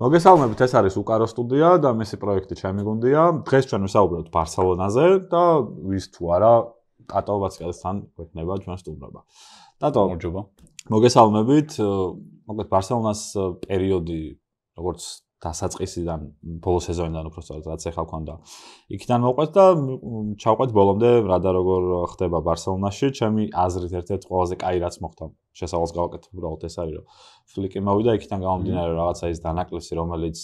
მოგესალმებით, ეს არის უკარო სტუდია და მისი პროექტი ჩემი გუნდია. დღეს ჩვენ ვისაუბრებთ ბარსელონაზე და ვის თუ არა ტატო ვაცკელსთან გვექნება ჩვენ სტუმრობა. ტატო, მოგესალმებით. მოკლედ ბარსელონას პერიოდი, როგორც დასაწყისიდან, ბოლო სეზონიდან უბრალოდ რაც ახლა ქონდა. იქიდან მოყვეთ და ჩავყვეთ ბოლომდე რა და როგორ ხდება ბარსელონაში. ჩემი აზრით ერთ-ერთი ყველაზე კაი რაც მოხდა. შესავალს გავაკეთებ, უბრალოდ ეს არის რომ ფლიკი მოვიდა, იქიდან გამომდინარე რაღაცა ის დანაკლისი, რომელიც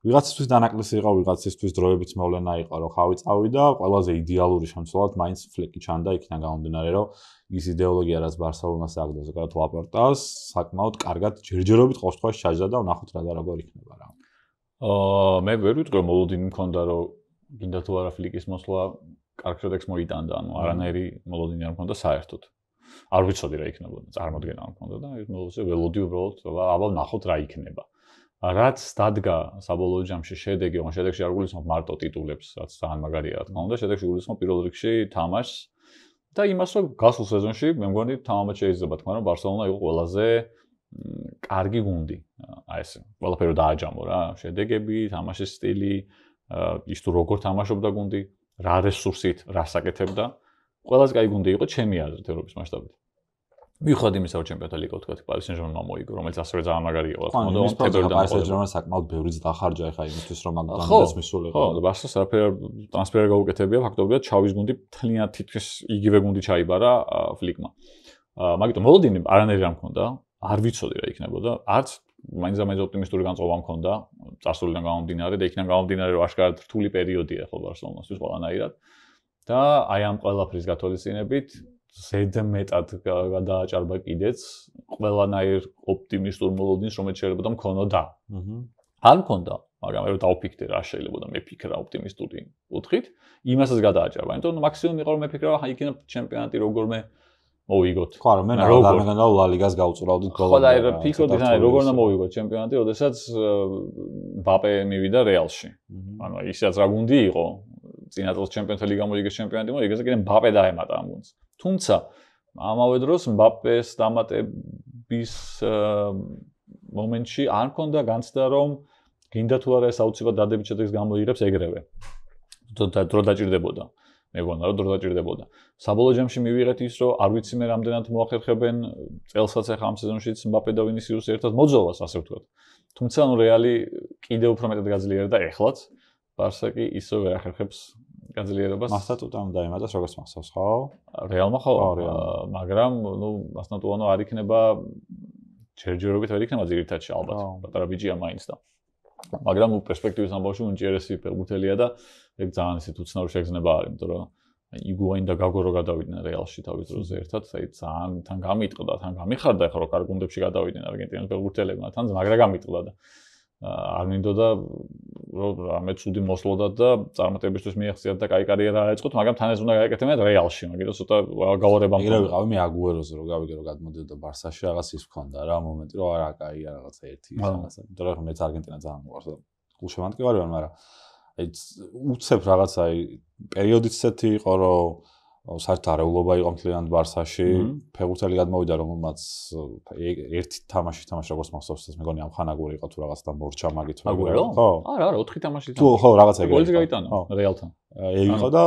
ვიღაცისთვის დანაკლისი იყო, ვიღაცისთვის დროებით მოვლენა იყო, რომ ხავი წავიდა, ყველაზე იდეალური შემცვლელად მაინც ფლიკი ჩანდა, იქიდან გამომდინარე, რომ ის იდეოლოგია, რაც ბარსელონას აქვს, ზოგადად ლაპორტას, საკმაოდ კარგად ჯერჯერობით ყოველ შემთხვევაში ჩაჯდა და ვნახოთ რა და როგორ იქნება რა. მე ვერ ვიტყვი, მოლოდინი მქონდა, რომ გინდა თუ არა ფლიკის მოსვლა კარგ შედეგს მოიტანდა, ანუ არანაირი მოლოდინი არ მქონდა საერთოდ. არ ვიცოდი რა იქნებოდა, წარმოდგენა არ მქონდა და ეს მოლოდინი ველოდი უბრალოდ, აბა ვნახოთ რა იქნება. რაც დადგა საბოლოო ჯამში შედეგი, ან შედეგში არ გულისხმობ მარტო ტიტულებს, რაც ძალიან მაგარია რა თქმა უნდა, შედეგში გულისხმობ პირველ რიგში თამაშს და იმას, რომ გასულ სეზონში მე მგონი თამამად შეიძლება თქვა, რომ ბარსელონა იყო ყველაზე კარგი გუნდი. აი ეს ყველაფერი დააჯამო რა, შედეგები, თამაშის სტილი, ის თუ როგორ თამაშობდა გუნდი, რა რესურსით, რა საკეთებდა. ყველაზე კაი გუნდი იყო ჩემი აზრით ევროპის მასშტაბით. მიუხედავად იმისა, რომ ჩემპიონთა ლიგა თქვა პარი სენ-ჟერმენმა მოიგო, რომელიც ასევე ძალიან მაგარი იყო. პარი სენ-ჟერმენი საკმაოდ ბევრიც დახარჯა ახლა იმისთვის, რომ მაგდანაც მისულიყო. ხო, ბარსას არაფერ ტრანსფერი გაუკეთებია, ფაქტობრივად ჩავის გუნდი თლიანად თითქმის იგივე გუნდი ჩაიბარა ფლიკმა. მაგიტომ მოლოდინი არანაირი არ მქონდა, არ ვიცოდი რა იქნებოდა. არც მაინც ოპტიმისტური განწყობა მქონდა წარსულიდან გამომდინარე და იქიდან გამომდინარე, რომ აშკარად რთული პერიოდია ხო ბარსელონასთვის ყველანაირად. და აი ამ ყველაფრის გათვალისწინებით ზედმეტად გადააჭარბა კიდეც ყველანაირ ოპტიმისტურ მოლოდინს, რომელიც შეიძლება მქონოდა. არ მქონდა, მაგრამ მე დავფიქრე რა შეიძლება და მეფიქრა ოპტიმისტური კუთხით, იმასაც გადააჭარბა. იმიტომ მაქსიმუმ იყო რომ მეფიქრა აი იქნება ჩემპიონატი როგორმე მოვიგოთ. ხო, არა, მე არ მეგონა ლა ლიგას გავუწურავდით ბოლომდე. ხო, და აი ფიქრობდი აი როგორ უნდა მოვიგოთ ჩემპიონატი, როდესაც მბაპე მივიდა რეალში. ანუ ისაც რა გუნდი იყო, წინა წელს ჩემპიონთა ლიგა მოიგეს ჩემპიონატი მოიგეს და კიდე მბაპე დაემატა ამ გუნდს. თუმცა ამავე დროს მბაპეს დამატების მომენტში არ მქონდა განცდა რომ გინდა თუ არა ეს აუცილებლად დადებით შედეგს გამოიღებს ეგრევე. დრო დაჭირდებოდა. მეგონა რომ დრო დაჭირდებოდა. საბოლოო ჯამში მივიღეთ ის რომ არ ვიცი მე რამდენად მოახერხებენ წელსაც ახლა ამ სეზონშიც მბაპე და ვინისიუსი ერთად მოძოვას ასე ვთქვათ. თუმცა ანუ რეალი კიდევ უფრო მეტად გაძლიერდა ეხლაც. ბარსა კი ისე ვერ ახერხებს გაძლიერებას. მასტატუანო დაემატეს როგორც მახსოვს, ხო? რეალმა ხო, მაგრამ ნუ მასტატუანო არ იქნება ჯერჯერობით ვერ იქნება ძირითადში ალბათ. პატარა ბიჭია მაინც და. მაგრამ პერსპექტივის ამბავში უნჭიერესი ფეხბურთელია და ეგ ძალიან ისეთ უცნაური შეგრძნება არის, იმიტომ რომ იგუაინ და გაგორო გადავიდნენ რეალში თავის დროზე ერთად, აი ძალიან თან გამიტყდა, თან გამიხარდა ახლა რომ კარგ გუნდებში გადავიდნენ არგენტინის ფეხბურთელებმა, თან მაგრა გამიტყდა და არ მინდოდა რომ რამე ცუდი მოსლოდა და წარმატებისთვის მიაღწიათ და კაი კარიერა აეწყოთ, მაგრამ თან ეს უნდა გაეკეთებინათ რეალში, მაგრამ ცოტა გავარება მქონდა. იგივე ვიყავი მე აგუეროზე რომ გავიგე რომ გადმოდიოდა ბარსაში, რაღაც ის მქონდა რა მომენტი რომ არა კაია რაღაცა ერთი რაღაცა. იმიტომ რომ მეც არგენტინა ძალიან მოყვარს და გულშემატკივარი ვარ, მაგრამ აი უცებ რაღაცა აი პერიოდიც ისეთი იყო რომ საერთოდ არეულობა იყო მთლიანად ბარსაში, ფეხბურთელი გადმოვიდა რომელმაც ერთი თამაში თამაშა როგორც მახსოვს, ეს მეგონი ამ ხანაგური იყო თუ რაღაც და მორჩა მაგით ვაგუერო? ხო. არა, 4 თამაში თამაში. ხო, რაღაცა ეგრე. გოლი გაიტანა რეალთან. იყო და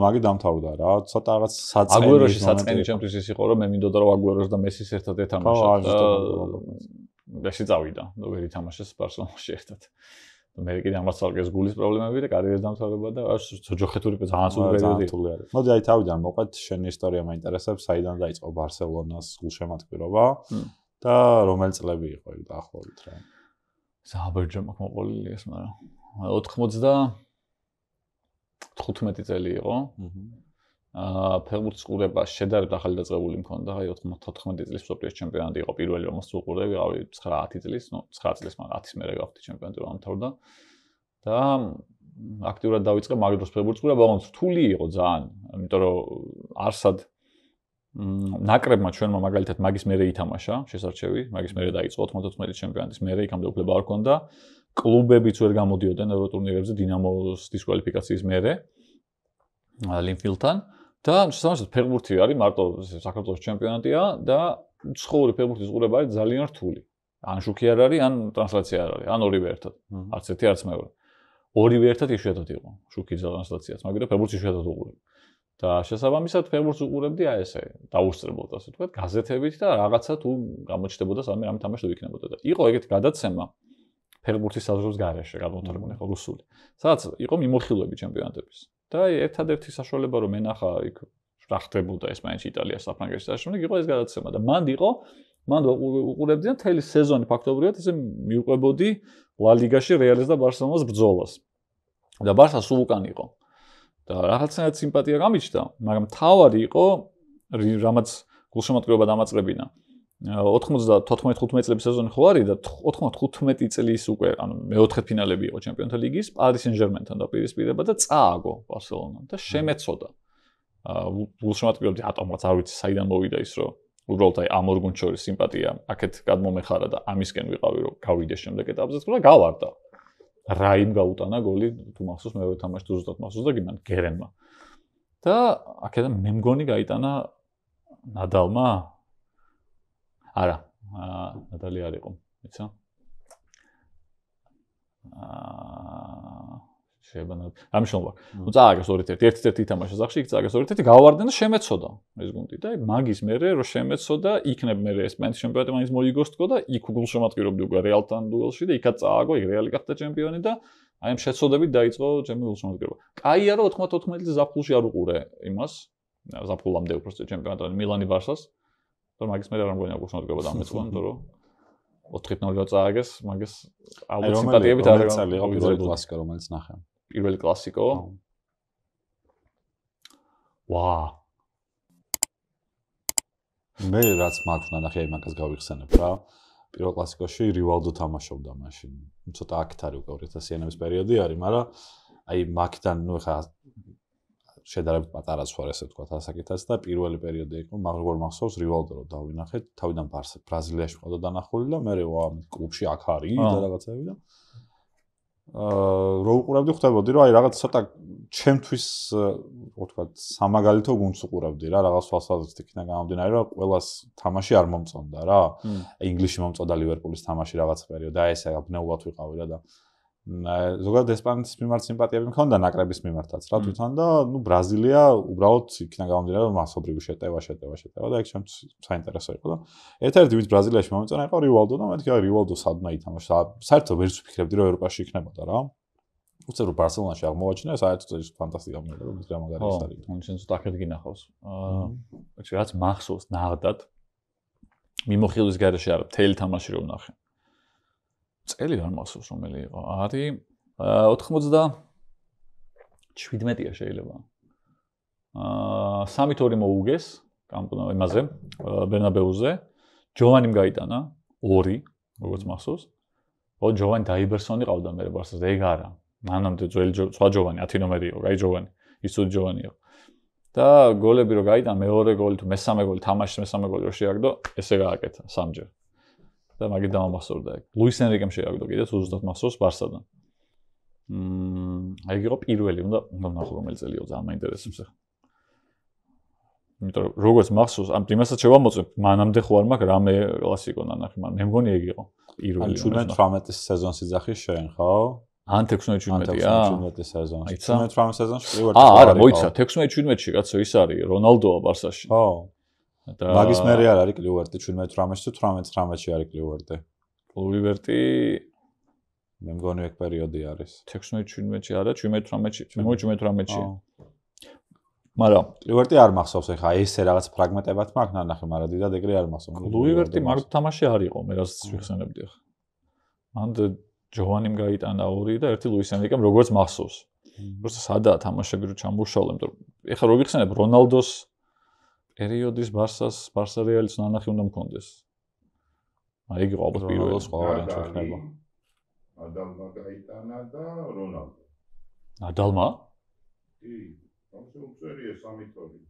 მაგით დამთავრდა რა. ცოტა რაღაც საწყენი. აგუეროში საწყენი ჩემთვის ის იყო რომ მე მინდოდა რომ აგუეროს და მესის ერთად ეთამაშა. მესი წავიდა, ვერ ითამაშეს ბარსელონაში ერთად. მე კიდე ამას წავგეს გულის პრობლემები და კარიერის დამთავრება და ჯოხეთური ძალიან სულ პერიოდი არის. მოდი აი თავიდან მოყვეთ, შენი ისტორია მაინტერესებს, საიდან დაიწყო ბარსელონას გულშემატკივრობა და რომელი წლები იყო ეგ დაახლოებით რა. საბერჯო მოყოლილი ეს, მაგრამ 95 წელი იყო. ფეხბურთის ყურება შედარებით ახალი დაწყებული მქონდა, აი 14 წლის მსოფლიოს ჩემპიონატი იყო პირველი რომელსაც უყურე, ვიყავი 9-10 წლის, ნუ 9 წლის, მაგრამ 10-ის მერე გავხდი ჩემპიონატი რომ ამთავრდა. და აქტიურად დავიწყე მაგ დროს ფეხბურთის ყურება, მაგრამ რთული იყო ძალიან, იმიტომ რომ არსად ნაკრებმა ჩვენმა მაგალითად მაგის მერე ითამაშა შესარჩევი, მაგის მერე დაიწყო 94 ჩემპიონატის მერე, იქამდე უფლება არ ჰქონდა. კლუბებიც ვერ გამოდიოდნენ ევროტურნირებზე დინამოს დისკვალიფიკაციის მერე. ლინფილდთან და შესაბამისად ფეხბურთი არის მარტო საქართველოს ჩემპიონატია და ცხოვრი ფეხბურთის ყურება არის ძალიან რთული. ან შუქი არ არის, ან ტრანსლაცია არ არის, ან ორივე ერთად. არც ერთი, არც მეორე. ორივე ერთად იშვიათად იყო შუქი და ტრანსლაციაც, მაგრამ ფეხბურთს იშვიათად უყურებ. და შესაბამისად ფეხბურთს უყურებდი აი ესე, დაუსწრებლად ასე ვთქვათ, გაზეთებით და რაღაცა თუ გამოჩნდებოდა სამი რამე თამაში თუ იქნებოდა და იყო ეგეთი გადაცემა ფეხბურთის საზღვრების გარეშე, გადმოთარგმნილი ხო რუსული. სადაც იყო მიმოხილვები ჩემპიონატების. და ერთადერთი საშუალება რომ ენახა იქ რა ხდებოდა ეს მაინც იტალიას საფრანგეთის საშუალება იყო ეს გადაცემა და მან უყურებდი და მთელი სეზონი ფაქტობრივად ესე მიუყვებოდი ლა ლიგაში რეალის და ბარსელონას ბრძოლას. და ბარსა სულ უკან იყო. და რაღაცნაირად სიმპათია გამიჩნდა, მაგრამ თავარი იყო რამაც გულშემატკივრობა დამაწყებინა. 94-15 წლების სეზონი ხო არის და 95 წლის უკვე, ანუ მეოთხე ფინალები იყო ჩემპიონთა ლიგის, პარი სენ-ჟერმენთან დაპირისპირება და წააგო ბარსელონამ და შემეცოდა. გულშემატკივრობდი ატომაც არ ვიცი საიდან მოვიდა ის რომ უბრალოდ აი ამ ორ გუნდს შორის სიმპათია აქეთ გადმომეხარა და ამისკენ ვიყავი რომ გავიდე შემდეგ ეტაპზე და გავარდა. რაიმ გაუტანა გოლი თუ მახსოვს მეორე თამაში თუ ზუსტად მახსოვს და გიმან გერენმა. და აქედან მე მგონი გაიტანა ნადალმა? არა, ნადალი არ იყო, იცი? შეებანა. ამ შემოვა. ნუ წააგეს 2-1, ერთ-ერთი ითამაშა ზახში, იქ წააგეს 2-1, გავარდნენ და შემეცოდა ეს გუნდი და მაგის მერე რომ შემეცოდა, იქნებ მერე ესპანეთის ჩემპიონატი მაინც მოიგოს თქო და იქ გულშემატკივრობდი უკვე რეალთან დუელში და იქაც წააგო, იქ რეალი გახდა ჩემპიონი და აი ამ შეცოდებით დაიწყო ჩემი გულშემატკივრობა. კაია რომ 94 წლის ზაფხულში არ უყურე იმას, ზაფხულამდე უბრალოდ ჩემპიონატი მილანი ბარსას. და მაგის მერე არ მგონია გულშემატკივრობა დამეწყო, იმიტომ რომ 4-0 წააგეს, მაგას ალბათ სიმპათიებით არ იყო პირველი კლასიკა რომელიც ნახე. პირველი კლასიკო. ვა. მე რაც მაქვს ნახე აი მაგას გავიხსენებ რა. პირველ კლასიკოში რივალდო თამაშობდა მაშინ. ცოტა აქეთ არის უკვე 2000-იანების პერიოდი არის, მაგრამ აი მაგიდან ნუ ხა შედარებით პატარა სხვა ესე ვთქვათ ასაკითაც და პირველი პერიოდი იყო, მაგრამ მახსოვს რივალდო რომ დავინახეთ, თავიდან ბრაზილიაში ყავდა დანახული და მე ვა კლუბში აქ არის და რაღაცები და რო უყურებდი ხვდებოდი რომ აი რაღაც ცოტა ჩემთვის რო ვთქვათ სამაგალითო გუნდს უყურებდი რა რაღაც თვალსაზრისით იქიდან გამომდინარე რომ ყველას თამაში არ მომწონდა რა ინგლისში მომწონდა ლივერპულის თამაში რაღაც პერიოდი და ესე აბნეულად ვიყავი რა და ზოგადად ესპანეთის მიმართ სიმპათიები მქონდა ნაკრების მიმართაც რა თვითონ და ნუ ბრაზილია უბრალოდ იქიდან გამომდინარე რომ მასობრივი შეტევა და ეგ ჩემთვის საინტერესო იყო და ერთ-ერთი ვინც ბრაზილიაში მომეწონა იყო რივალდო და მეთქი აი რივალდო სადმა ითამაშა საერთოდ ვერც ვფიქრებდი რომ ევროპაში იქნებოდა რა უცებ რომ ბარსელონაში აღმოვაჩინა საერთოდ ეს ფანტასტიკა მომედა რომ ეს გამაგარი ის არის თუნდაც შენ ცოტა აქეთ გინახავს რაც მახსოვს ნაღდად მიმოხილვის გარეშე არა მთელი თამაში რომ ნახე წელი არ მახსოვს რომელი იყო. არის 97-ია შეიძლება. 3-2 მოუგეს კამპნო იმაზე, ბერნაბეუზე. ჯოვანიმ გაიტანა 2, როგორც მახსოვს. ჯოვანი დაიბერსონი ყავდა მე ბარსას და ეგ არა. მანამდე ძველი სხვა ჯოვანი 10 ნომერი იყო, გაი ჯოვანი. ისუდი ჯოვანი იყო. და გოლები რო გაიტანა მეორე გოლი თუ მესამე გოლი თამაშის მესამე გოლი რო შეაგდო, ესე გააკეთა სამჯერ. და მაგით დამამახსოვრდა ეგ. ლუის ენრიკემ შეაგდო კიდე ზუსტად მახსოვს ბარსადან. აი იყო პირველი, უნდა ნახო რომელი წელია, ძალიან მაინტერესებს ახლა. იმიტომ რომ როგორც მახსოვს, ამ იმასაც შევამოწმებ, მანამდე ხო არ მაქვს რამე კლასიკო ნანახი, მაგრამ მე მგონი ეგ იყო პირველი. 17-18 სეზონს იძახი შენ, ხო? ან 16-17-ია? 16-17 სეზონს. 17-18 სეზონში კლივერტი. არა, მოიცა, 16-17-ში კაცო ის არის, რონალდოა ბარსაში. ხო. მაგის მერე არ არის კლივერტი 17-18-ში თუ 18-19-ში არის კლივერტი. კლივერტი მე მგონი ეგ პერიოდი არის. 16-17-ში არა, 17-18-ში. მე მგონი 17-18-ში. მაგრამ კლივერტი არ მახსოვს ეხა ესე რაღაც ფრაგმენტებად მაქვს ნანახი, მაგრამ დიდად ეგრე არ მახსოვს. კლივერტი მაგ თამაში არ იყო, მე რაც ვიხსენებდი ახლა. მან ჯოვანიმ გაიტანა 2 და 1 ლუის ენრიკემ როგორც მახსოვს. просто სადაა თამაშები რო ჩამოშალე, იმიტომ რომ ეხლა რო ვიხსენებ რონალდოს პერიოდის ბარსა რეალის ნანახი უნდა მქონდეს. აი იგი ყავს პირველი სხვა ვარიანტი იქნება. ნადალმა გაიტანა და რონალდო. ნადალმა? კი, ამიტომ წერია 3-2.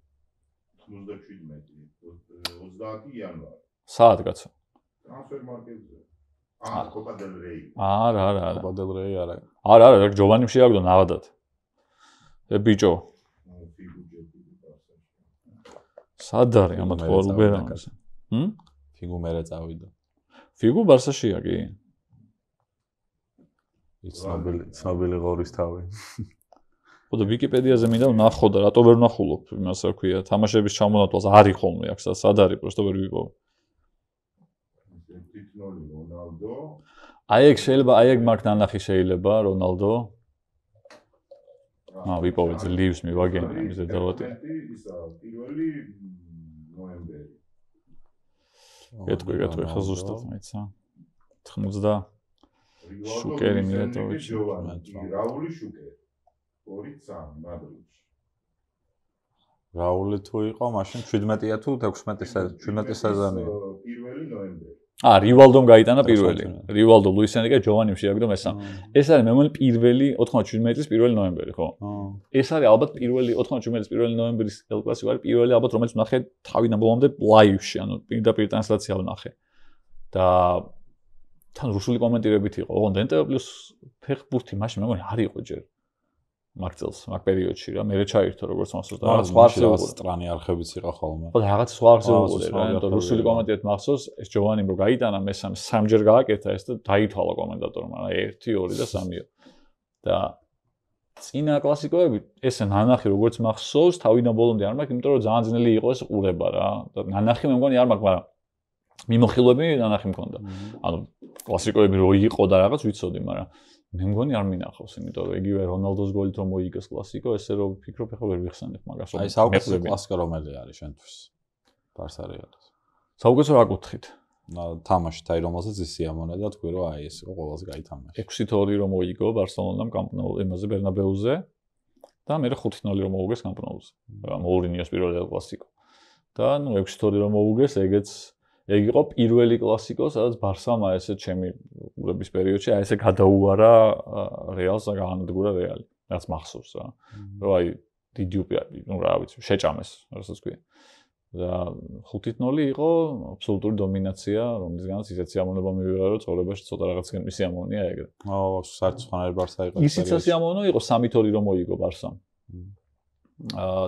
27 იანვარი. საათ კაცო. ტრანსფერ მარკეტზე. კოპა დელ რეი. არა. კოპა დელ რეი არა. არა, ჯოვანიმ შეაგდო ნაღდად. ბიჭო. სად არის ამათ ხო უბერანს? ფიგუ მერე წავიდა. ფიგუ ბარსაშია კი? ცნობილი ღორის თავი. ხო და ვიკიპედიაზე მინდა ვნახო და რატო ვერ ვნახულობ იმას რა ქვია, თამაშების ჩამონათვალს არის ხოლმე აქ სად არის, просто ვერ ვიპოვე. თითნოლი რონალდო. აი ეგ შეიძლება, აი ეგ მაგ ნანახი შეიძლება რონალდო. ვიპოვე ძლივს მივაგენე ამაზე დავატე. ისა პირველი ნოემბერი. გეტყვი ხა ზუსტად მაიცა. 90 შუკერი მილეტოვიჩი. რაული შუკერი. 2-3 მადრიდში. რაული თუ იყო, მაშინ 17-ია თუ 17 სეზონია. პირველი ნოემბერი. რივალდომ გაიტანა პირველი. რივალდო, ლუის ენრიკე, ჯოვანიმ შეაგდო მესამე. ეს არის მე მგონი პირველი 97 წლის 1 ნოემბერი, ხო? ეს არის ალბათ პირველი 97 წლის 1 ნოემბრის ელ კლასიკო არის პირველი ალბათ რომელიც ვნახე თავიდან ბოლომდე ლაივში, ანუ პირდაპირ ტრანსლაცია ვნახე. და თან რუსული კომენტირებით იყო. ოღონდ NTV+ ფეხბურთი მაშინ მე მგონი არ იყო ჯერ. მაგ წელს, მაგ პერიოდში რა, მე ჩაირთო როგორც მასწავლე და რაღაც სხვა არხზე უყურე. სტრანი არხებიც იყო ხოლმე. ხო და რაღაც სხვა არხზე უყურე რა, ანუ რუსული კომენტირებით მახსოვს, ეს ჯოვანიმ რო გაიტანა მესამე სამჯერ გააკეთა ეს და დაითვალა კომენტატორმა, რა 1, 2 და 3-ო. და წინა კლასიკოები, ესე ნანახი როგორც მახსოვს, თავიდან ბოლომდე არ მაქვს, იმიტომ რომ ძალიან ძნელი იყო ეს ყურება რა. და ნანახი მე მგონი არ მაქვს, მაგრამ მიმოხილვები ნანახი მქონდა. ანუ კლასიკოები რო იყო და რაღაც ვიცოდი, მაგრამ მე მგონი არ მინახავს, იმიტომ რომ იგივე რონალდოს გოლით რომ მოიგეს კლასიკო, ესე რომ ვფიქრობ, ეხლა ვერ ვიხსენებ მაგას. აი საუკეთესო კლასიკო რომელი არის შენთვის? ბარსა რეალის. საუკეთესო რა გუთხით? თამაშით, აი რომელსაც ის სიამოვნე და თქვი რომ აი ეს იყო ყველაზე კაი თამაში. 6-2 რომ მოიგო ბარსელონამ კამპ ნოუ იმაზე ბერნაბეუზე და მე 5-0 რომ მოუგეს კამპ ნოუზე. მოურინიოს პირველი კლასიკო. და ნუ 6-2 რომ მოუგეს, ეგ იყო პირველი კლასიკო, სადაც ბარსამ აი ესე ჩემი ურების პერიოდში აი ესე გადაუარა რეალს და გაანადგურა რეალი. რაც მახსოვს რა. რომ აი დიდი ნუ რა ვიცი, შეჭამეს, რასაც ქვია. და 5-0 იყო აბსოლუტური დომინაცია, რომლისგანაც ისეთ სიამოვნება მივიღე, რომ ცხოვრებაში ცოტა რაღაცგან მისიამოვნია ეგრე. საერთოდ ბარსა იყო. ისიც სიამოვნო იყო 3-2 რომ მოიგო ბარსამ.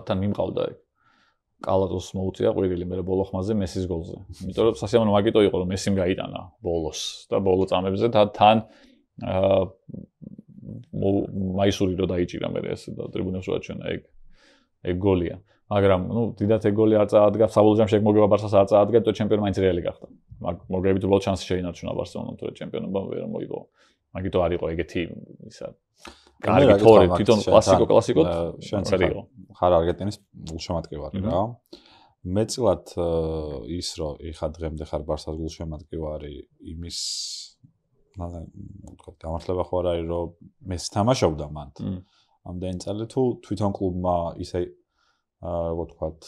თან მიმყავდა ეგ. კალატოს მოუწია ყვირილი მე ბოლო ხმაზე მესის გოლზე. იმიტომ რომ სასიამოვნო მაგიტო იყო რომ მესიმ გაიტანა ბოლოს და ბოლო წამებზე თან მაისური რო დაიჭირა მე ეს და ტრიბუნებს ვაჩვენა ეგ გოლია. მაგრამ ნუ დიდათ ეგ გოლი არ წაადგა, საბოლოო ჯამში ეგ მოგება ბარსას არ წაადგა, და ჩემპიონი მაინც რეალი გახდა. მოგებით უბრალოდ შანსი შეინარჩუნა ბარსელონამ, თორე ჩემპიონობა ვერ მოიგო. მაგიტო არ იყო ეგეთი ისა კარგი თორე თვითონ კლასიკოდ შენ ხარ არგენტინის გულშემატკივარი რა. მეწილად ის რომ ეხა დღემდე ხარ ბარსას გულშემატკივარი იმის თქო გამართლება ხო არ არის რომ მესი თამაშობდა მანდ. ამდენი წელი თუ თვითონ კლუბმა ისე როგორ ვთქვათ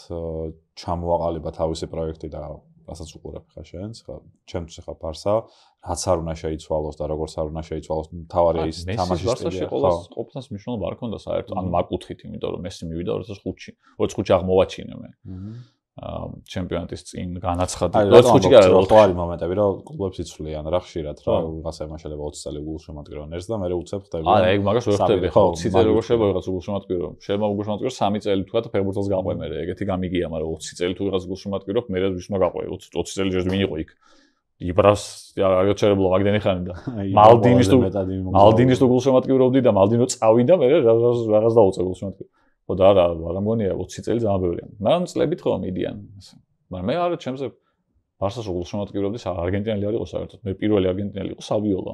ჩამოაყალიბა თავისი პროექტი და რასაც უყურებ ხა შენს ხა ჩემთვის ხა ბარსა რაც არ უნდა შეიცვალოს და როგორც არ უნდა შეიცვალოს თავარია ის თამაშის სტილი ხო ყოფნას მნიშვნელობა არ ქონდა საერთოდ ან მაკუთხით იმიტომ რომ მესი მივიდა 2005-ში 2005-ში აღმოვაჩინე მე ჩემპიონატის წინ განაცხადი 2005-ში კი არა ხო არის მომენტები რომ კლუბებს იცვლიან რა ხშირად რა ვიღაცამა შეიძლება 20 წელი გულშემატკივრონ ერთს და მე უცებ ხდები არა ეგ მაგას ვერ ხდები ხო 20 წელი როგორ შეიძლება ვიღაც გულშემატკივრო შეიძლება გულშემატკივრო 3 წელი თქვა და ფეხბურთელს გაყვე მე ეგეთი გამიგია მაგრამ 20 წელი თუ ვიღაც გულშემატკივრო მე ვის მოგაყვე 20 წელი ჯერ ვინ იყო იქ იბრას აღიარებულო მაგდენი ხანი და მალდინის თუ გულშემატკივრობდი და მალდინო წავიდა მე რაღაც დაუწე გულშემატკივრო ხო და არა მგონია 20 წელი ძალიან ბევრია. მაგრამ წლებით ხო მიდიან. მაგრამ მე არა ჩემზე ბარსას გულშემატკივრობდი არგენტინელი არ იყო საერთოდ. მე პირველი არგენტინელი იყო სავიოლა,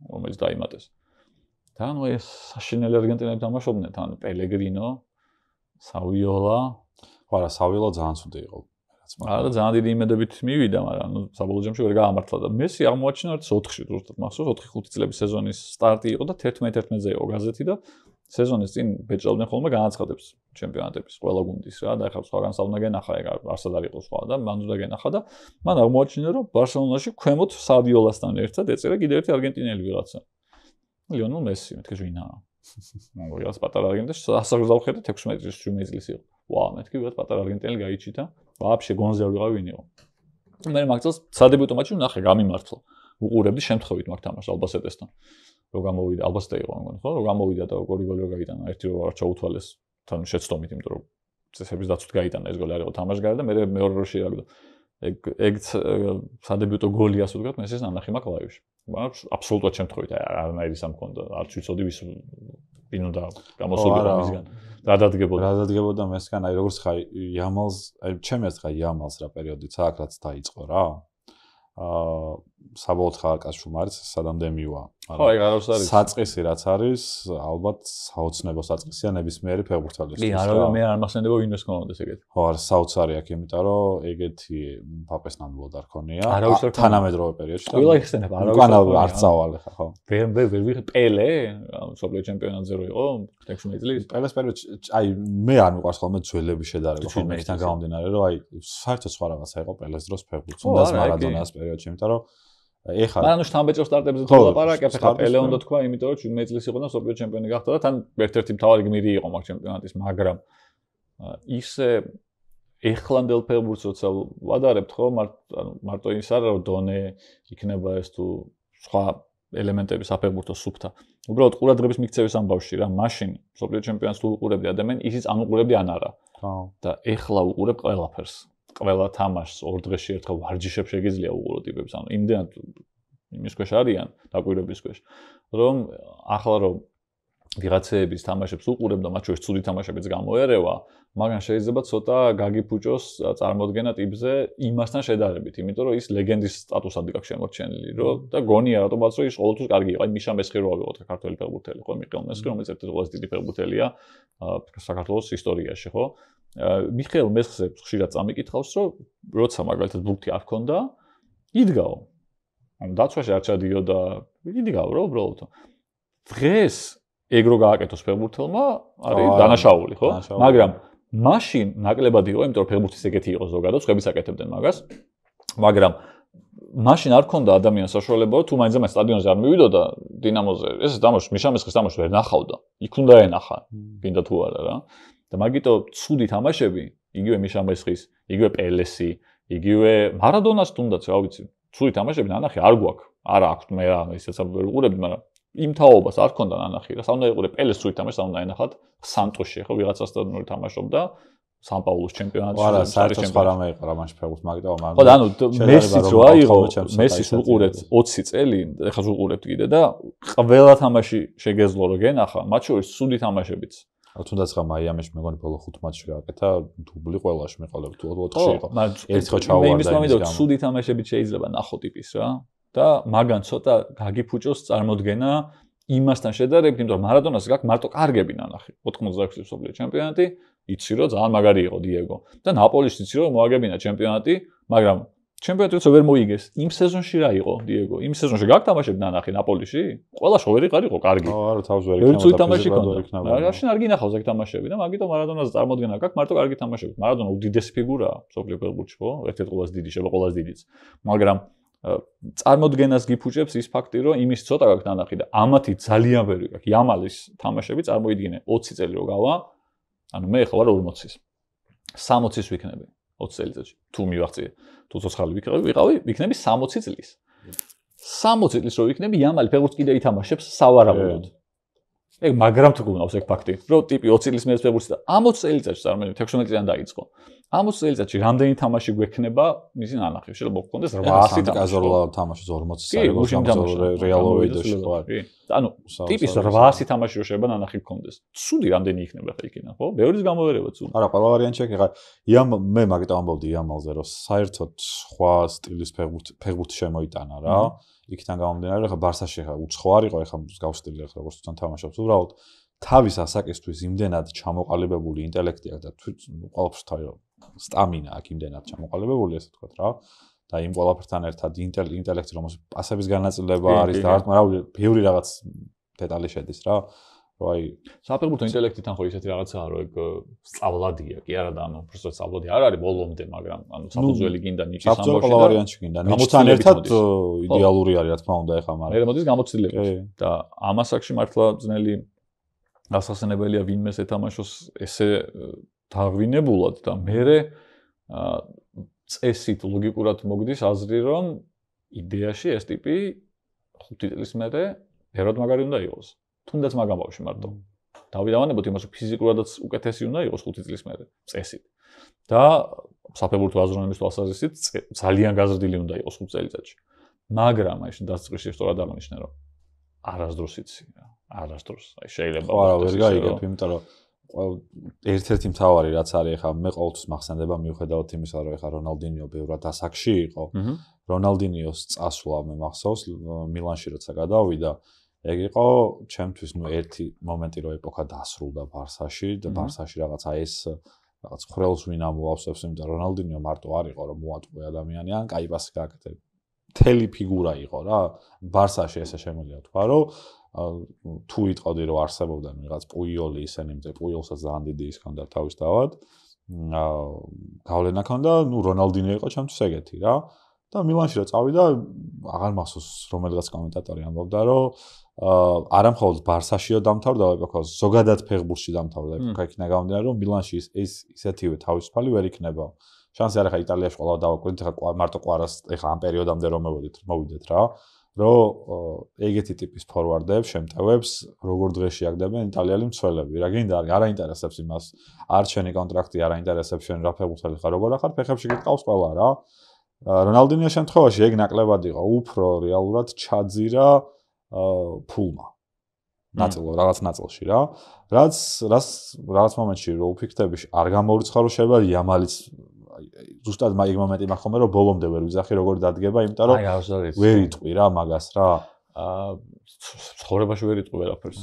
რომელიც დაიმატეს. და ნუ ეს საშინელი არგენტინელები თამაშობდნენ, თან პელეგრინო, სავიოლა. ხო არა, სავიოლა ძალიან ცუდი იყო. არა ძალიან დიდი იმედებით მივიდა, მაგრამ ნუ საბოლოო ჯამში ვერ გაამართლა და მესი აღმოაჩინა ერთ 4-ში ზუსტად მახსოვს 4-5 წლების სეზონის სტარტი იყო და 11-11-ზე იყო გაზეთი და სეზონის წინ ბეჭდავდნენ ხოლმე განაცხადებს ჩემპიონატების ყველა გუნდის რა და ახლა სხვაგან საუნა გენახა ეგ არსად არ იყო სხვა და მან უნდა გენახა და მან აღმოაჩინა რომ ბარსელონაში ქვემოთ სავიოლასთან ერთად ეწერა კიდევ ერთი არგენტინელი ვიღაცა ლიონელ მესი მეთქე ვინაა მოგიას პატარა არგენტინელს ასაკს დავხედეთ 16 წლის იყო ვა მეთქე ვიღაც პატარა არგენტინელი გაიჩიტა ვაფშე გონზე არ ვიღავ ვინ იყო მე მაგწელს სადებიუტო მატჩი ნახე გამიმართლა უყურებდი შემთხვევით მაგ თამაშს ალბასეტესთან რო გამოვიდა ალბასტე იყო მგონი ხო რო გამოვიდა და გოლი რო გაიტანა ერთი რო არ ჩაუთვალეს თან შეცდომით იმიტომ რომ წესების დაცვით გაიტანა ეს გოლი არ იყო თამაშგარე და მე მეორე რო შეაგდო ეგ სადებიუტო გოლი ასე ვთქვათ, მესის ნანახი მაქვს ლაივში. მაგრამ აბსოლუტურად შემთხვევით არანაირი სამქონდა, არც ვიცოდი ვის ვინ უნდა გამოსულიყო მისგან. რა დადგებოდა მესგან, აი როგორც ხა იამალს, აი ჩემი აზრით ხა იამალს რა პერიოდიც აქ რაც დაიწყო რა. საბოლოოდ ხა კაცშულმა არის სადამდე მივა. ხო, ეგ არ არის. საწყისი რაც არის, ალბათ საოცნებო საწყისია ნებისმიერი ფეხბურთელის. კი, არა, მე არ მახსენდება ვინმეს კონდეს ეგეთი. ხო, არის საოცარი აქ, იმიტომ რომ ეგეთი პაპეს ნამდვილად არ ქონია. არავის არ ქონია. თანამედროვე პერიოდში. ყველა იხსენებ, არავის არ წავალე ხა, ხო. ვერ ვიღე პელე, მსოფლიო ჩემპიონატზე რო იყო 16 წლის. პელეს პერიოდში, აი მე არ მიყვარს ხოლმე ძველების შედარება, ხოლმე იქიდან გამომდინარე, რომ აი საერთოდ სხვა რაღაცა იყო პელეს დროს ფეხბურთი, თუნდაც მარადონას პერიოდში, იმიტომ რომ ეხლა მაგრამ შტამბეჭოს სტარტებზე თუ ლაპარაკებ, ხა პელე უნდა თქვა, იმიტომ რომ 17 წლის იყო და მსოფლიო ჩემპიონი გახდა და თან ერთ-ერთი მთავარი გმირი იყო მაგ ჩემპიონატის, მაგრამ ისე ეხლანდელ ფეხბურთს როცა ვადარებთ ხო, მარტო ის არა რომ დონე იქნება ეს თუ სხვა ელემენტები საფეხბურთო სუფთა. უბრალოდ ყურადღების მიქცევის ამბავში რა, მაშინ მსოფლიო ჩემპიონატს თუ უყურებდი ადამიანი, ისიც ან უყურებდი ან არა. ხო. და ეხლა უყურებ ყველაფერს. ყველა თამაშს ორ დღეში ერთხელ ვარჯიშებს შეგიძლია უყურო ტიპებს, ანუ იმდენად იმის ქვეშ არიან, დაკვირვების ქვეშ, რომ ახლა რომ ვიღაცეების თამაშებს უყურებ და მათ შორის ცუდი თამაშებიც გამოერევა, მაგრამ შეიძლება ცოტა გაგიფუჭოს წარმოდგენა ტიპზე იმასთან შედარებით, იმიტომ რომ ის ლეგენდის სტატუსად იქ შემორჩენილი, რომ და გონია რატომაც რომ ის ყოველთვის კარგი იყო. აი მიშა მესხირო ვიყოთ საქართველოს ფეხბურთელი, ხო, მიხეილ მესხირო, რომელიც ერთ-ერთი ყველაზე დიდი ფეხბურთელია საქართველოს ისტორიაში, ხო? მიხეილ მესხზე ხშირად წამიკითხავს, რომ როცა მაგალითად ბურთი არ ქონდა, იდგაო. ანუ დაცვაში არ ჩადიოდა, იდგაო რა უბრალოდ. დღეს ეგ რო გააკეთოს ფეხბურთელმა, არის დანაშაული, ხო? მაგრამ მაშინ ნაკლებად იყო, იმიტომ რომ ფეხბურთის ეგეთი იყო ზოგადად, სხვებიც აკეთებდნენ მაგას. მაგრამ მაშინ არ ქონდა ადამიანს საშუალება, თუ მაინც ამ სტადიონზე არ მივიდოდა დინამოზე, ეს თამაში მიშა მესხის თამაში ვერ ნახავდა. იქ უნდა ენახა, გინდა თუ არა რა. და მაგიტო ცუდი თამაშები, იგივე მიშა მესხის, იგივე პელესი, იგივე მარადონას თუნდაც, რა ვიცი, ცუდი თამაშები ნანახი არ გვაქვს. არა აქვს მე რა, ისეც ვერ უყურებდი, მაგრამ იმ თაობას არ ქონდა ნანახი რა. საუნდა იყურე პელეს ცუდი თამაშს, საუნდა ენახათ სანტოში, ხო, ვიღაცასთან ნული თამაშობდა სან პაულოს ჩემპიონატში. არა, საერთოდ სხვა რამე იყო რა მაშინ ფეხბურთს მაგიტო, მაგრამ ხო, და ანუ მესიც რო აიღო, მესის უყურეთ 20 წელი, ეხლა უყურებთ კიდე და ყველა თამაში შეგეძლო რომ გენახა, მათ შორის ცუდი თამაშებიც. თუნდაც ხა მაიამიში მეგონი ბოლო 5 მატჩში გააკეთა დუბლი ყველაში მეყოლებ თუ 4-ში იყო. ერთი ხო ჩაუვარდა. მე იმის მომიდო ცუდი თამაშებიც შეიძლება ნახო ტიპის რა და მაგან ცოტა გაგიფუჭოს წარმოდგენა იმასთან შედარებით, იმიტომ რომ მარადონას გაქვს მარტო კარგები ნანახი. 86 წლის მსოფლიო ჩემპიონატი, იცი რომ ძალიან მაგარი იყო დიეგო. და ნაპოლიში იცი რომ მოაგებინა ჩემპიონატი, მაგრამ ჩემპიონატი როცა ვერ მოიგეს, იმ სეზონში რა იყო დიეგო? იმ სეზონში გაგთამაშებ ნანახი ნაპოლიში? ყველა შოვერი ყარიყო კარგი. ხო, არა, თავს ვერ იქნება. რაშინ არ გინახავს ეგ თამაშები და მაგიტო მარადონას წარმოდგენა გაქვს მარტო კარგი თამაშები. მარადონა უდიდესი ფიგურაა მსოფლიო ფეხბურთში, ხო? ერთ-ერთი ყველაზე დიდი, შეიძლება ყველაზე დიდიც. მაგრამ წარმოდგენას გიფუჭებს ის ფაქტი, რომ იმის ცოტა გაქვს ნანახი და ამათი ძალიან ბევრი გაქვს. იამალის თამაშები წარმოიდგინე 20 წელი რო გავა, ანუ მე ხარ 40-ის. 60-ის ვიქნები 20 წელიწადში. თუ მივახციე, თუ ცოცხალი ვიყავი, ვიქნები 60 წლის. 60 წლის რო ვიქნები, იამალი ფეხბურთს კიდე ითამაშებს სავარაუდოდ. ეგ მაგრამ თუ გუნავს ეგ ფაქტი, რომ ტიპი 20 წლის მერე ფეხბურთს და 60 წელიწადში წარმოიდგინე 16 წლიდან დაიწყო. 60 წელიწადში რამდენი თამაში გვექნება მისი ნანახი? შეიძლება გქონდეს 800 კაზორლა თამაშის 40 საერთოდ რეალობიდაში ხო არის. ანუ ტიპის 800 თამაში რო შეიძლება ნანახი გქონდეს. ცუდი რამდენი იქნება ხა იქიდან, ხო? ბევრის გამოვერევა ცუდი. არა, ყველა ვარიანტი შეგეხა. მე მაგიტო ამბობდი იამალზე, რომ საერთოდ სხვა სტილის ფეხბურთი შემოიტანა რა. იქიდან გამომდინარე, ხა ბარსაში ხა უცხო არ იყო, ხა გავსტილი ხა როგორც თან თამაშობს. უბრალოდ თავის ასაკისთვის იმდენად ჩამოყალიბებული ინტელექტი აქვს და ყველაფერს თავი სტამინა აქვს იმდენად ჩამოყალიბებული, ესე ვთქვათ რა. და იმ ყველაფერთან ერთად ინტელექტი რომელსაც პასების განაწილება არის და რა ბევრი რაღაც დეტალი შედის რა. რომ აი საფეხბურთო ინტელექტთან ხო ისეთი რაღაცაა, რომ ეგ სწავლადია, კი არა და ანუ უბრალოდ სწავლადი არ არის ბოლომდე, მაგრამ ანუ საფუძველი გინდა ნიჭის ამბავში და საფუძველი ვარიანტი გინდა. ნიჭთან ერთად იდეალური არის რა თქმა უნდა ეხა, მაგრამ მე მოდის გამოცდილებით და ამ ასაკში მართლა ძნელი გასახსენებელია ვინმეს ეთამაშოს ესე დაღვინებულად და მე წესით ლოგიკურად მოგდის აზრი, რომ იდეაში ეს ტიპი 5 წლის მერე ეროდ მაგარი უნდა იყოს. თუნდაც მაგ ამბავში მარტო. დავიდავანებოთ იმას, რომ ფიზიკურადაც უკეთესი უნდა იყოს 5 წლის მერე წესით. და საფეხბურთო აზროვნების თვალსაზრისით ძალიან გაზრდილი უნდა იყოს 5 წელიწადში. მაგრამ აი შენ დასწრებში სწორად აღნიშნე რომ არასდროს იცი რა. არასდროს. აი შეიძლება არა ვერ გაიგებ, იმიტომ რომ ერთ-ერთი მთავარი რაც არის ახლა მე ყოველთვის მახსენდება მიუხედავად იმისა რომ ახლა რონალდინიო ბევრად ასაკში იყო. რონალდინიოს წასვლა მე მახსოვს მილანში როცა გადავიდა ეგ იყო ჩემთვის ერთი მომენტი რომ ეპოქა დასრულდა ბარსაში და ბარსაში რაღაცა ეს რაღაც ხრელს ვინ ამოავსებს იმიტომ რომ რონალდინიო მარტო არ იყო რომ მოატყვე ადამიანი ან კაი პასი გააკეთე მთელი ფიგურა იყო რა ბარსაში ესე შემიძლია თქვა რომ თუ იტყოდი რომ არსებობდნენ რაღაც პუიოლი ისინი მზე პუიოლსაც ძალიან დიდი ის ჰქონდა თავისთავად გავლენა ჰქონდა რონალდინიო იყო ჩემთვის ეგეთი რა და მილანში რა წავიდა აღარ მახსოვს რომელიღაც კომენტატორი ამბობდა რომ არა მხოლოდ ბარსაშიო დამთავრდა ეპოქა ზოგადად ფეხბურთში დამთავრდა ეპოქა იქნა გამომდინარე რომ მილანში ეს ისეთივე თავისუფალი ვერ იქნება შანსი არ ახლა იტალიაში ყველა დავაკვირდით ახლა მარტო ყვარას ახლა ამ პერიოდამდე რომ მოვიდეთ რა რომ ეგეთი ტიპის ფორვარდებს შემტევებს როგორ დღეში აგდებენ იტალიელი მცველები რა გინდა არ აინტერესებს იმას არ ჩვენი კონტრაქტი არ აინტერესებს ჩვენ რა ფეხბურთელი ხარ როგორ ახარ ფეხებში გიტყავს ყველა რა რონალდინიოს შემთხვევაში ეგ ნაკლებად იყო უფრო რეალურად ჩაძირა ფულმა ნაწილო რაღაც ნაწილში რა რაც რაღაც მომენტში რო უფიქრდები არ გამორიცხა რომ შეიძლება იამალიც ზუსტად მაგ მომენტი მახსოვს რომ ბოლომდე ვერ ვიზახი როგორ დადგება იმიტომ რომ ვერ იტყვი რა მაგას რა ცხოვრებაში ვერ იტყვი ვერაფერს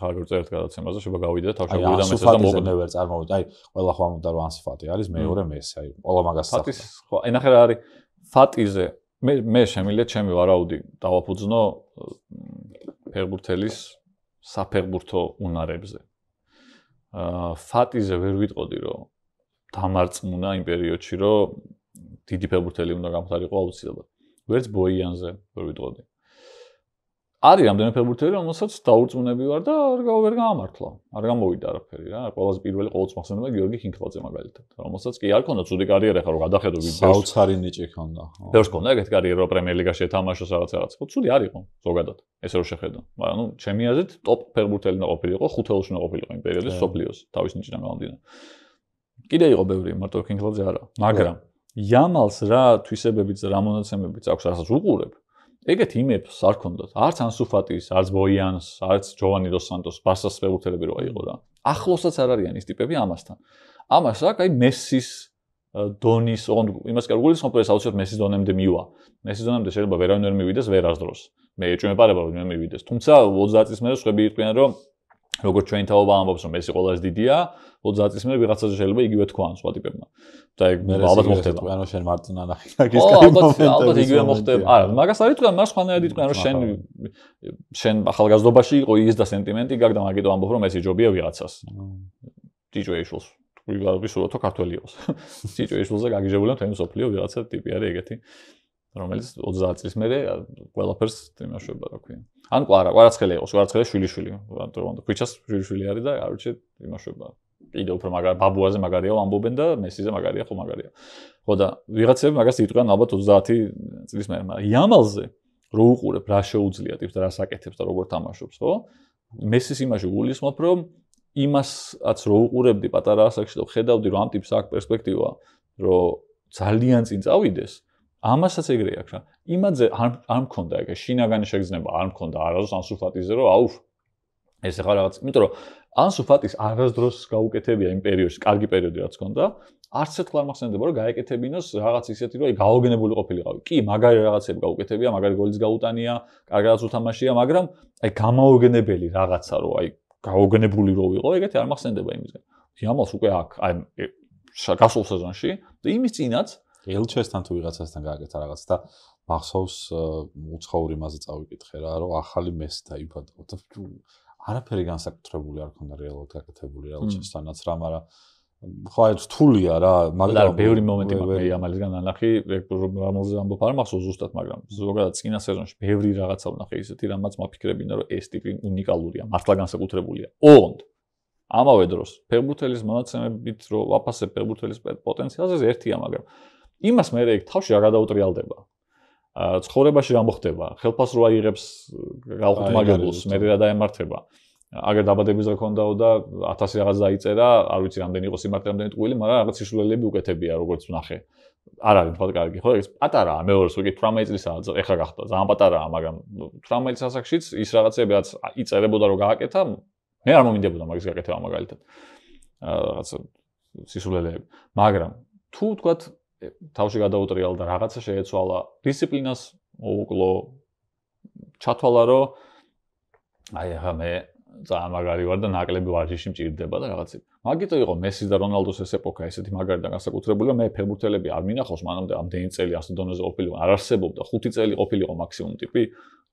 ხა როგორ წერეთ გადაცემაზე შეიძლება გავიდე თავშაბული და მესა და მოგონე ვერ წარმოვიდი აი ყველა ხომ უნდა რომ ანსი ფატი არის მეორე მესი აი ყველა მაგას ფატის ხო ენახე რა არის ფატიზე მე შემიძლია ჩემი ვარაუდი დავაფუძნო ფეხბურთელის საფეხბურთო უნარებზე ფატიზე ვერ ვიტყოდი რომ დამარწმუნა იმ პერიოდში რომ დიდი ფეხბურთელი უნდა გამხდარიყო აუცილებლად ვერც ბოიანზე ვერ ვიტყოდი არის რამდენი ფეხბურთელი რომელსაც დაურწმუნები ვარ და ვერ გაამართლა არ გამოვიდა არაფერი რა ყველაზე პირველი ყოველთვის მახსენდება გიორგი ხინქალაძე მაგალითად რომელსაც კი არ ქონდა ცუდი კარიერა ხა რომ გადახედო საოცარი ნიჭი ქონდა ბევრს ქონდა ეგეთ კარიერა პრემიერ ლიგაში ეთამაშოს რაღაც ხო ცუდი არ იყო ზოგადად ესე რომ შეხედო მაგრამ ნუ ჩემი აზრით ტოპ ფეხბურთელი უნდა ყოფილიყო ხუთეულში უნდა ყოფილიყო იმ პერიოდის სოფლიოს თავის ნიჭიდან გამომდინარე კიდე იყო ბევრი მარტო ხინქალაძე არა მაგრამ იამალს რა თვისებებიც რა მონაცემებიც აქვს რასაც უყურებ ეგეთ იმებს არ ქონდათ არც ანსუ ფატის არც ბოიანს არც ჯოვანი დოს სანტოს ბარსას ფეხბურთელები რო აიღო რა ახლოსაც არ არიან ის ტიპები ამასთან ამას აქ აი მესის დონის იმას კი არ გულისხმობ რომ საოცრად მესის დონემდე მივა მესის დონემდე შეიძლება ვერავინ ვერ მივიდეს ვერასდროს მე ეჭვმეპარება რომ მე მივიდეს თუმცა 30 წლის მერე სხვები იყვნენ რომ როგორც ჩვენ თავობა ამბობს რომ მესი ყველაზე დიდია 30 წლის მერე ვიღაცაზე შეიძლება იგივე თქვან სხვა ტიპებმა და ეგ ალბათ მოხდება ანუ შენ მარტო ნანახი მაგის კაი მომენტები ალბათ იგივე მოხდება არა მაგას არ იტყვიან მას ხანერად იტყვიან რომ შენ ახალგაზრდობაში იყო ის და სენტიმენტი გაგ და მაგიტო ამბობ რომ ეს იჯობია ვიღაცას ჭიჭვეიშვილს ვიღაცის ქართველი იყოს ჭიჭვეიშვილზე გაგიჟებულა თქვენი სოფლიო ვიღაცა ტიპი არის ეგეთი რომელიც 30 წლის მერე ყველაფერს იმაშובה რა ქვია ან კვარაცხელი იყოს კვარაცხელი შვილიშვილი ანუ ქვიჩას შვილიშვილი არის და არჩე იმაშובה კიდე უფრო მაგარი ბაბუაზე მაგარია ამბობენ და მესიზე მაგარია ხო მაგარია ხო და ვიღაცები მაგას იტყვიან ალბათ 30 წლის მერე მაგრამ იამალზე რო უყურებ რა შეუძლია ტიპს და რა საკეთებს და როგორ თამაშობს ხო მესის იმაში გულისხმობ რომ იმასაც რო უყურებდი პატარა ასაკში და ხედავდი რომ ამ ტიპს აქვს პერსპექტივა რომ ძალიან წინ წავიდეს ამასაც ეგრე აქვს რა იმაზე არ მქონდა ეგ შინაგანი შეგრძნება არ მქონდა არასდროს ანსუ ფატიზე რომ აუ ეს ახლა რაღაც იმიტომ რომ ანსუ ფატის არასდროს გაუკეთებია იმ პერიოდში კარგი პერიოდი რაც ჰქონდა არც ერთხელ არ მახსენდება რომ გაეკეთებინოს რაღაც ისეთი რომ გაოგენებული ყოფილიყავი კი მაგარი რაღაცები გაუკეთებია მაგარი გოლიც გაუტანია კარგადაც უთამაშია მაგრამ აი გამოუგენებელი რაღაცა რომ აი გაოგენებული რო ვიყო ეგეთი არ მახსენდება იმისგან იამალს უკვე აქ აი გასულ სეზონში და იმის წინაც ელჩესთან თუ ვიღაცასთან გააკეთა რაღაც და მახსოვს უცხოური მასზე წავიკითხე რა რომ ახალი მესი დაიბადა და არაფერი განსაკუთრებული არ ქონდა რეალურად გაკეთებული ელჩესთანაც რა მაგრამ ხო აი რთულია რა მაგრამ ბევრი მომენტი მაქვს იამალისგან ნანახი რომელზე ამბობ არ მახსოვს ზუსტად მაგრამ ზოგადად წინა სეზონში ბევრი რაღაცა ვნახე ისეთი რამაც მაფიქრებინა რომ ეს ტიპი უნიკალურია მართლა განსაკუთრებულია ოღონდ ამავე დროს ფეხბურთელის მონაცემებით რომ ვაფასებ ფეხბურთელის პოტენციალზე ერთია მაგრამ იმას მე ეგ თავში რა გადაუტრიალდება ცხოვრებაში რა მოხდება ხელფას რო აიღებს გავხუთ მაგალითს მე რა დაემართება აგერ დაბადების დღე ქონდაო და 1000 რაღაც დაიწერა, არ ვიცი რამდენი იყო სიმართლე, რამდენი ტყუილი, მაგრამ რაღაც სიშულელები უკეთებია, როგორც ვნახე. არ არის თქო კარგი, ხო? ეს პატარაა, მეორეს ვიკი 18 წლისაა, ეხლა გახდა, ძალიან პატარაა, მაგრამ 18 წლის ასაკშიც ის რაღაცები რაც იწერებოდა რომ გააკეთა, მე არ მომინდებოდა მაგის გაკეთება მაგალითად. რაღაც სიშულელეები. მაგრამ თუ თქვათ თავში გადაუტრიალ და რაღაცა შეეცვალა, დისციპლინას მოუკლო, ჩათვალა რომ აი ახლა მე ძალიან მაგარი ვარ და ნაკლები ვარჯიში მჭირდება და რაღაცები. მაგიტო იყო მესის და რონალდოს ეს ეპოქა ესეთი მაგარი და განსაკუთრებული რომ მე ფეხბურთელები არ მინახავს მანამდე ამდენი წელი ასო დონეზე ყოფილიყო. არ არსებობდა 5 წელი ყოფილიყო მაქსიმუმ ტიპი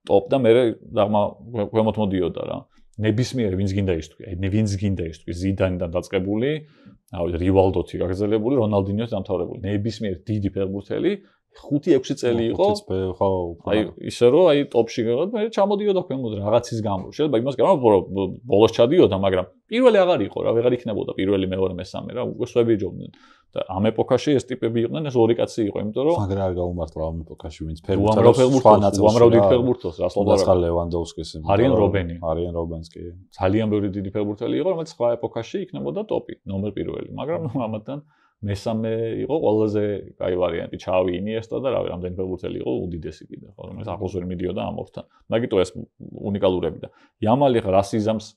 ტოპ და მე დაღმა ქვემოთ მოდიოდა რა. ნებისმიერი ვინც გინდა ისთვის. აი ვინც გინდა ისთვის ზიდანიდან დაწყებული, აი რივალდოთი გაგრძელებული, რონალდინიოს დამთავრებული. ნებისმიერი დიდი ფეხბურთელი 5-6 წელი იყო. ხო, აი ისე რომ აი ტოპში გიყავდა, მე ჩამოდიოდა ქვემოთ რაღაცის გამო. შეიძლება იმას გამო ბოლოს ჩადიოდა, მაგრამ პირველი აღარ იყო რა, ვეღარ იქნებოდა პირველი, მეორე, მესამე რა, უკვე სხვები იჯობდნენ. და ამ ეპოქაში ეს ტიპები იყვნენ, ეს ორი კაცი იყო, იმიტომ რომ მაგრამ არ გაუმართლა ამ ეპოქაში ვინც ფეხბურთელს, უამრავ დიდი ფეხბურთელს, რასლობარაკი. და ლევანდოვსკის, არიან რობენი. არიან რობენს კი. ძალიან ბევრი დიდი ფეხბურთელი იყო, რომელიც სხვა ეპოქაში იქნებოდა ტოპი, ნომერ პირველი, მაგრამ ამათთან მესამე იყო ყველაზე კაი ვარიანტი, ჩავი, ინიესტა და რავი, რამდენი ფეხბურთელი იყო უდიდესი კიდე, ხო, რომელიც ახლოს ვერ მიდიოდა ამ ორთან. მაგიტო ეს უნიკალურები და იამალი ხა რასიზამს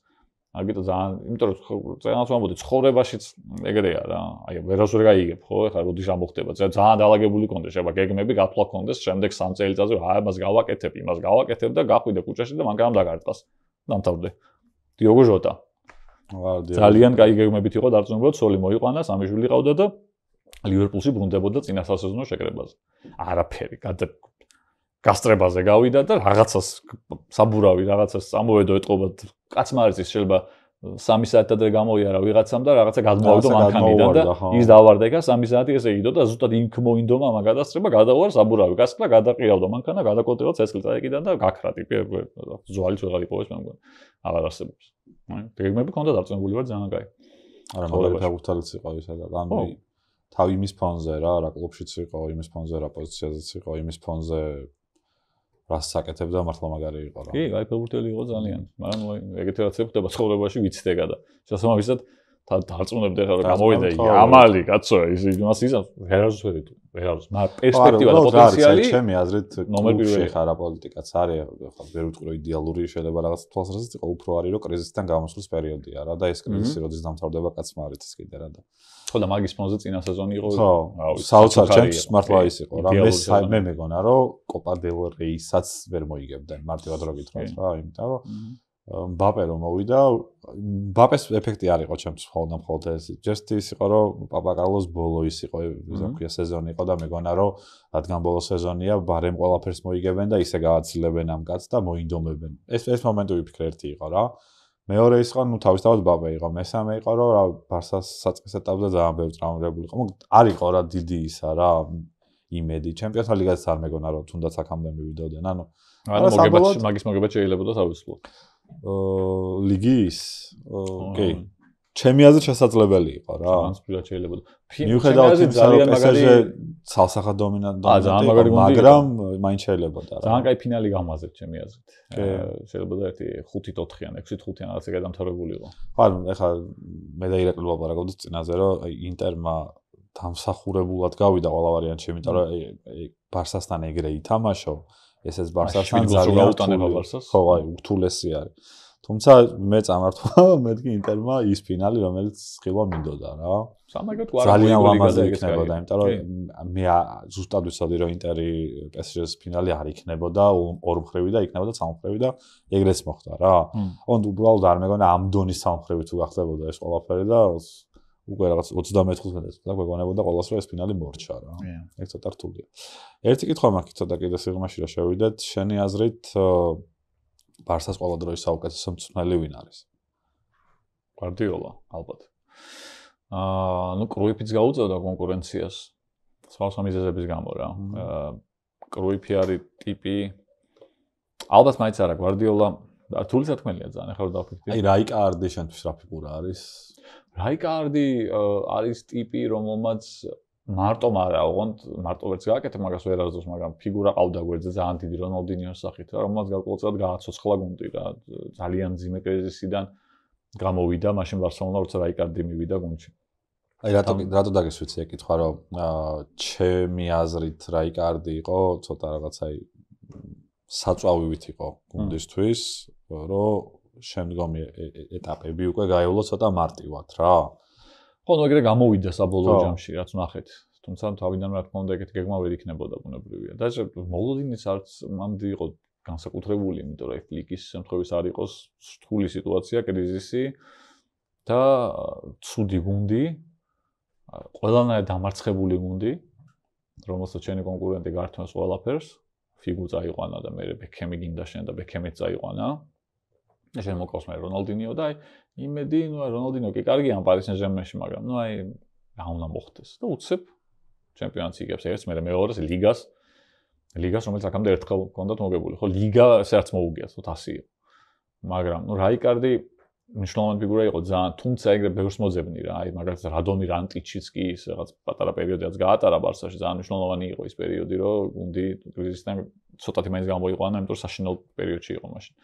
მაგიტო ძალიან, იმიტომ რომ ძალიან ვამბობდი, ცხოვრებაშიც ეგრეა რა. აი, ვერას ვერ გაიგებ, ხო, ხა როდის ამოხდება. ძალიან დაალაგებული კონდეს, შეიძლება გეგმები გათვლა კონდეს, შემდეგ 3 წელიწადზე რა, ამას გავაკეთებ, იმას გავაკეთებ და გახვიდე ქუჩაში და მანქანამ დაგარტყას. დამთავრდე. დიოგო ჟოტა. ძალიან კაი გეგმებით იყო დარწმუნებული, სოლი მოიყვანა, 3 შვილი ყავდა და ლივერპულში ბრუნდებოდა წინა სასეზონო შეკრებაზე. არაფერი, გასტრებაზე გავიდა და რაღაცას საბურავი, რაღაცას ამოვედო ეტყობა. კაცმა არ იცის, შეიძლება 3 საათად გამოიარა ვიღაცამ და რაღაცა გადმოვიდო მანქანიდან და ის დავარდა ეკა 3 საათი ესე იდო და ზუსტად იქ მოინდომა ამ გადასწრება, გადავარ საბურავი, გასკლა, გადაყირავდა მანქანა, გადაკოტრება ცეცხლი წაეკიდა და გაქრა ტიპი, ზვალიც ვეღარ იპოვეს მე მგონი. აღარ არსებობს. გეგმები ქონდა დარწმუნებული ვარ ძალიან კაი. არა, მაგარი ფეხბურთელიც იყო ისა და ანუ თავი იმის ფონზე რა კლუბშიც იყო, იმის ფონზე რა პოზიციაზეც იყო, იმის ფონზე რას საკეთებდა მართლა მაგარი იყო რა. კი, კაი ფეხბურთელი იყო ძალიან, მაგრამ ეგეთი რაღაცები ხდება ცხოვრებაში ვიცდება და შესაბამისად დარწმუნებდი ხარ რომ გამოვიდა იამალი, კაცო, ის იმას იზამს, ვერავს ვერიტო, ვერავს, მაგრამ პერსპექტივა და პოტენციალი ჩემი აზრით ნომერ პირველი ხარა პოლიტიკაც არის, ხა ვერ ვიტყვი რომ იდეალური შეიძლება რაღაც თვალსაზრისით იყო, უფრო არის რომ კრიზისიდან გამოსვლის პერიოდია რა და ეს კრიზისი როდის დამთავრდება კაცმა არ იცის კიდე რა და ხო და მაგის ფონზე წინა სეზონი იყო ხო საოცარ ჩემს მართლა ის იყო რა მე მეგონა რომ კოპა დელ რეისაც ვერ მოიგებდნენ მარტივად რო გითხრათ რა იმიტომ რომ მბაპე რომ მოვიდა მბაპეს ეფექტი არ იყო ჩემს მხოლოდ ეს ჯესტ ის იყო რომ პაპაკარლოს ბოლო ის იყო ისა ქვია სეზონი იყო და მეგონა რომ რადგან ბოლო სეზონია ბარემ ყველაფერს მოიგებენ და ისე გააცილებენ ამ კაცს და მოინდომებენ ეს მომენტი ვიფიქრე ერთი იყო რა მეორე ის იყო ნუ თავისთავად მბაპე იყო მესამე იყო რომ რა ბარსას საწყის ეტაპზე ძალიან ბევრი ტრავმირებული იყო არ იყო რა დიდი ისა რა იმედი ჩემპიონთა ლიგაზეც არ მეგონა რომ თუნდაც აქამდე მივიდოდნენ ანუ მაგის მოგება შეიძლება და თავისუფლად ლიგის ოკეი ჩემი აზრით შესაძლებელი იყო რა სპილად შეიძლება მიუხედავად იმისა რომ PSG ცალსახად დომინანტი მაგრამ მაინც შეიძლება და რა ძალიან კაი ფინალი გამაზეთ ჩემი აზრით შეიძლება და ერთი 5-4-იან 6-5-იან რაღაცა გადამთავრებულიყო ხო ეხლა მე და ირაკლი ვაპარაკობდით წინაზე რომ ინტერმა დამსახურებულად გავიდა ყველა ვარიანტში იმიტომ რომ ბარსასთან ეგრე ითამაშო ესეც ბარსასთან ძალიან გაუტანება ბარსას ხო აი უთულესი არის თუმცა მე წამართვა მეთქი ინტერმა ის ფინალი რომელიც ხილვა მინდოდა რა ძალიან ლამაზი იქნებოდა იმიტომ რომ მე ზუსტად ვიცოდი რომ ინტერი PSG-ს ფინალი არ იქნებოდა ორმხრივი და იქნებოდა სამხრივი და ეგრეც მოხდა რა ოღონდ უბრალოდ არ მეგონა ამ დონის სამხრივი თუ გახდებოდა ეს ყველაფერი და უკვე რაღაც 35-15 და გვეგონებოდა ყოველას რომ ეს ფინალი მორჩა რა. ეგ ცოტა რთულია. ერთი კითხვა მაქვს ცოტა კიდე სიღრმეში რა შევიდეთ. შენი აზრით ბარსას ყველა დროის საუკეთესო მწვრთნელი ვინ არის? გვარდიოლა, ალბათ. ნუ კრუიფიც გაუწევდა კონკურენციას. სხვა მიზეზების გამო რა. კრუიფი არის ტიპი ალბათ მაინც არა გვარდიოლა რთული სათქმელია ძალიან ახლა დავფიქრდი. აი რაიკარდი შენთვის რა ფიგურა არის? რაიკარდი არის ტიპი, რომელმაც მარტომ არა, ოღონდ მარტო ვერც გააკეთე მაგას ვერ არასდროს, მაგრამ ფიგურა ყავდა გვერდზე ძალიან დიდი რონალდინიოს სახით რა, რომელსაც გარკვეულწილად გააცოცხლა გუნდი რა, ძალიან ძიმე კრიზისიდან გამოვიდა, მაშინ ბარსელონა როცა რაიკარდი მივიდა გუნდში. აი რატო დაგესვიცი ეკითხვა რომ ჩემი აზრით რაიკარდი იყო ცოტა რაღაცა საწვავივით იყო გუნდისთვის, რომ შემდგომი ეტაპები უკვე გაევლო ცოტა მარტივად რა. ხო, ნუ ეგრე გამოვიდა საბოლოო ჯამში, რაც ნახეთ. თუმცა თავიდან რა თქმა უნდა ეგეთი გეგმა ვერ იქნებოდა ბუნებრივია. და მოლოდინის არც მანდი იყო განსაკუთრებული, იმიტომ რომ ფლიკის შემთხვევის არ იყოს რთული სიტუაცია, კრიზისი და ცუდი გუნდი, ყველანაირად დამარცხებული გუნდი, რომელსაც ჩვენი კონკურენტი გართმევს ყველაფერს, ფიგუ წაიყვანა და მე ბექემი გინდა შენ და ბექემიც წაიყვანა. და შენ მოკავს მე რონალდინიო და აი იმედი, ნუ რონალდინიო კი კარგია პარის სენ-ჟერმენში, მაგრამ ნუ აი რა უნდა მოხდეს და უცებ ჩემპიონატს იგებს ერთს, მე მეორეს ლიგას, რომელიც აქამდე ერთხელ ჰქონდათ მოგებული, ხო, ლიგა ესე არც მოუგიათ, თოთ 100 იყო. მაგრამ ნუ რაიკარდი მნიშვნელოვანი ფიგურა იყო ძალიან, თუმცა ეგრე ბევრს მოძებნი რა, აი მაგალითად რადომირ ანტიჩიც კი ის რაღაც პატარა პერიოდიც გაატარა ბარსაში, ძალიან მნიშვნელოვანი იყო ის პერიოდი, რომ გუნდი კრიზისიდან ცოტათი მაინც გამოიყვანა, იმიტომ რომ საშინაო პერიოდში იყო მაშინ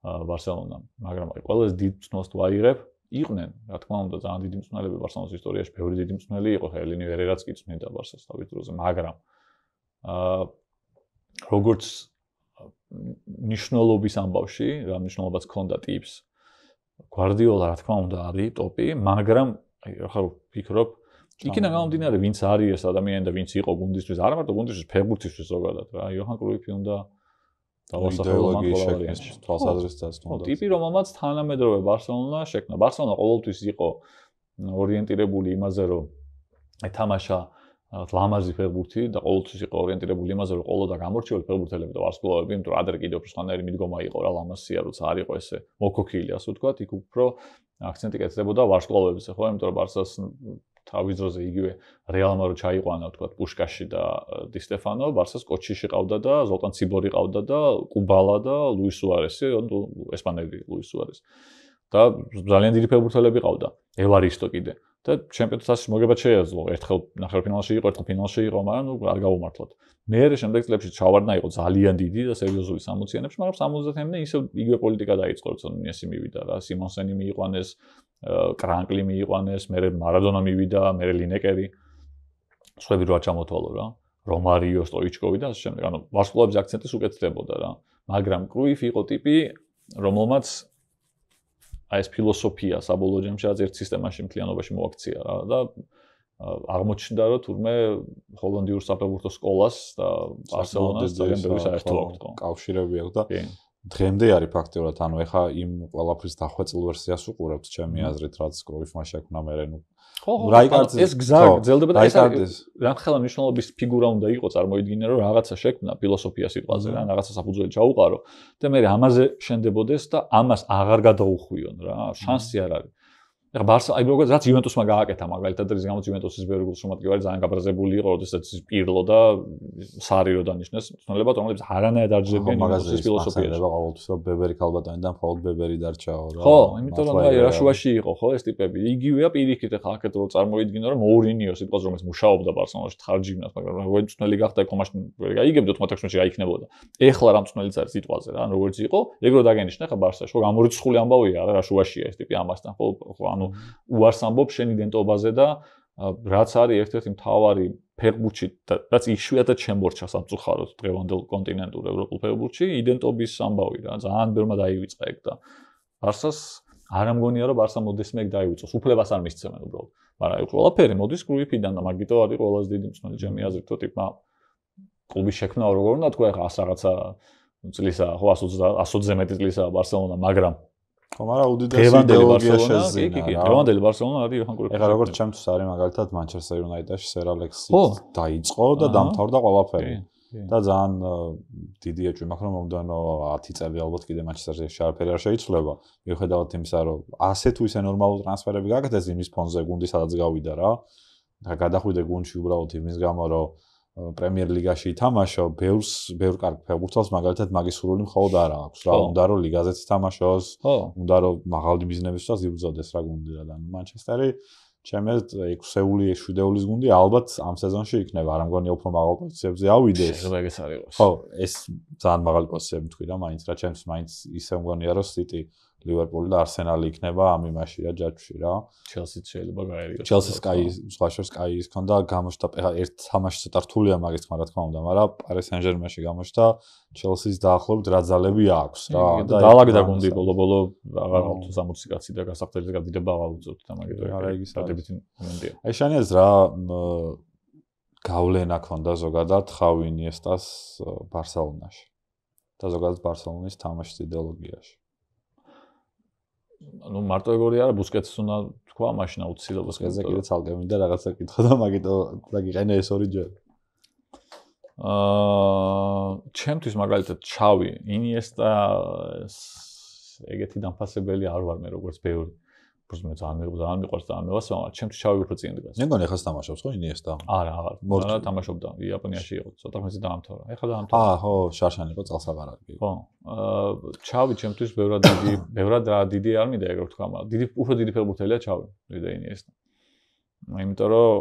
ბარსელონა, მაგრამ აი ყველაზე დიდ მწნელს თუ აიღებ, იყვნენ, რა თქმა უნდა, ძალიან დიდი მწნელები ბარსელონის ისტორიაში, ბევრი დიდი მწნელი იყო, ელინი ვერერაც კი წმენდა ბარსას თავის დროზე, მაგრამ როგორც ნიშნულობის ამბავში, რა ნიშნულობაც ჰქონდა ტიპს გვარდიოლა რა თქმა უნდა არის ტოპი, მაგრამ აი ახლა ვფიქრობ, იქიდან გამომდინარე, ვინც არის ეს ადამიანი და ვინც იყო გუნდისთვის, არა მარტო გუნდისთვის, ფეხბურთისთვის ზოგადად რა, იოჰან კრუიფი უნდა დავასახელოთ თვალსაზრისითაც უნდა. ტიპი, რომელმაც თანამედროვე ბარსელონა შექმნა. ბარსელონა ყოველთვის იყო ორიენტირებული იმაზე, რომ ეთამაშა ლამაზი ფეხბურთი და ყოველთვის იყო ორიენტირებული იმაზე, რომ ყოლოდა გამორჩეული ფეხბურთელები და ვარსკვლავები, იმიტომ რომ ადრე კიდევ უფრო სხვანაირი მიდგომა იყო რა ლამაზია, როცა არ იყო ესე მოკოქილი, ასე ვთქვათ, იქ უფრო აქცენტი კეთდებოდა ვარსკვლავებზე, ხო, იმიტომ რომ ბარსას თავის დროზე იგივე რეალმა რო ჩაიყვანა, ვთქვათ, პუშკაში და დი სტეფანო, ბარსას კოჩიში ყავდა და ზოლტან ციბორი ყავდა და კუბალა და ლუის სუარესი, ესპანელი ლუის სუარესი. და ძალიან დიდი ფეხბურთელები ყავდა, ევარისტო კიდე. და ჩემპიონატის თასის მოგება შეეძლო. ერთხელ ნახევარფინალში იყო, ერთხელ ფინალში იყო, მაგრამ ნუ არ გავუმართლოთ. მერე შემდეგ წლებში ჩავარდნა იყო ძალიან დიდი და სერიოზული 60-იანებში, მაგრამ 70-იანამდე ისევ იგივე პოლიტიკა დაიწყო, როცა ნუნიესი მივიდა რა, სიმონსენი მიიყვანეს, კრანკლი მიიყვანეს, მერე მარადონა მივიდა, მერე ლინეკერი. სხვები რა ჩამოთვალო რა. რომარიო, სტოიჩკოვი და ასე შემდეგ. ანუ ვარსკვლავების აქცენტის უკეთდებოდა რა. მაგრამ კრუიფი იყო ტიპი, რომელმაც აი ეს ფილოსოფია საბოლოო ჯამში ერთ სისტემაში მთლიანობაში მოაქცია რა და აღმოჩნდა რომ თურმე ჰოლანდიურ საფეხბურთო სკოლას და ბარსელონას ძალიან ბევრი საერთო აქვს ხო კავშირები აქვს და დღემდე არის ფაქტიურად ანუ ეხა იმ ყველაფრის დახვეწილ ვერსიას უყურებთ ჩემი აზრით რაც კრუიფმა შექმნა მერე ნუ ხო ეს გზა გრძელდება და ეს რამხელა მნიშვნელობის ფიგურა უნდა იყოს წარმოიდგინე რომ რაღაცა შექმნა ფილოსოფია სიტყვაზე რა რაღაცა საფუძველი ჩაუყარო და მე ამაზე შენდებოდეს და ამას აღარ გადაუხვიონ რა შანსი არ არის ეხლა ბარსა აი როგორც რაც იუვენტუსმა გააკეთა მაგალითად რის გამო იუვენტუსის ბევრი გულშემატკივარი ძალიან გაბრაზებული იყო როდესაც პირლო და სარი რო დანიშნეს მცნელებად რომლებიც არანაირად არ ჯერებიან იუვენტუსის ფილოსოფიას და ყოველთვის რომ ბებერი ქალბატონიდან მხოლოდ ბებერი დარჩაო რა ხო იმიტომ რომ აი რაშუაში იყო ხო ეს ტიპები იგივეა პირიქით ეხლა აქეთ რო წარმოიდგინო რომ მოურინიო სიტყვაზე რომელიც მუშაობდა ბარსელონაში თხარჯიმნას მაგრამ როგორ მცნელი გახდა ეხლა მაშინ ვერ გაიგებდოთ 16-ში აიქნებოდა ეხლა რა მცნელიც არის სიტყვაზე რა როგორც იყო ეგ რო დაგენიშნა ეხლა ბარსაში ხო გამორიცხული ამბავია რა რაშუაშია ეს ტიპი ამასთან ხო ანუ უარს ამბობ შენ იდენტობაზე და რაც არის ერთ-ერთი მთავარი ფეხბურთში რაც იშვიათად შემორჩა სამწუხაროდ დღევანდელ კონტინენტურ ევროპულ ფეხბურთში იდენტობის ამბავი რა ძალიან ბევრმა დაივიწყა ეგ და ბარსას არ ამგონია რომ ბარსა მოდესმე ეგ დაივიწოს უფლებას არ მისცემენ უბრალოდ მაგრამ აი ყველაფერი მოდის კრუიფიდან და მაგიტო არის ყველაზე დიდი მწნელი ჩემი აზრით თო ტიპმა კლუბის შექმნა როგორ უნდა თქვა ეხა 100 რაღაცა წლისა ხო 120-ზე მეტი წლისა ბარსელონა მაგრამ ხო, მაგრამ უდიდესი იდეოლოგია შეზინა. კი, დღევანდელი ბარსელონა არის იოჰან კრუიფი. ეხლა როგორც ჩემთვის არის მაგალითად მანჩესტერ იუნაიტედში სერ ალექსი დაიწყო და დამთავრდა ყველაფერი. და ძალიან დიდი ეჭვი მაქვს რომ მომდენო 10 წელი ალბათ კიდე მანჩესტერში არაფერი არ შეიცვლება. მიუხედავად იმისა, რომ ასე თუ ისე ნორმალური ტრანსფერები გააკეთეს იმის ფონზე გუნდი სადაც გავიდა რა. და გადახვიდე გუნდში უბრალოდ იმის გამო რომ პრემიერ ლიგაში ითამაშო, ბევრ კარგ ფეხბურთელს მაგალითად მაგის სურვილი მხოლოდ არ აქვს რა, უნდა რომ ლიგაზეც ითამაშოს, უნდა რომ მაღალი ბიზნესებსაც იბრძოდეს რა გუნდი რა და მანჩესტერი ჩემი 6-7-ის გუნდი ალბათ ამ სეზონში იქნება, არ მგონია უფრო მაღალ პოზიციებზე ავიდეს. შეიძლება ეგეც არ იყოს. ხო, ეს ძალიან მაღალი პოზიციები თქვი რა, მაინც რა ჩემს მაინც ისე მგონია რომ City, Liverpool და Arsenal იქნება ამ იმაში რა ჯაჭვში რა. Chelsea შეიძლება გაერიოს. Chelsea სხვა შორს კაი ქონდა გამოჩნდა ერთ თამაში ცოტა რთულია მაგის თქმა რა თქმა უნდა, მაგრამ Paris Saint-Germain-ში გამოჩნდა Chelsea-ს დაახლოებით რა ძალები აქვს რა. და დაალაგდა გუნდი ბოლო-ბოლო აღარ 60 კაცი და გასახდელი გადიდება აღარ უწევთ და მაგიტო დადებითი მომენტია. აი შანიაც რა გავლენა ქონდა ზოგადად ხავი Iniesta-ს Barcelona-ში და ზოგადად Barcelona-ის თამაშის იდეოლოგიაში. ну მარტო ეგ არა Busquets-ს უნდა თქვა მაშინ აუცილებლად Busquets-ზე კიდე ცალკე მინდა რაღაცა კითხო და მაგიტო დაგიყენე ეს ორი ჯერ. ჩემთვის მაგალითად ჩავი Iniesta ეგეთი დამფასებელი არ ვარ მე როგორც ბევრი. просто მე ძალიან მიყვარს და ამევასო, მაგრამ ჩემთვის ჩავი უფრო წინ დგას. მე მგონი ეხლა თამაშობს ხო Iniesta? არა, აღარ თამაშობდა იაპონიაში იყო, ცოტა ხანზე დაამთავრა. ეხლა დაამთავრა. ხო, შარშან იყო წელსაბარაკი. ხო. ჩავი ჩემთვის ბევრად დიდი არ მინდა ეგრე ვთქვა, მაგრამ უფრო დიდი ფეხბურთელია ჩავი, ვიდრე Iniesta. იმიტომ რომ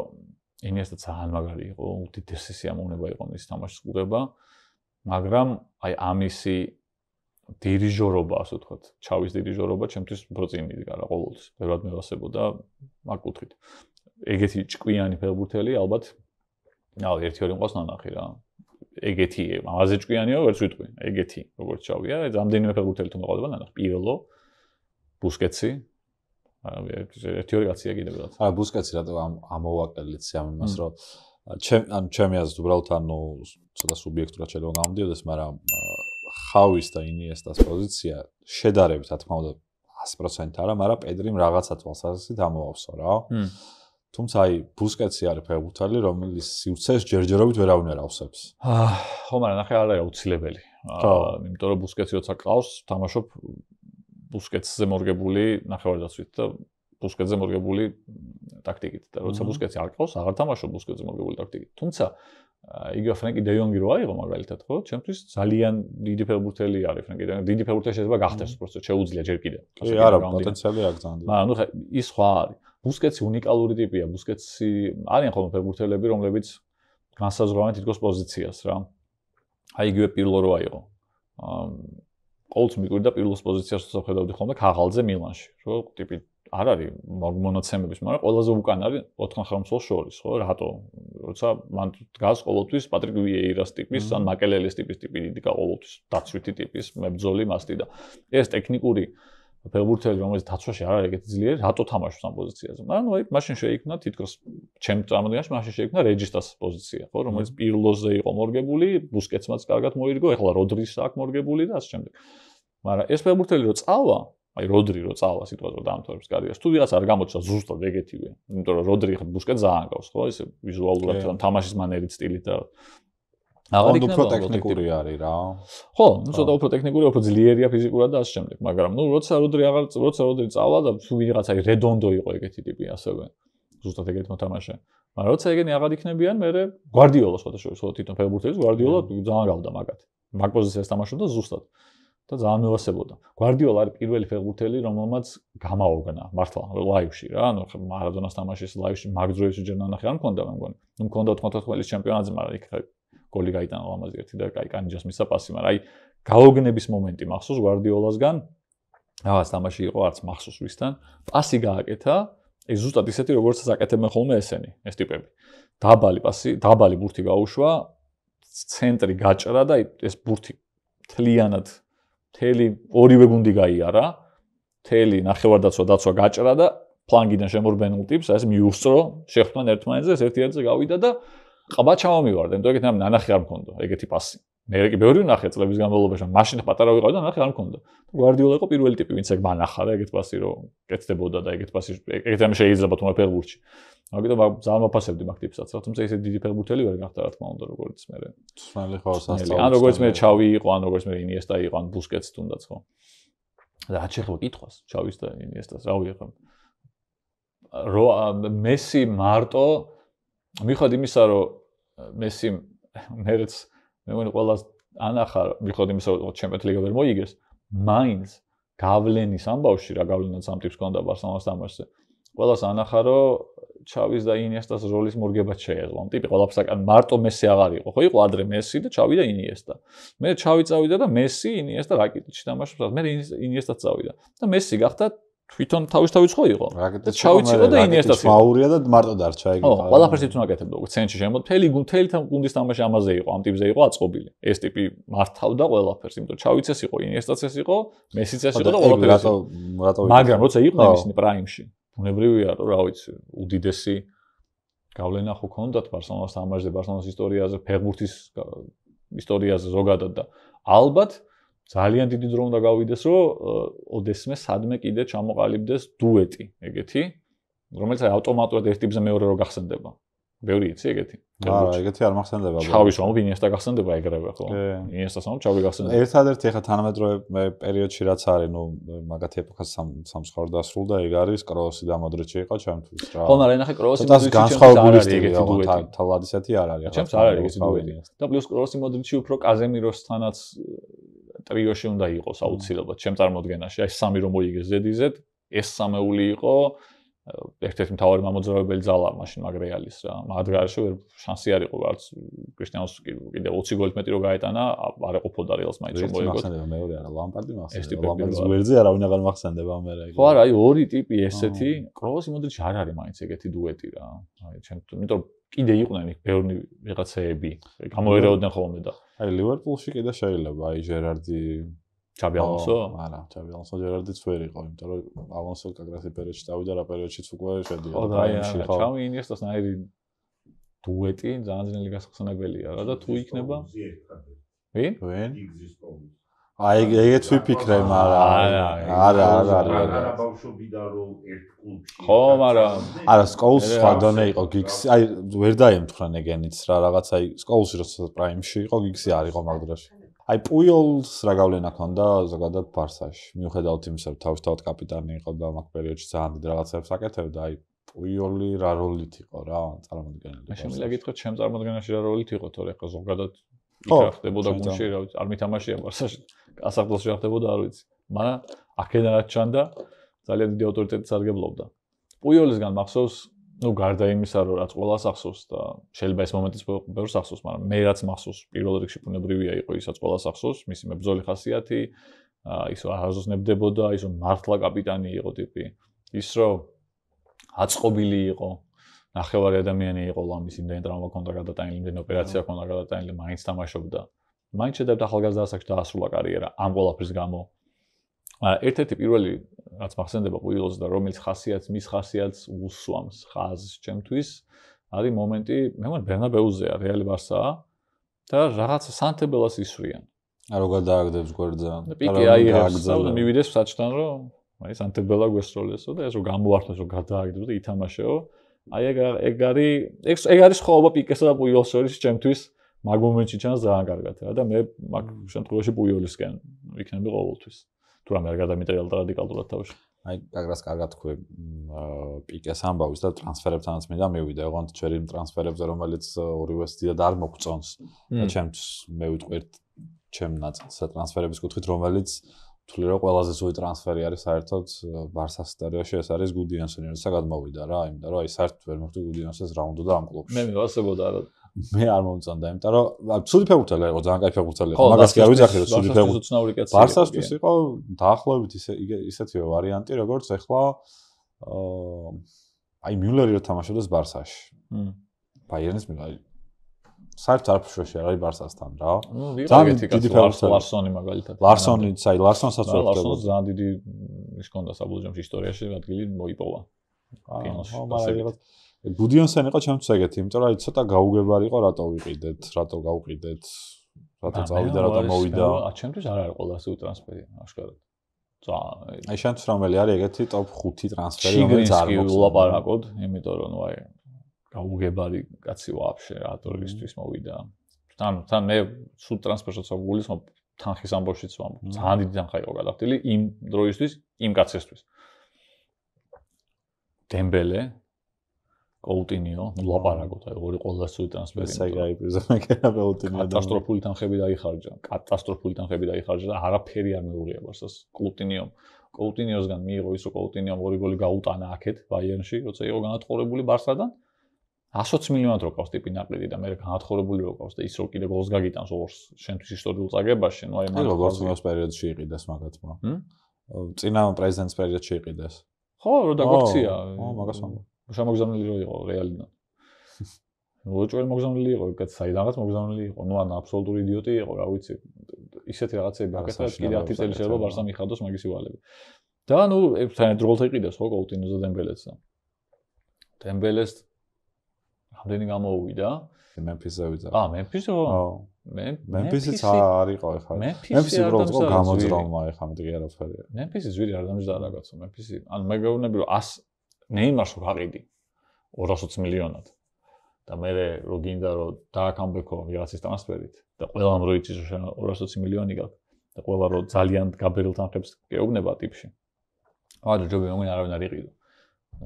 Iniesta ძალიან მაგარი იყო, უდიდესი სიამოვნება იყო მის თამაშის ყურება, მაგრამ აი ამისი დირიჟორობა, ასე ვთქვათ, ჩავის დირიჟორობა ჩემთვის უფრო წინ მიდგა რა ყოველთვის. ბევრად მევასებოდა მაგ კუთხით. ეგეთი ჭკვიანი ფეხბურთელი ალბათ ერთი-ორი მყავს ნანახი რა. ეგეთი, ამაზე ჭკვიანია, ვერც ვიტყვი. ეგეთი, როგორც ჩავია, რამდენიმე ფეხბურთელი თუ მოყავდება ნანახი. Pirlo, Busquets-ი, ერთი-ორი კაცია კიდევ რაღაც. არა, Busquets-ი რატო ამოვაკელით ამ იმას, რომ ჩემი აზრით უბრალოდ ცოტა სუბიექტურად შეიძლება გამოდიოდეს, მაგრამ ხავის და Iniesta-s პოზიცია შედარებით, რა თქმა უნდა, 100% არა, მაგრამ პედრიმ რაღაცა თვალსაზრისით ამოვავსო რა. თუმცა აი Busquets-ი არის ფეხბურთელი, რომელიც სივრცეს ჯერჯერობით ვერავინ არ ავსებს. ხო, მაგრამ ნახე არა აუცილებელი. იმიტომ რომ Busquets-ი როცა ყავს, თამაშობ Busquets-ზე მორგებული ნახევარ-დაცვით და Busquets-ზე მორგებული ტაქტიკით. და როცა Busquets-ი არ ყავს, აღარ თამაშობ Busquets-ზე მორგებული ტაქტიკით. თუმცა იგივე Frenkie de Jong-ი რო აიღო მაგალითად, ხო? ჩემთვის ძალიან დიდი ფეხბურთელი არის Frenkie de Jong. დიდი ფეხბურთელი შეიძლება გახდეს, უბრალოდ შეუძლია ჯერ კიდევ. არა, პოტენციალი აქვს ძალიან. მაგრამ ნუ ის სხვა არის. Busquets-ი უნიკალური ტიპია. Busquets-ი არიან ხოლმე ფეხბურთელები, რომლებიც განსაზღვრავენ თითქოს პოზიციას რა. აი იგივე Pirlo რო აიღო. ყოველთვის მიგვირდა Pirlo-s პოზიციას თუ ხედავდი ხოლმე ქაღალდზე მილანში, რო ტიპი არ არის მონაცემების, მაგრამ ყველაზე უკან არის 4 ხელმძღვანელს შორის, ხო? რატო? როცა მან დგას ყოველთვის Patrick Vieira-s ტიპის, ან Makelele-s ტიპის ტიპი იდგა ყოველთვის, დაცვითი ტიპის, მებრძოლი მასტი და ეს ტექნიკური ფეხბურთელი, რომელიც დაცვაში არ არის ეგეთი ძლიერი, რატო თამაშობს ამ პოზიციაზე? მაგრამ ნუ აი მაშინ შეიქმნა თითქოს ჩემ წარმოდგენაში მაშინ შეიქმნა Regista-s პოზიცია, ხო? რომელიც Pirlo-ზე იყო მორგებული, Busquets-მაც კარგად მოირგო, ეხლა Rodri-ს აქვს მორგებული და ასე შემდეგ. მაგრამ ეს ფეხბურთელი რო წავა აი Rodri რო წავა სიტყვაზე რომ დაამთავრებს კარიერას. თუ ვიღაც არ გამოჩნდა ზუსტად ეგეთივე, იმიტომ რომ Rodri ხა Busquets ძალიან გავს, ხო? ისე ვიზუალურად თან თამაშის მანერით, სტილით და აღარ იქნება უფრო ტექნიკური არის რა. ხო, ნუ ცოტა უფრო ტექნიკური, უფრო ძლიერია ფიზიკურად და ასე შემდეგ, მაგრამ ნუ როცა Rodri წავა და თუ ვიღაც აი Redondo იყო ეგეთი ტიპი ასევე. ზუსტად ეგეთი მოთამაშე. მაგრამ როცა ეგენი აღარ იქნებიან, მე Guardiola შეხოთაშორის ხო თვითონ ფეხბურთელის Guardiola ძალიან გავდა მაგათ. მაგ პოზიციას თამაშობდა ზუსტად. და ძალიან მევასებოდა. Guardiola არის პირველი ფეხბურთელი, რომელმაც გამაოგნა მართლა ლაივში რა, ანუ მარადონას თამაშის ლაივში მაგძროებს ჯერ ნახე არ მქონდა მე მგონი. ნუ მქონდა 94 წლის ჩემპიონატზე, მაგრამ იქ გოლი გაიტანა ლამაზი ერთი და კაი კანიჯას მისცა პასი, მაგრამ აი გაოგნების მომენტი მახსოვს Guardiola-სგან. რაღაც თამაში იყო არც მახსოვს ვისთან. პასი გააკეთა, ეს ზუსტად ისეთი როგორცაც აკეთებენ ხოლმე ესენი, ეს ტიპები. დაბალი პასი, დაბალი ბურთი გაუშვა, ცენტრი გაჭრა და ეს ბურთი თლიანად თელი ორივე გუნდი გაიარა, თელი ნახევარდაცვა გაჭრა და ფლანგიდან შემორბენულ ტიპს, ეს მიუსწრო, შეხვდნენ ერთმანეთზე, ეს ერთ-ერთზე გავიდა და ყბა ჩამომივარდა, იმიტომ ეგეთი ნანახი არ მქონდა, ეგეთი პასი. მე კი ბევრი ვნახე წლების განმავლობაში, მაშინ პატარა ვიყავი და ნანახი არ მქონდა. Guardiola იყო პირველი ტიპი, ვინც ეგ მანახა რა, ეგეთ პასი რომ კეთდებოდა და ეგეთ პასი ეგეთ ამ შეიძლება თუნდაც ფეხბურთში. მაგიტომ ძალიან მოფასებდი მაგ ტიპსაც, რა თუმცა ესე დიდი ფეხბურთელი ვერ გახდა რა თქმა უნდა, როგორც მე. სმელი ხო სასწავლო. ან როგორც მე ჩავი იყო, ან როგორც მე Iniesta იყო, ან Busquets თუნდაც ხო. და რაც შეხება კითხვას, ჩავის და Iniesta-ს, რა ვიღებ. Messi მარტო მიხოდ იმისა, რომ Messi მერეც მე მგონი ყველას ანახა მიხოდ იმისა, რომ ჩემპიონატ ლიგა ვერ მოიგეს, მაინც გავლენის ამბავში რა გავლენაც ამ ტიპს ქონდა Barcelona-ს თამაშზე. ყველას ანახა რომ ჩავის და ინიესტას როლის მორგებაც შეეძლო. ტიპი ყველაფერსაკენ მარტო მესი აღარ იყო. ხო იყო ადრე მესი და ჩავი და ინიესტა. მე ჩავი წავიდა და მესი ინიესტა რაკეტიჩი თამაშობს. მე ინიესტაც წავიდა. და მესი გახდა თვითონ თავისთავიც ხო იყო. და ჩავიც იყო და ინიესტაც იყო. მაურია და მარტო დარჩა იგი. ხო, ყველაფერს თვითონ აკეთებდა. ცენტრში შემოდ მთელი გუნდის თამაში ამაზე იყო, ამ ტიპზე იყო აწყობილი. ეს ტიპი მართავდა ყველაფერს, იმიტომ ჩავიც ეს იყო, ინიესტაც ეს იყო, მესიც ეს იყო და ყველაფერს. მაგრამ როცა იყვნენ ისინი პრაიმში ბუნებრივია რომ რა ვიცი უდიდესი გავლენა ხო ქონდათ ბარსელონას თამაშზე ბარსელონას ისტორიაზე ფეხბურთის ისტორიაზე ზოგადად და ალბათ ძალიან დიდი დრო უნდა გავიდეს რომ ოდესმე სადმე კიდე ჩამოყალიბდეს დუეტი ეგეთი რომელიც ავტომატურად ერთ ტიპზე მეორე რო გახსენდება ბევრი იცი ეგეთი არა ეგეთი არ მახსენდება ჩავის რომ ინიესტა გახსენდება ეგრევე ხო ინიესტას რომ ჩავი გახსენდება ერთადერთი ახლა თანამედროვე პერიოდში რაც არის ნუ მაგათი ეპოქას სამსხარო დასრულდა ეგ არის კროსი და მოდრიჩი იყო ჩემთვის რა ხო მაგრამ ნახე კროსი მოდრიჩი განსხვავებული სტილი თავად ისეთი არ არის ჩემს არ არის ეგეთი დუეტი და პლუს კროსი მოდრიჩი უფრო კაზემიროსთანაც ტრიოში უნდა იყოს აუცილებლად ჩემ წარმოდგენაში აი სამი რომ მოიგეს ზედიზედ ეს სამეული იყო ერთ-ერთი მთავარი მამოძრავებელი ძალა მაშინ მაგ რეალის რა მაგ გარშე ვერ შანსი არ იყო ვარც კრისტიანოს კიდე 20 გოლით მეტი რო გაეტანა არ ეყოფოდა რეალს მაინც რომ მოიგოს მახსენდება მეორე არა ლამპარდი მახსენდება ლამპარდის გვერდზე არავინ აღარ მახსენდება მე რა ხო არა აი ორი ტიპი ესეთი კროსი მოდრიჩი არ არის მაინც ეგეთი დუეტი რა აი ჩემ იმიტომ კიდე იყვნენ იქ ბევრი ვიღაცეები გამოერეოდნენ ხოლმე და აი ლივერპულში კიდე შეიძლება აი ჟერარდი ჩაბი ალონსო? არა, ჩაბი ალონსო ჯერარდიც ვერ იყო, იმიტომ რომ ალონსო კაგრასი პერიოდში წავიდა რა პერიოდშიც უკვე შედიოდა. ხო, და ჩავი ინიესტას ნაირი დუეტი ძალიან ძნელი გასახსენებელია რა და თუ იქნება? ვინ? აი ეგეც ვიფიქრე, მაგრამ არა ბავშვობიდან რომ ერთ კლუბში. ხო, მაგრამ არა, სკოლს სხვა დონე იყო გიგსი. აი ვერ დაემთხრან ეგენიც რა რაღაცა აი სკოლში როცა პრაიმში იყო გიგსი არ იყო მაგდროში. აი პუიოლს რა გავლენა ქონდა ზოგადად ბარსაში. მიუხედავად იმისა, რომ თავისთავად კაპიტანი იყო და მაგ პერიოდში ძალიან დიდ რაღაცებს აკეთებდა, აი პუიოლი რა როლით იყო რა წარმოდგენილი. მე შემიძლია გითხრათ, ჩემ წარმოდგენაში რა როლით იყო, თორე ხო ზოგადად იქ ხდებოდა გუნდში, რა ვიცი, არ მითამაშია ბარსაში, ასაკდელში ხდებოდა, არ ვიცი. მაგრამ აქედან რაც ჩანდა, ძალიან დიდი ავტორიტეტი სარგებლობდა. პუიოლისგან მახსოვს ну გარდა იმისა რომ რაც ყველას ახსოვს და შეიძლება ეს მომენტიც ბევრს ახსოვს, მაგრამ მე რაც მახსოვს პირველ რიგში ბუნებრივია იყო ისაც ყველას ახსოვს, მისი მებრძოლი ხასიათი, ის რომ აღაზოს ნებდებოდა, ის რომ მართლა კაპიტანი იყო ტიპი, ის რომ აწყობილი იყო, ნახევარი ადამიანი იყო ლამის იმდენი ტრავმა ქონდა გადატანილი, იმდენი ოპერაცია ქონდა გადატანილი, მაინც თამაშობდა. მაინც შედებდა ახალგაზრდა ასაკში დაასრულა კარიერა ამ ყველაფრის გამო. ერთ-ერთი პირველი რაც მახსენდება პუიოლს და რომელიც ხასიათს მის ხასიათს უსვამს ხაზს ჩემთვის არის მომენტი მე მგონი ბერნაბეუზეა რეალი ბარსაა და რაღაც სანტებელას ისვრიან რო გადააგდებს გვერდზე პიკი აიღებს და მივიდეს საჭთან რომ აი სანტებელა გვესროლესო და ეს რომ გამოართოს რომ გადააგდებს და ითამაშეო აი ეგ არის ხოვობა პიკესა და პუიოლს შორის ჩემთვის მაგ მომენტში ჩანს ძალიან კარგად რა და მე მაგ შემთხვევაში პუიოლისკენ ვიქნები ყოველთვის თუ რამე არ გადამიტრიალდა რადიკალურად თავში. აი, კაგრას კარგად თქვი პიკეს ამბავის და ტრანსფერებთანაც მინდა მივიდე, ოღონდ ჩვენი ტრანსფერებზე რომელიც ორივეს დიდად არ მოგწონს და ჩემს მე ვიტყვი ჩემ ნაწილს ტრანსფერების კუთხით რომელიც თვლი რომ ყველაზე ზოგი ტრანსფერი არის საერთოდ ბარსას ისტორიაში ეს არის გუდიანსონი, როცა გადმოვიდა რა, იმიტომ რომ აი საერთოდ ვერ მოვხვდი გუდიანსონს რა უნდა და ამ კლუბში. მე მივასებოდა რა მე არ მომწონდა, იმიტომ რომ ცუდი ფეხბურთელი იყო, ძალიან კაი ფეხბურთელი იყო. მაგას კი არ ვიცი ახლა ცუდი ფეხბურთელი. ბარსასთვის იყო დაახლოებით ისეთივე ვარიანტი, როგორც ახლა აი მიულერი რო თამაშობს ბარსაში. ბაიერნის მიულერი. საერთოდ არ ფშოში არ არის ბარსასთან რა. ძალიან დიდი ფეხბურთელი ლარსონი მაგალითად. ლარსონიც, აი ლარსონსაც ვერ ხვდებოდი. ლარსონს ძალიან დიდი ის კონდა საბოლოო ისტორიაში ადგილი მოიპოვა. ფინალში. გუდიონსენი იყო ჩემთვის ეგეთი, იმიტომ რომ აი ცოტა გაუგებარი იყო, რატო ვიყიდეთ, რატო გავყიდეთ, რატო წავიდა, რატო მოვიდა. ჩემთვის არ არის ყველაზე ტრანსფერი, აშკარად. აი შენთვის რომელი არის ეგეთი ტოპ 5 ტრანსფერი, რომელიც არ მოხდა ვლაპარაკოდ, იმიტომ რომ ნუ აი გაუგებარი კაცი ვაფშე რატოისთვის მოვიდა. თან მე სულ ტრანსფერსაც ვგულისხმობ, თანხის ამბოშიც ვამბობ. ძალიან დიდი თანხა იყო გადახდილი იმ დროისთვის, იმ კაცისთვის. დემბელე კოუტინიო, ლაპარაკობთ, აი ორი ყველაზე ცუდი ტრანსფერი. საგაიპირზე მეკენა კოუტინიო. კატასტროფული თანხები დაიხარჯა. კატასტროფული თანხები დაიხარჯა და არაფერი არ მეუღია ბარსას კოუტინიომ. კოუტინიოსგან მიიღო ის, რომ კოუტინიომ ორი გოლი გაუტანა აქეთ ბაიერნში, როცა იყო განათხოვებული ბარსადან. 120 მილიონად რო ყავს ტიპი ნაკლები და მე განათხოვებული რო ყავს და ის რო კიდე გოლს გაგიტანს ორს შენთვის ისტორიულ წაგებაში, ნუ აი მან როგორც პერიოდში იყიდეს მაგათმა. წინა პრეზიდენტის პერიოდში იყიდეს. ხო, რო დაგოქცია. მაგას ვამბობ. შემოგზავნილი რო იყო რეალიდან. უეჭველი მოგზავნილი იყო, კაც საიდანაც მოგზავნილი იყო. ნუ ან აბსოლუტური იდიოტი იყო, რა ვიცი. ისეთი რაღაცები აკეთა, კიდე 10 წელი შეიძლება ბარსამ იხადოს მაგის ივალები. და ნუ ერთად დროულთა იყიდეს ხო კოუტინიოს და დემბელეს და დემბელეს რამდენი გამოუვიდა? მემფისზე ვიდა. მემფისზე ხო? მემფისიც არ იყო ეხლა. მემფისი უბრალოდ იყო გამოძრაობა ეხლა მეტი არაფერია. მემფისი ძვირი არ დამჯდა რაღაცა. მემფისი ანუ მე გეუბნები რომ 100 ნეიმარს გაყიდი 220 მილიონად. და მე რო გინდა რომ დააკამბექო ვიღაცის ტრანსფერით და ყველამ რო იცის რომ 220 მილიონი გაქვს და ყველა რო ძალიან გაბერილ თანხებს გეუბნება ტიპში. არა ჯობია მოგენ არავინ არ იყიდო.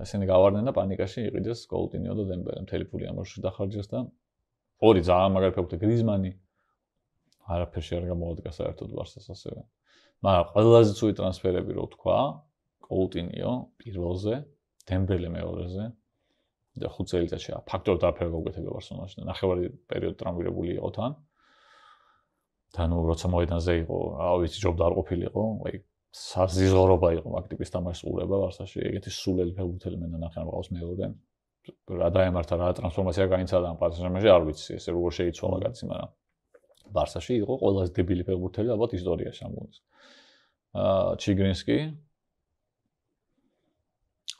ესენი გავარდნენ და პანიკაში იყიდეს კოუტინიო და დემბელე მთელი ფული ამორში დახარჯეს და ორი ძალიან მაგარი ფეხბურთელი გრიზმანი არაფერში არ გამოადგა საერთოდ ბარსას ასევე. მაგრამ ყველაზე ცუდი ტრანსფერები რო თქვა კოუტინიო პირველზე, დემბელე მეორეზე და 5 წელიწადში ფაქტორ დააფერა გაუკეთებია ბარსელონაში და ნახევარი პერიოდი ტრამვირებული იყო თან. და ნუ როცა მოედანზე იყო, რა ვიცი, ჯობდა არ ყოფილიყო, აი საზიზღრობა იყო მაგ ტიპის თამაშის ყურება ბარსაში, ეგეთი სულელი ფეხბურთელი მე ნახე არ მყავს მეორე. რა დაემართა რა ტრანსფორმაცია გაინცადა ამ პარიზში, არ ვიცი, ესე როგორ შეიცვალა კაცი, მაგრამ ბარსაში იყო ყველაზე დებილი ფეხბურთელი ალბათ ისტორიაში ამ გუნდს. ჩიგრინსკი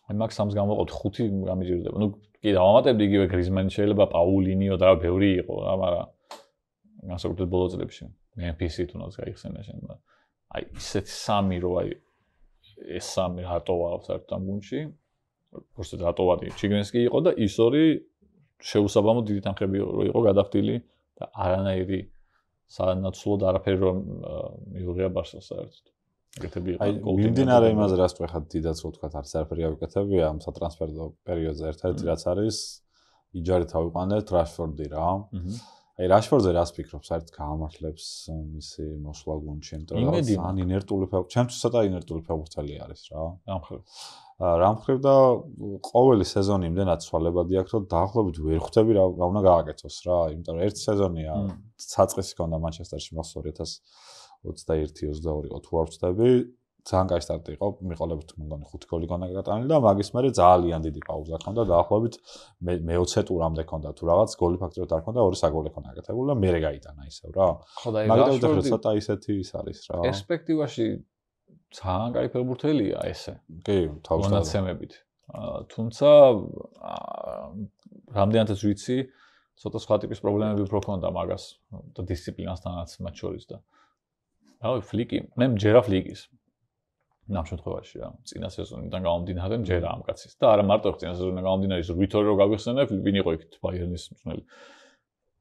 აი მაგ სამს გამოვყოთ 5 გამიჯერდება. ნუ კი დავამატებდი იგივე გრიზმანი შეიძლება პაულინიო და ბევრი იყო რა, მაგრამ განსაკუთრებით ბოლო წლებში მემფისი თუნდაც გაიხსენა შენ. აი ისეთი სამი რო აი ეს სამი რატოა საერთოდ ამ გუნდში? просто რატოვადი ჩიგრინსკი იყო და ის ორი შეუსაბამო დიდი თანხები რო იყო გადახდილი და არანაირი სანაცვლოდ არაფერი რომ მიუღია ბარსას საერთოდ. ეგეთები იყო. აი მიმდინარე იმაზე რას ვთქვი ხა დიდაც რო თქვა არც არაფერი გავიკეთებია ამ სატრანსფერო პერიოდზე ერთ-ერთი რაც არის იჯარით ავიყვანეთ რაშფორდი რა. აი რაშფორდზე რას ფიქრობ საერთოდ გაამართლებს მისი მოსვლა გუნდში, იმიტომ რომ ან ინერტული ფეხბურთელი, ჩემთვის ცოტა ინერტული ფეხბურთელი არის რა. რამხრივ და ყოველი სეზონი იმდენად ცვალებადი აქვს, რომ დაახლოებით ვერ ხვდები რა უნდა გააკეთოს რა, იმიტომ რომ ერთი სეზონია საწყისი ქონდა მანჩესტერში მახსოვს 2021-22 იყო თუ არ ვწდები, ძალიან კაი სტარტი იყო, მიყოლებით მგონი 5 გოლი ქონდა გატანილი და მაგის მერე ძალიან დიდი პაუზა ქონდა, დაახლოებით მე-20 ტურამდე ქონდა თუ რაღაც გოლი ფაქტობრივად არ ქონდა, 2 საგოლე ქონდა გაკეთებული და მერე გაიტანა ისევ რა. მაგრამ ცოტა ისეთი ის არის რა. პერსპექტივაში ძალიან კაი ფეხბურთელია ესე. კი, თავისთავად. მონაცემებით. თუმცა რამდენადაც ვიცი, ცოტა სხვა ტიპის პრობლემები უფრო ქონდა მაგას და დისციპლინასთანაც მათ შორის და რავი, ფლიკი, მე მჯერა ფლიკის. ამ შემთხვევაში რა, წინა სეზონიდან გამომდინარე მჯერა ამ კაცის და არა მარტო წინა სეზონიდან გამომდინარე ის ვითორი რო გავიხსენებ, ვინ იყო იქ ბაიერნის მსმელი.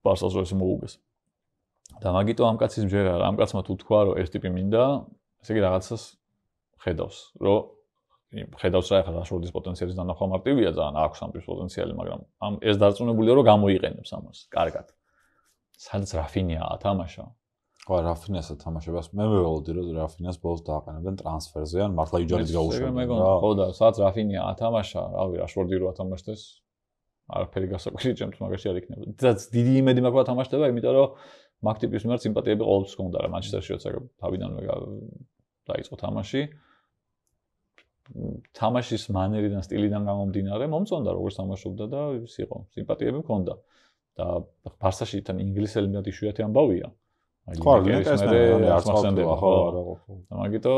ბარსას რო ესე მოუგეს. და მაგიტო ამ კაცის მჯერა, ამ კაცმა თუ თქვა რომ ეს ტიპი მინდა, ესე იგი რაღაცას ხედავს, რომ ხედავს რა ახლა რაშორდის პოტენციალის დანახვა მარტივია ძალიან აქვს ამ ტიპის პოტენციალი, მაგრამ ამ ეს დარწმუნებულია რომ გამოიყენებს ამას. კარგად. სადაც რაფინია ათამაშა. ხო, რაფინიასა თამაშებას მე მეველოდი რომ რაფინიას ბოლოს დააყენებენ ტრანსფერზე ან მართლა იჯარით გაუშვებენ რა. ხო და სადაც რაფინია ათამაშა, რავი, რაშორდი რო ათამაშდეს არაფერი გასაკვირი ჩემთვის მაგაში არ იქნება. და დიდი იმედი მაქვს რომ ათამაშდება, იმიტომ რომ მაგ ტიპის მიმართ სიმპათიები ყოველთვის ჰქონდა რა მანჩესტერში როცა თავიდანვე დაიწყო თამაში. თამაშის მანერიდან, სტილიდან გამომდინარე, მომწონდა როგორც თამაშობდა და ის იყო, სიმპათიები ჰქონდა. და ბარსაში თან ინგლისელი მეტი შუათი ამბავია. ხო, არ წავდება, ხო, არა ყოფილი. და მაგიტო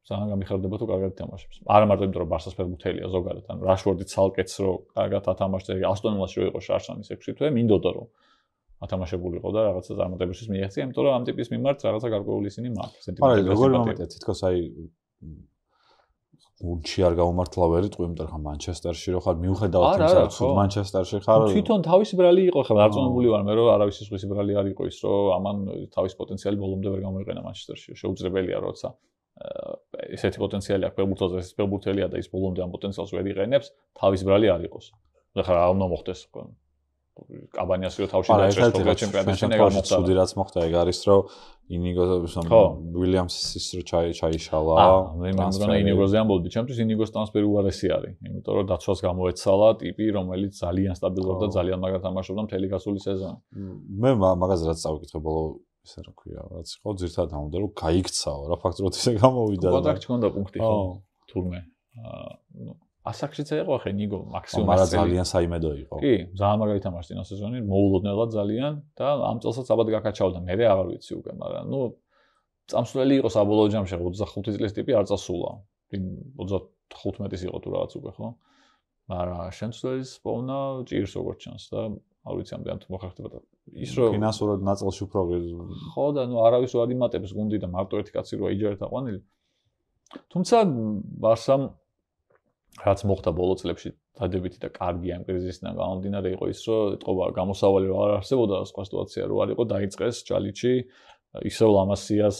ძალიან გამიხარდება თუ კარგად თამაშობს. არა მარტო იმიტომ რომ ბარსას ფეხბურთელია ზოგადად, ანუ რაშვორდი ცალკეც რო კარგად ათამაშდა, ასტონ ვილაში რო იყო შარშანის 6 თვე, მინდოდა რომ ათამაშებულიყო და რაღაცა წარმატებისთვის მიაღწია, იმიტომ რომ ამ ტიპის მიმართ რაღაცა გარკვეული ისინი მაქვს. არა, როგორი მომენტია, თითქოს აი გუნდში არ გაუმართლა ვერ იტყვი, იმიტომ რომ მანჩესტერში რო ხარ, მიუხედავად იმისა, რომ ცუდ მანჩესტერში ხარ, თვითონ თავისი ბრალი იყო, ხა დარწმუნებული ვარ მე, რომ არავის ის ხვისი ბრალი არ იყო ის, რომ ამან თავის პოტენციალი ბოლომდე ვერ გამოიყენა მანჩესტერში. შეუძლებელია, როცა ესეთი პოტენციალი აქვს ფეხბურთელზე, ეს ფეხბურთელია და ის ბოლომდე ამ პოტენციალს ვერ იყენებს, თავის ბრალი არ იყოს. ეხლა რა უნდა მოხდეს კაბანიასი რო თავში დაჭრეს თოქ ჩემპიონატში ნეგამოხდა. ცუდი რაც მოხდა ეგ არის რომ ინიგო უილიამსის რო ჩაიშალა. მე მგონა ინიგოზე ამბობდი, ჩემთვის ინიგოს ტრანსფერი უარესი არის, იმიტომ რომ დაცვას გამოეცალა ტიპი, რომელიც ძალიან სტაბილურობდა და ძალიან მაგრად თამაშობდა მთელი გასული სეზონი. მე მაგაზე რაც წავიკითხე ბოლო ისე რა ქვია, რაც იყო ძირთადად ამბობდა რომ გაიქცაო რა ფაქტორად ისე გამოვიდა. კონტრაქტი ჰქონდა პუნქტი ხო? თურმე. ასაკშიც იყო ხე ნიგო მაქსიმუმ მაგრამ ძალიან საიმედო იყო. კი, ძალიან მაგარი თამაში წინა სეზონი, მოულოდნელად ძალიან და ამ წელსაც აბად გაკაჩავდა, მე აღარ ვიცი უკვე, მაგრამ ნუ წამსვლელი იყო საბოლოო ჯამში 25 წლის ტიპი არ წასულა. 35-ის იყო თუ რაღაც უკვე ხო? მაგრამ შემცვლელის პოვნა ჭირს როგორც ჩანს და არ ვიცი ამდენად მოხერხდება და ის რომ ფინანსურად ნაწილში უფრო ხო და ნუ არავის არ იმატებს გუნდი და მარტო ერთი კაცი როა იჯერეთ აყვანილი. თუმცა ბარსამ რაც მოხდა ბოლო წლებში დადებითი და კარგი ამ კრიზისიდან გამომდინარე იყო ის რომ ეთყობა გამოსავალი რო არ არსებობდა სხვა სიტუაცია რო არ იყო დაიწყეს ჯალიჩი ისევ ლამასიას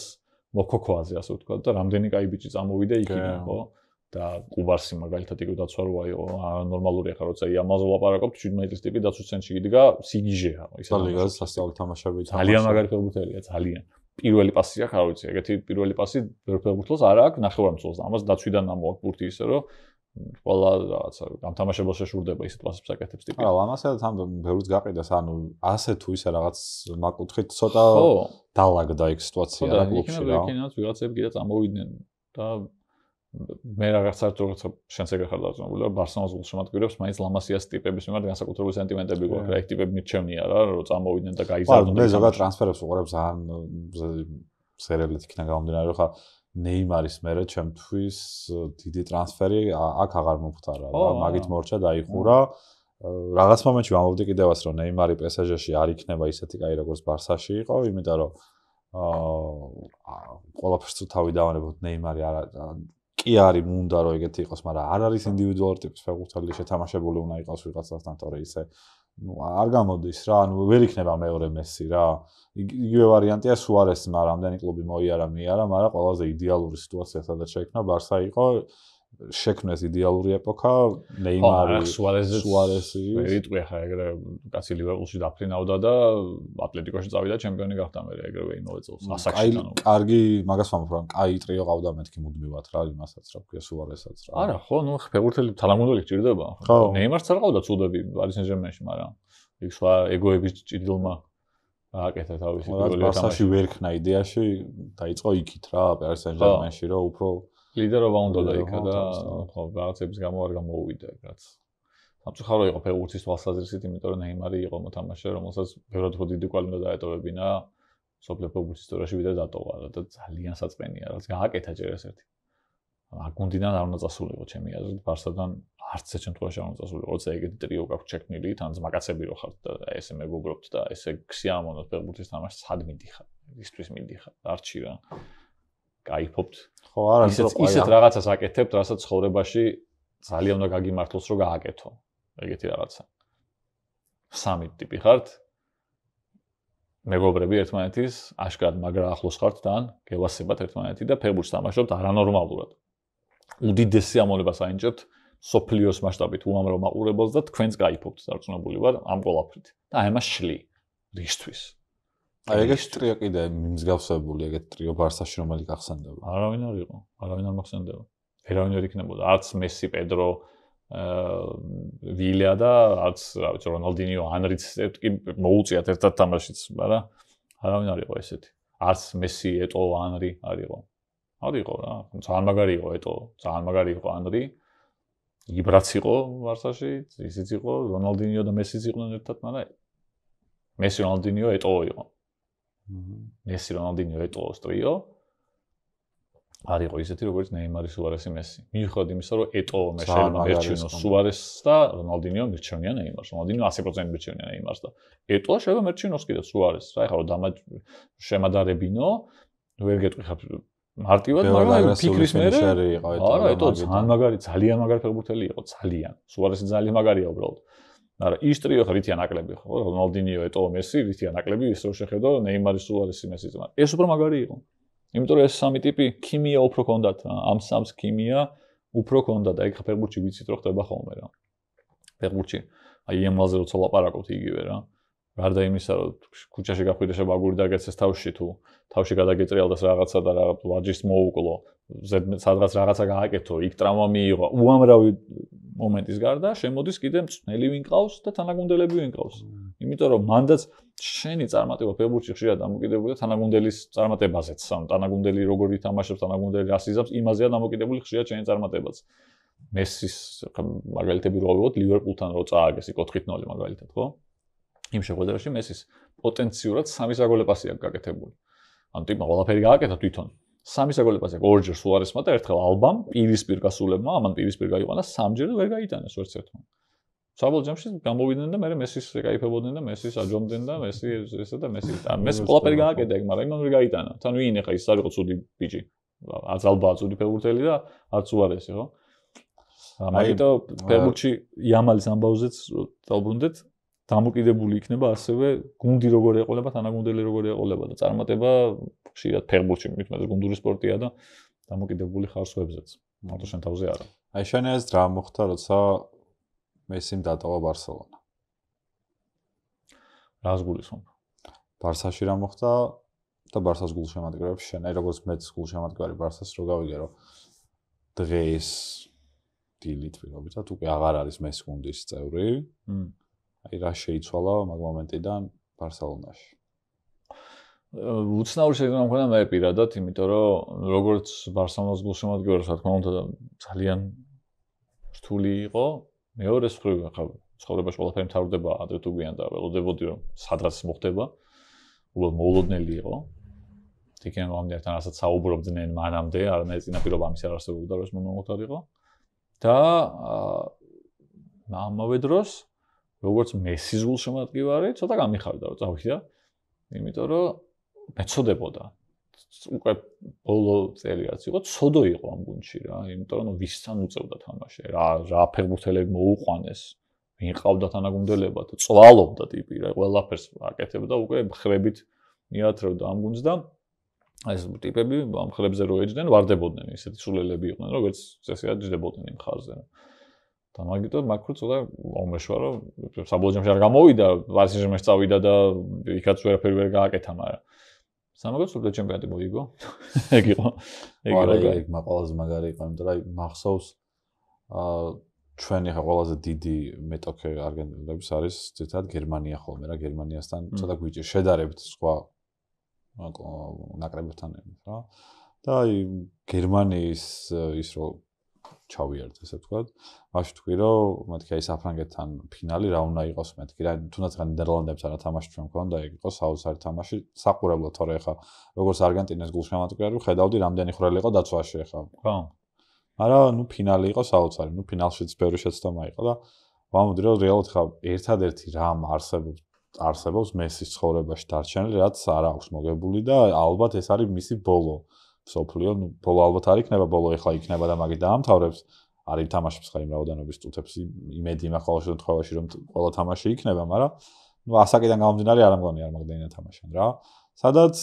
მოკოქოაზე ასე ვთქვათ და რამდენი კაი ბიჭი წამოვიდა იქიდან ხო და კუბარსი მაგალითად იქ დაცვა რო აიღო ნორმალური ახლა როცა იამალზე ვლაპარაკობთ 17 ტიპი დაცვის ცენტრში იდგა სიგიჟეა ისე ლიგაზე სასწავლო თამაშები ძალიან მაგარი ფეხბურთელია ძალიან პირველი პასი აქვს არ ვიცი ეგეთი პირველი პასი ფეხბურთელს არ აქვს ნახევარმცველს ამას დაცვიდან ამოაქვს ბურთი ისე რომ ყველა რაღაცა გამთამაშებელს შეშურდება ისეთ პასებს აკეთებს ტიპი. არა, ლამასელად ამ ბევრიც გაყიდას, ანუ ასე თუ ისე რაღაც მაკუთხით ცოტა დალაგდა იქ სიტუაცია რა კლუბში რა. იქნებათ ვიღაცები კიდე წამოვიდნენ და მე რაღაც საერთოდ შენს ეგრე ხარ დაწუნებული რა ბარსელონას გულშემატკივრებს მაინც ლამასიას ტიპების მიმართ განსაკუთრებული სენტიმენტები გვაქვს რა იქ ტიპები მირჩევნია რა რომ წამოვიდნენ და გაიზარდონ. მე ზოგადად ტრანსფერებს უყურებ ძალიან სერიალით იქნა გამომდინარე რომ ხა ნეიმარის მერე ჩემთვის დიდი ტრანსფერი აქ აღარ მომხდარა რა მაგით მორჩა დაიხურა რაღაც მომენტში ვამბობდი კიდევაც რომ ნეიმარი PSG-ში არ იქნება ისეთი კაი როგორც ბარსაში იყო იმიტომ რომ ყველაფერს თუ თავი დავანებოთ ნეიმარი კი არის უნდა რომ ეგეთი იყოს მაგრამ არ არის ინდივიდუალური ტიპის ფეხბურთელი შეთამაშებული უნდა იყოს ვიღაცასთან თორე ისე ну არ გამოდის რა ანუ ვერ იქნება მეორე მესი რა იგივე ვარიანტია სუარესი მაგრამ ამდენი კლუბი მოიარა მიარა მაგრამ ყველაზე იდეალური სიტუაცია სადაც შეიქმნა ბარსა იყო შექმნეს იდეალური ეპოქა ნეიმარი სუარესი ვერიტყვი ხა ეგრე კაცი ლივერპულში დაფრინავდა და ატლეტიკოში წავიდა ჩემპიონი გახდა მე ეგრევე იმავე წელს ასაკში კარგი მაგას ვამბობ რომ კაი ტრიო ყავდა მეთქი მუდმივად რა იმასაც რა ქვია სუარესაც რა არა ხო ნუ ფეხბურთელი თანამუნდელი გჭირდება ნეიმარს არ ყავდა წუდები პარი სენ-ჟერმენში მაგრამ იქ სხვა ეგოების ჭიდილმა ააკეთა თავისი პირველი თამაში ბარსაში ვერ ქნა იდეაში დაიწყო იქით რა პარი სენ-ჟერმენში რომ უფრო ლიდერობა უნდა დაიქა და ხო რაღაცების გამო არ გამოუვიდა რაც სამწუხარო იყო ფეხბურთის თვალსაზრისით იმიტომ რომ ნეიმარი იყო მოთამაშე რომელსაც ბევრად უფრო დიდი კვალი უნდა დაეტოვებინა სოფლიო ფეხბურთის ისტორიაში ვიდრე დატოვა და ძალიან საწყენია რაც გააკეთა ჯერ ეს ერთი გუნდიდან არ უნდა წასულიყო ჩემი აზრით ბარსადან არც ერთ შემთხვევაში არ უნდა წასულიყო როცა ეგეთი ტრიო გაქვს შექმნილი თან მაკაცები რო ხართ და ესე მეგობრობთ და ესე ქსიამოვნოთ ფეხბურთის თამაშს სად მიდიხარ ისთვის მიდიხარ არჩი რა გაიფობთ ხო არა ისეთ რაღაცას აკეთებთ რასაც ცხოვრებაში ძალიან უნდა გაგიმართლოს რომ გააკეთო ეგეთი რაღაცა სამი ტიპი ხართ მეგობრები ერთმანეთის აშკარად მაგრა ახლოს ხართ თან გევასებათ ერთმანეთი და ფეხბურთს თამაშობთ არანორმალურად უდიდესი ამონებას აინჭებთ სოფლიოს მასშტაბით უამრავ მაყურებელს და თქვენც გაიფობთ დარწმუნებული ვარ ამ ყველაფრით და აი ამას შლი რისთვის აი ეგეთი ტრიო კიდე მსგავსებული ეგეთი ტრიო ბარსაში რომელი გახსენდება არავინ არ იყო არავინ არ მოხსენდება ვერავინ არ იქნებოდა არც მესი პედრო ვილია და არც რა ვიცი რონალდინიო ანრიც კი მოუწიათ ერთად თამაშიც მაგრამ არავინ არ იყო ესეთი არც მესი ეტო ანრი არ იყო რა ძალიან მაგარი იყო ეტო ძალიან მაგარი იყო ანრი იბრაც იყო ბარსაში ისიც იყო რონალდინიო და მესიც იყვნენ ერთად მაგრამ მესი რონალდინიო ეტო იყო მესი რონალდინიო ეტოს ტრიო არ იყო ისეთი როგორც ნეიმარი სუარესი მესი მიუხედავად იმისა რომ ეტო მე შეიძლება მერჩინო სუარესს და რონალდინიო მერჩენია ნეიმარს რონალდინიო 100% მერჩენია ნეიმარს და ეტო შეიძლება მერჩინოს კიდე სუარესს რა ეხლა რომ შემადარებინო ვერ გეტყვი ხარ მარტივად მაგრამ ფიქრის მერე არა ეტო ძალიან მაგარი ფეხბურთელი იყო ძალიან სუარესი ძალიან მაგარია უბრალოდ მაგრამ ის ტრიო ხა რითია ნაკლები ხო რონალდინიო ეტო მესი რითია ნაკლები ის რო შეხედო ნეიმარი სუარესი მესი მაგრამ ეს უფრო მაგარი იყო იმიტომ რომ ეს სამი ტიპი ქიმია უფრო კონდათ ამ სამს ქიმია უფრო კონდათ აი ხა ფეხბურთში ვიცით რომ ხდება ხოლმე რა ფეხბურთში აი ემალზე როცა ლაპარაკობთ იგივე რა. გარდა იმისა, რომ ქუჩაში გახვიდე შეგაგური დაგეცეს თავში თუ თავში გადაგეტრიალდეს რაღაცა და რაღაც ვაჯის მოუკლო, სადღაც რაღაცა გააკეთო, იქ ტრავმა მიიღო. უამრავი მომენტის გარდა შემოდის კიდე მწნელი ვინყავს და თანაგუნდელები ვინყავს. იმიტომ რომ მანდაც შენი წარმატება ფეხბურთში ხშირად დამოკიდებულია თანაგუნდელის წარმატებაზეც. თანაგუნდელი როგორ ითამაშებს, თანაგუნდელი რას იზამს, იმაზეა დამოკიდებული ხშირად შენი წარმატებაც. მესის მაგალითები რო ავიღოთ, ლივერპულთან რო წააგეს 4-0 მაგალითად, ხო? იმ შეხვედრაში მესის პოტენციურად 3 საგოლე პასი აქვს გაკეთებული. ანუ ტიპმა ყველაფერი გააკეთა თვითონ. 3 საგოლე პასი აქვს ორჯერ სუარესმა და ერთხელ ალბამ პირისპირ გასულებმა, ამან პირისპირ გაიყვანა 3ჯერ და ვერ გაიტანეს ვერც ერთმა. საბოლოო ჯამში გამოვიდნენ და მე მესის ეკაიფებოდნენ და მესის აჯობდნენ და მესი ესა და მესი მეს ყველაფერი გააკეთა ეგ, მაგრამ იმან ვერ გაიტანა. თან ვინ ეხა ის არ იყო ცუდი ბიჭი. არც ალბაა ცუდი ფეხბურთელი და არც სუარესი, ხო? ამიტომ ფეხბურთში იამალის ამბავზეც დავბრუნდეთ. დამოკიდებული იქნება ასევე გუნდი როგორ ეყოლება, თანაგუნდელი როგორ ეყოლება და წარმატება ხშირად ფეხბურთში მithmetes გუნდური სპორტია და დამოკიდებული ხარ სხვებზეც. მარტო შენ თავზე არა. აი შენ ეს რა მოხდა, როცა მესიმ დატოვა ბარსელონა? რას გულისხმობ? ბარსაში რა მოხდა და ბარსას გულშემატკივრებში შენ აი როგორც მეც გულშემატკივარი ბარსას რო გავიგე რომ დღეს დილით პირობითად უკვე აღარ არის მეს გუნდის წევრი. აი რა შეიცვალა მაგ მომენტიდან ბარსელონაში. უცნაური შეգრძნა მქონდა მე პირადად, იმიტომ რომ როგორც ბარსელონას გულშემატკივარი, რა თქმა უნდა, ძალიან რთული იყო. მეორე მხრივ, ახლა ცხოვრებაში ყველაფერი მთავრდება ადრე თუ გვიან და ველოდებოდი რომ სადღაც მოხდება. უბრალოდ მოულოდნელი იყო. თიქიან მომდეთან რასაც საუბრობდნენ მანამდე, არანაირი წინაპირობა ამის არ არსებობდა, რომ ეს მომხდარიყო. და ამავე დროს როგორც მესის გულშემატკივარი, ცოტა გამიხარდა რომ წავიდა, იმიტომ რომ მეცოდებოდა. უკვე ბოლო წელი რაც იყო, ცოდო იყო ამ გუნდში რა, იმიტომ რომ ვისთან უწევდა თამაში, რა ფეხბურთელები მოუყვანეს, ვინ ყავდა თანაგუნდელებად, წვალობდა ტიპი რა, ყველაფერს აკეთებდა, უკვე ხრებით მიათრევდა ამ გუნდს და ეს ტიპები ამ ხრებზე რო ეჯდნენ, ვარდებოდნენ, ისეთი სულელები იყვნენ, რომ ვერც წესიად ჯდებოდნენ იმ ხაზზე. და მაგიტო მაქრო ცოტა მომეშვა რომ საბოლოო ჯამში არ გამოვიდა, ვარსიჟმეში წავიდა და იქაც ვერაფერი ვერ გააკეთა, მაგრამ სამაგოთ სულ ჩემპიონატი მოიგო. ეგ იყო. ეგ ყველაზე მაგარი იყო, იმიტომ რომ აი მახსოვს ჩვენი ხა ყველაზე დიდი მეტოქე არგენტინელების არის ზედად გერმანია ხოლმე რა, გერმანიასთან ცოტა გვიჭირ შედარებით სხვა ნაკრებებთან რა. და აი გერმანიის ის რომ ჩავიარდე, ესე ვთქვათ. მაშინ თქვი, რომ მეთქი აი საფრანგეთთან ფინალი რა უნდა იყოს, მეთქი რა, თუნდაც რა ნიდერლანდებთან რა თამაში ჩვენ მქონდა, ეგ იყო საოცარი თამაში, საყურებლო თორე ხა როგორც არგენტინას გულშემატკივარი ხედავდი, რამდენი ხვრელი იყო დაცვაში ხა. ხო. მაგრამ ნუ ფინალი იყო საოცარი, ნუ ფინალშიც ბევრი შეცდომა იყო და ვამბობდი, რომ რეალურად ხა ერთადერთი რამ არსებობს მესის ცხოვრებაში დარჩენილი, რაც არ აქვს მოგებული და ალბათ ეს არის მისი ბოლო. სოფლიო, ნუ ბოლო ალბათ არ იქნება, ბოლო ეხლა იქნება და მაგით დაამთავრებს. არ ითამაშებს ხა იმ რაოდენობის წუთებს, იმედი მაქვს ყოველ შემთხვევაში რომ ყველა თამაში იქნება, მაგრამ ნუ ასაკიდან გამომდინარე არ ამგონი არ მაგდენა თამაშენ რა. სადაც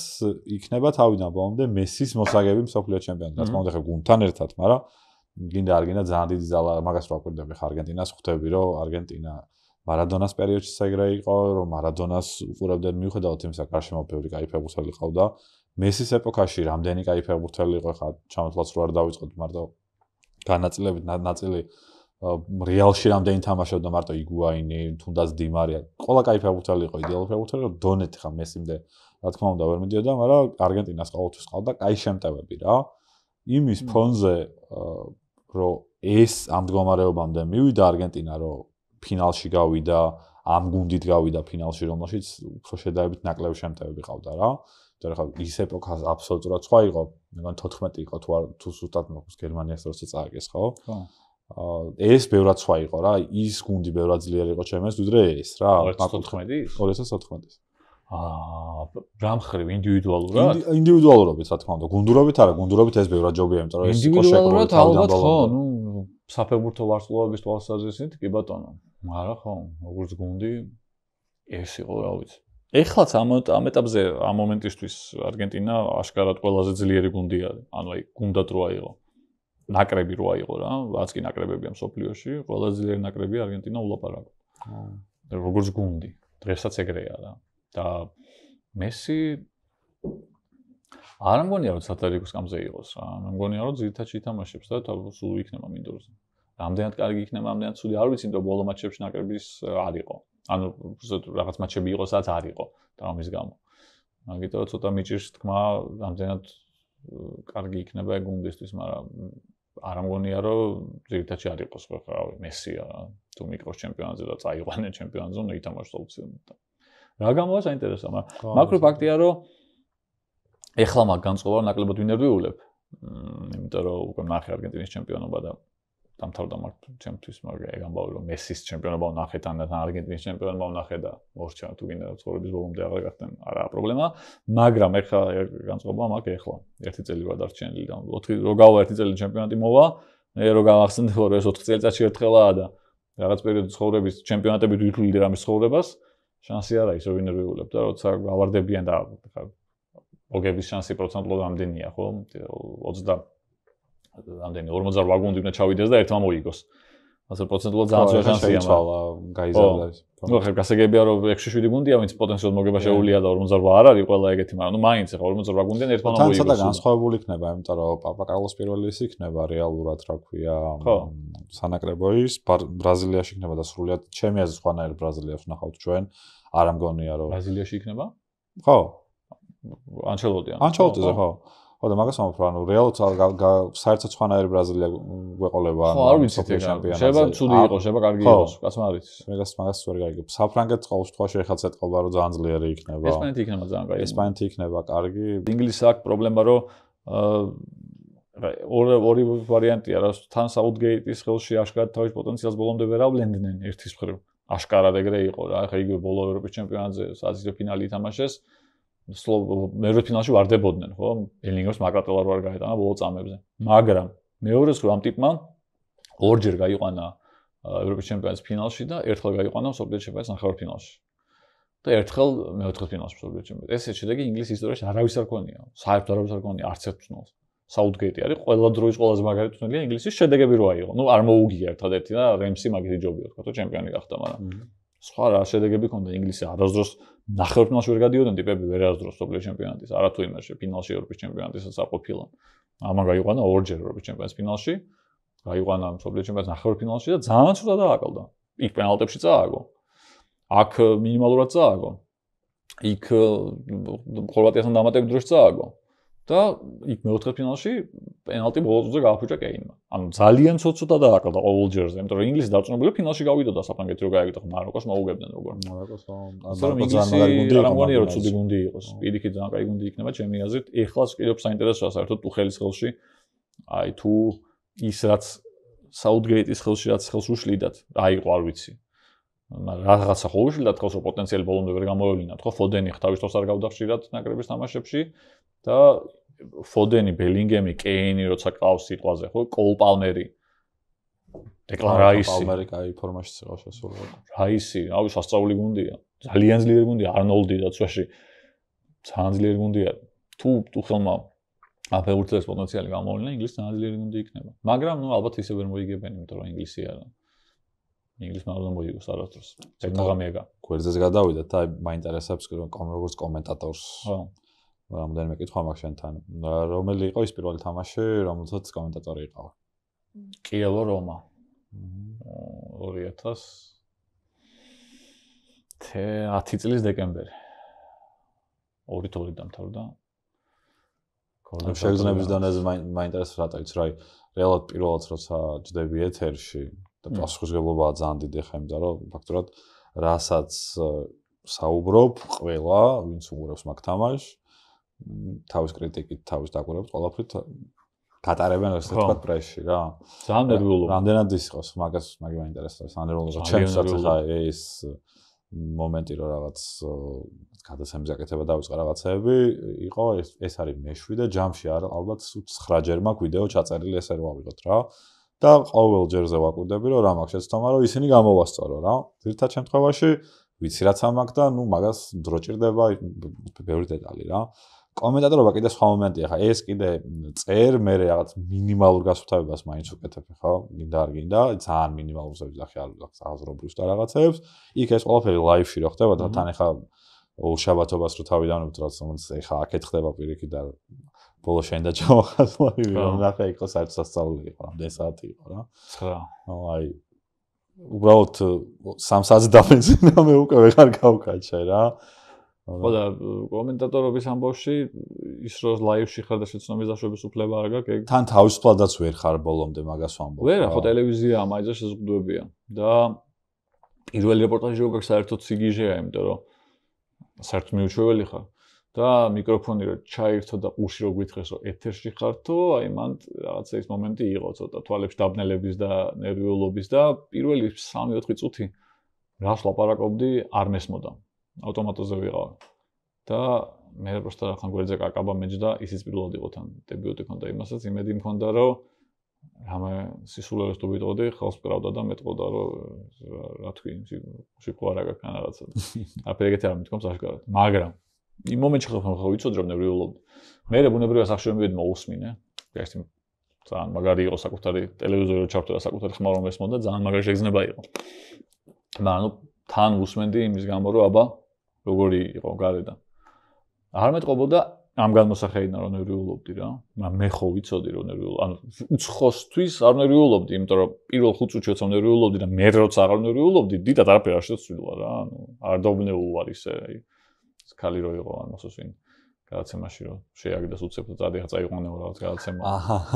იქნება თავიდან ბოლომდე მესის მოსაგები მსოფლიო ჩემპიონატი. რა თქმა უნდა ხა გუნდთან ერთად, მაგრამ გინდა არ გინდა ძალიან დიდი ზალა მაგას რო აკვირდები ხა არგენტინას ხვდები რომ არგენტინა მარადონას პერიოდში ეგრე იყო, რომ მარადონას უყურებდნენ მიუხედავად იმისა, გარშემო ბევრი კაი ფეხბურთელი ყავდა. მესის ეპოქაში რამდენი კაი ფეხბურთელი იყო, ხა ჩამოთვლაც რო არ დავიწყოთ, მარტო განაწილებით ნაწილი რეალში რამდენი თამაშობდა, მარტო იგუაინი, თუნდაც დიმარია. ყველა კაი ფეხბურთელი იყო, იდეალური ფეხბურთელი, რომ დონეთი ხა მესიმდე, რა თქმა უნდა, ვერ მიდიოდა, მაგრამ არგენტინას ყოველთვის ყავდა კაი შემტევები რა. იმის ფონზე, რომ ეს ამ მდგომარეობამდე მივიდა არგენტინა, რომ ფინალში გავიდა, ამ გუნდით გავიდა ფინალში, რომელშიც უფრო შედარებით ნაკლები შემტევები ყავდა რა. და ხა ის ეპოქა აბსოლუტურად სხვა იყო. მეგონი 14 იყო თუ ზუსტად მოხდეს გერმანიას როცა წააგეს, ხო? ხო. ეს ბევრად სხვა იყო რა. ის გუნდი ბევრად ძლიერი იყო ჩემს ვიდრე ეს რა. 2014-ის? 2014-ის. რა მხრივ ინდივიდუალურად? ინდივიდუალურობით, რა თქმა უნდა, გუნდურობით არა, გუნდურობით ეს ბევრად ჯობია, იმიტომ რომ ეს იყო ინდივიდუალურად ალბათ ხო, ნუ საფეხბურთო ვარსკვლავების თვალსაზრისით კი ბატონო. მაგრამ ხო, როგორც გუნდი ეს იყო, რა ვიცი. ეხლაც ამ ეტაპზე, ამ მომენტისთვის არგენტინა აშკარად ყველაზე ძლიერი გუნდი არის. ანუ აი გუნდად რო აიღო. ნაკრები რო აიღო რა, რაც კი ნაკრებებია მსოფლიოში, ყველაზე ძლიერი ნაკრები არგენტინა ულაპარაკო. როგორც გუნდი. დღესაც ეგრეა რა. და მესი არ მგონია რომ სატარიკოს კამზე იყოს რა. მე მგონია რომ ძირითადად ითამაშებს და სულ იქნება მინდორზე. რამდენად კარგი იქნება, რამდენად ცუდი არ ვიცი, რომ ბოლო მატჩებში ნაკრების არ იყო. ანუ რაღაც მატჩები იყო, სადაც არ იყო ტრავმის გამო. მაგიტომ ცოტა მიჭირს თქმა, რამდენად კარგი იქნება ეგ გუნდისთვის, მაგრამ არ მგონია რომ ძირითადად არ იყოს ხო რავი მესია თუ მიკროს ჩემპიონატზე და წაიყვანენ ჩემპიონატზე და ითამაშოს აუცილებლად. რა გამოა საინტერესოა, მაგრამ მაკრო ფაქტია რომ ეხლა მაგ განწყობა ნაკლებად ვინერვიულებ. იმიტომ რომ უკვე ნახე არგენტინის ჩემპიონობა და დამთავრდა მაგ ჩემთვის, მაგრამ ეგ ამბავი რომ მესის ჩემპიონობა ვნახე თან არგენტინის ჩემპიონობა ვნახე და მორჩა თუ გინდა ცხოვრების ბოლომდე აღარ გახდნენ, არაა პრობლემა, მაგრამ ეხლა განწყობა მაგ ეხლა ერთი წელი რა დარჩენილი და 4 რო გავა ერთი წელი ჩემპიონატი მოვა, მე რო გავახსენდი რომ ეს 4 წელიწადში ერთხელაა და რაღაც პერიოდი ცხოვრების ჩემპიონატებით ვითვლიდე რამის ცხოვრებას, შანსი არა ის რომ ვინერვიულებ და როცა გავარდებიან და მოგების შანსი პროცენტულად რამდენია ხო? 20 რამდენი 48 გუნდი უნდა ჩავიდეს და ერთმა მოიგოს. ასე პროცენტულად ძალიან ძველი შანსია მაგრამ გაიზარდა. ნუ ხერ გასაგებია რომ 6-7 გუნდია ვინც პოტენციალურად მოგება შეუულია და 48 არ არის ყველა ეგეთი, მაგრამ ნუ მაინც ახლა 48 გუნდიან ერთმა მოიგოს. თან ცოტა განსხვავებული იქნება, იმიტომ რომ პაპა კარლოს პირველი ის იქნება რეალურად რა ქვია სანაკრებოის ბრაზილიაში იქნება და სრულიად ჩემი აზრით სხვანაირი ბრაზილიას ვნახავთ ჩვენ. არ ამგონია რომ ბრაზილიაში იქნება? ხო. ანჩელოტიზე ხო. ხო და მაგას ვამბობ, ანუ რეალურად საერთოდ სხვანაირი ბრაზილია გვეყოლება ანუ არ ვიცით ეგ შეიძლება ცუდი იყოს, შეიძლება კარგი იყოს, კაცმა არ იცის. მაგას ვერ გაიგებ. საფრანგეთს ყოველ შემთხვევაში ეხლა ეთყობა რომ ძალიან ძლიერი იქნება. ესპანეთი იქნება ძალიან კარგი. ესპანეთი იქნება კარგი. ინგლისს აქვს პრობლემა რომ ორი ვარიანტია რა თან საუთგეიტის ხელში აშკარად თავის პოტენციალს ბოლომდე ვერ ავლენდნენ ერთის მხრივ. აშკარად ეგრე იყო რა, ახლა იგივე ბოლო ევროპის ჩემპიონატზე საათზე ფინალი ითამაშეს. მეორე ფინალში ვარდებოდნენ, ხო? ბელინგემს მაკრატელარ ვარ გაეტანა ბოლო წამებზე. მაგრამ მეორეს რომ ამ ტიპმა ორჯერ გაიყვანა ევროპის ჩემპიონატის ფინალში და ერთხელ გაიყვანა მსოფლიო ჩემპიონატის ნახევარფინალში. და ერთხელ მეოთხე ფინალში მსოფლიო ჩემპიონატის. ეს შედეგი ინგლისის ისტორიაში არავის არ ქონია. საერთოდ არავის არ ქონია არც ერთ ფინალს. საუთგეიტი არის ყველა დროის ყველაზე მაგარი თვლია ინგლისის შედეგები რო აიღო. ნუ არ მოუგია ერთადერთი და რემსი მაგითი ჯობია თქო, ჩემპიონი გახდა, მაგრამ სხვა რა შედეგები ქონდა ინგლისი არასდროს ნახევარფინალში ვერ გადიოდნენ ტიპები ვერასდროს მსოფლიო ჩემპიონატის, არათუ იმაში ფინალში ევროპის ჩემპიონატისაც აყოფილა. ამან გაიყვანა ორჯერ ევროპის ჩემპიონატის ფინალში, გაიყვანა მსოფლიო ჩემპიონატის ნახევარფინალში და ძალიან ცუდად დააკლდა. იქ პენალტებში წააგო. აქ მინიმალურად წააგო. იქ ხორვატიასთან დამატებით დროში წააგო. და იქ მეოთხე ფინალში პენალტი ბოლოზე გააფუჭა კეინმა. ანუ ძალიან ცოტა დააკლდა ყოველ ჯერზე, იმიტომ რომ ინგლისი დარწმუნებული ფინალში გავიდოდა საფრანგეთი რო გაიგდა, ხო მაროკოს მოუგებდნენ როგორ. მაროკოს ძალიან მაგარი გუნდი იყო. არ მგონია რომ ცუდი გუნდი იყოს. პირიქით ძალიან კაი გუნდი იქნება ჩემი აზრით. ეხლა კიდევ საინტერესოა საერთოდ ტუხელის ხელში. აი თუ ის რაც საუთგეიტის ხელში რაც ხელს უშლიდათ, აიყო არ ვიცი. მაგრამ რაღაცა ხო უშლიდათ ხელს, რომ პოტენციალი ბოლომდე ვერ გამოევლინა, ხო? ფოდენი თავის თავს არ გავდახშირად ნაკრების თამაშებში. და ფოდენი, ბელინგემი, კეინი როცა ყავს სიტყვაზე, ხო? კოლ პალმერი. დეკლან რაისი. პალმერი კაი ფორმაშიც იყო შესაძლოა. რაისი, რავი, სასწაული გუნდია. ძალიან ძლიერი გუნდია, არნოლდი და ცვაში. ძალიან ძლიერი გუნდია. თუ ხელმა აფეურთეს პოტენციალი გამოვლინა, ინგლისი ძალიან ძლიერი გუნდი იქნება. მაგრამ ნუ ალბათ ისე ვერ მოიგებენ, იმიტომ რომ ინგლისი არა. ინგლისმა არ უნდა მოიგოს არასდროს. ზეგნაღამიეგა. გვერდზეც გადავიდეთ და მაინტერესებს როგორც კომენტატორს. ხო. რამდენიმე კითხვა მაქვს შენთან. რომელი იყო ის პირველი თამაში, რომელსაც კომენტატორი იყავა? კიევო რომა. 2010 წლის დეკემბერი. 2-2 დამთავრდა. შეგრძნების დონეზე მაინტერესებს რატოიც რა რეალურად პირველად როცა ჯდები ეთერში და პასუხისმგებლობაა ძალიან დიდი ხა იმდა რომ ფაქტურად რასაც საუბრობ ყველა ვინც უყურებს მაგ თამაშს თავის კრიტიკით, თავის დაკვირვებით ყველაფრით გატარებენ ასე თქვა პრესში რა. ძალიან ნერვიულობა. რამდენად ის იყოს მაგას მაგი მაინტერესებს. ძალიან ნერვიულობა. ჩემსაც ხა ეს მომენტი რომ რაღაც გადაცემის აკეთება დავიწყე რაღაცეები, იყო ეს არის მე-7 და ჯამში ალბათ 9 ჯერ მაქვს ვიდეო ჩაწერილი ესე რომ ავიღოთ რა. და ყოველ ჯერზე ვაკვირდები რომ რა მაქვს შეცდომა რომ ისინი გამოვასწორო რა. ძირითად შემთხვევაში ვიცი რაც ამაქვს და ნუ მაგას დრო ჭირდება ბევრი დეტალი რა. კომენტატორობა კიდე სხვა მომენტია, ხა ეს კიდე წერ, მე რაღაც მინიმალურ გასუფთავებას მაინც უკეთებ, ხო? გინდა არ გინდა, ძალიან მინიმალურებს ნახე არ აღაზრობრუს და რაღაცებს. იქ ეს ყველაფერი ლაივში რო ხდება და თან ეხა უშაბათობას რო თავიდან ვთქვათ, რომელიც ეხა აქეთ ხდება პირიქით და ბოლო შენ და ჩავახას ლაივი, რომ ნახე იქ საერთოდ სასწაული იყო, ამდენ საათი იყო რა. 9. აი უბრალოდ 3 საათს დაფენძინა მე უკვე ვეღარ გავკაჩე რა. ხო და კომენტატორობის ამბავში ის რო ლაივში ხარ და შეცნობის დაშვების უფლება არ გაქვს, თან თავისუფლადაც ვერ ხარ ბოლომდე მაგას ვამბობ. ვერა, ხო ტელევიზია მაინც შეზღუდვებია და პირველი რეპორტაჟი რო გაქვს საერთოდ სიგიჟეა, იმიტომ რომ საერთოდ მიუჩვეველი ხარ და მიკროფონი რო ჩაირთო და ყურში რო გვითხრეს რომ ეთერში ხართო, აი მან რაღაცა ის მომენტი იყო ცოტა თვალებში დაბნელების და ნერვიულობის და პირველი 3-4 წუთი რას ლაპარაკობდი არ მესმოდა. ავტომატოზე ვიყავ და მე просто ხან გვერდზე კაკაბა მეჯდა ისიც პირველად იყო თან დებიუტი ქონდა იმასაც იმედი მქონდა რომ რამე სისულელეს თუ ვიტყოდი ხალხს ვკრავდა და მეტყოდა რომ რა თქვი სიყვარული არ გაქვს რაღაცა აფერეგეთი არ მithkoms აშკარად მაგრამ იმ მომენტში ხო ვიცოდი რომ ნერვიულობდი მე ბუნებრივად სახში მივედი მოусმინე ეს ძალიან მაგარი იყო საკუთარი ტელევიზორი ჩავთო და საკუთარი ხმა რომ ესმოდა ძალიან მაგარი შეგრძნება იყო მაგრამ თან უსმენდი იმის გამო რომ აბა როგორი იყო გარედან. არ მეტყობოდა ამ განმოსახედიდან რომ ნერვიულობდი რა. მაგრამ მე ხო ვიცოდი რომ ნერვიულობდი. ანუ უცხოსთვის არ ნერვიულობდი, იმიტომ რომ პირველ 5 წუთში როცა ნერვიულობდი და მე როცა აღარ ნერვიულობდი, დიდად არაფერი არ შეცვლილა რა. ანუ არ დაუბნეულ ვარ ისე, აი. სკალი რო იყო ან მოსოსვინ. გადაცემაში რომ შეაგდას უცებ და წადი წაიყვანეო რაღაც გადაცემა.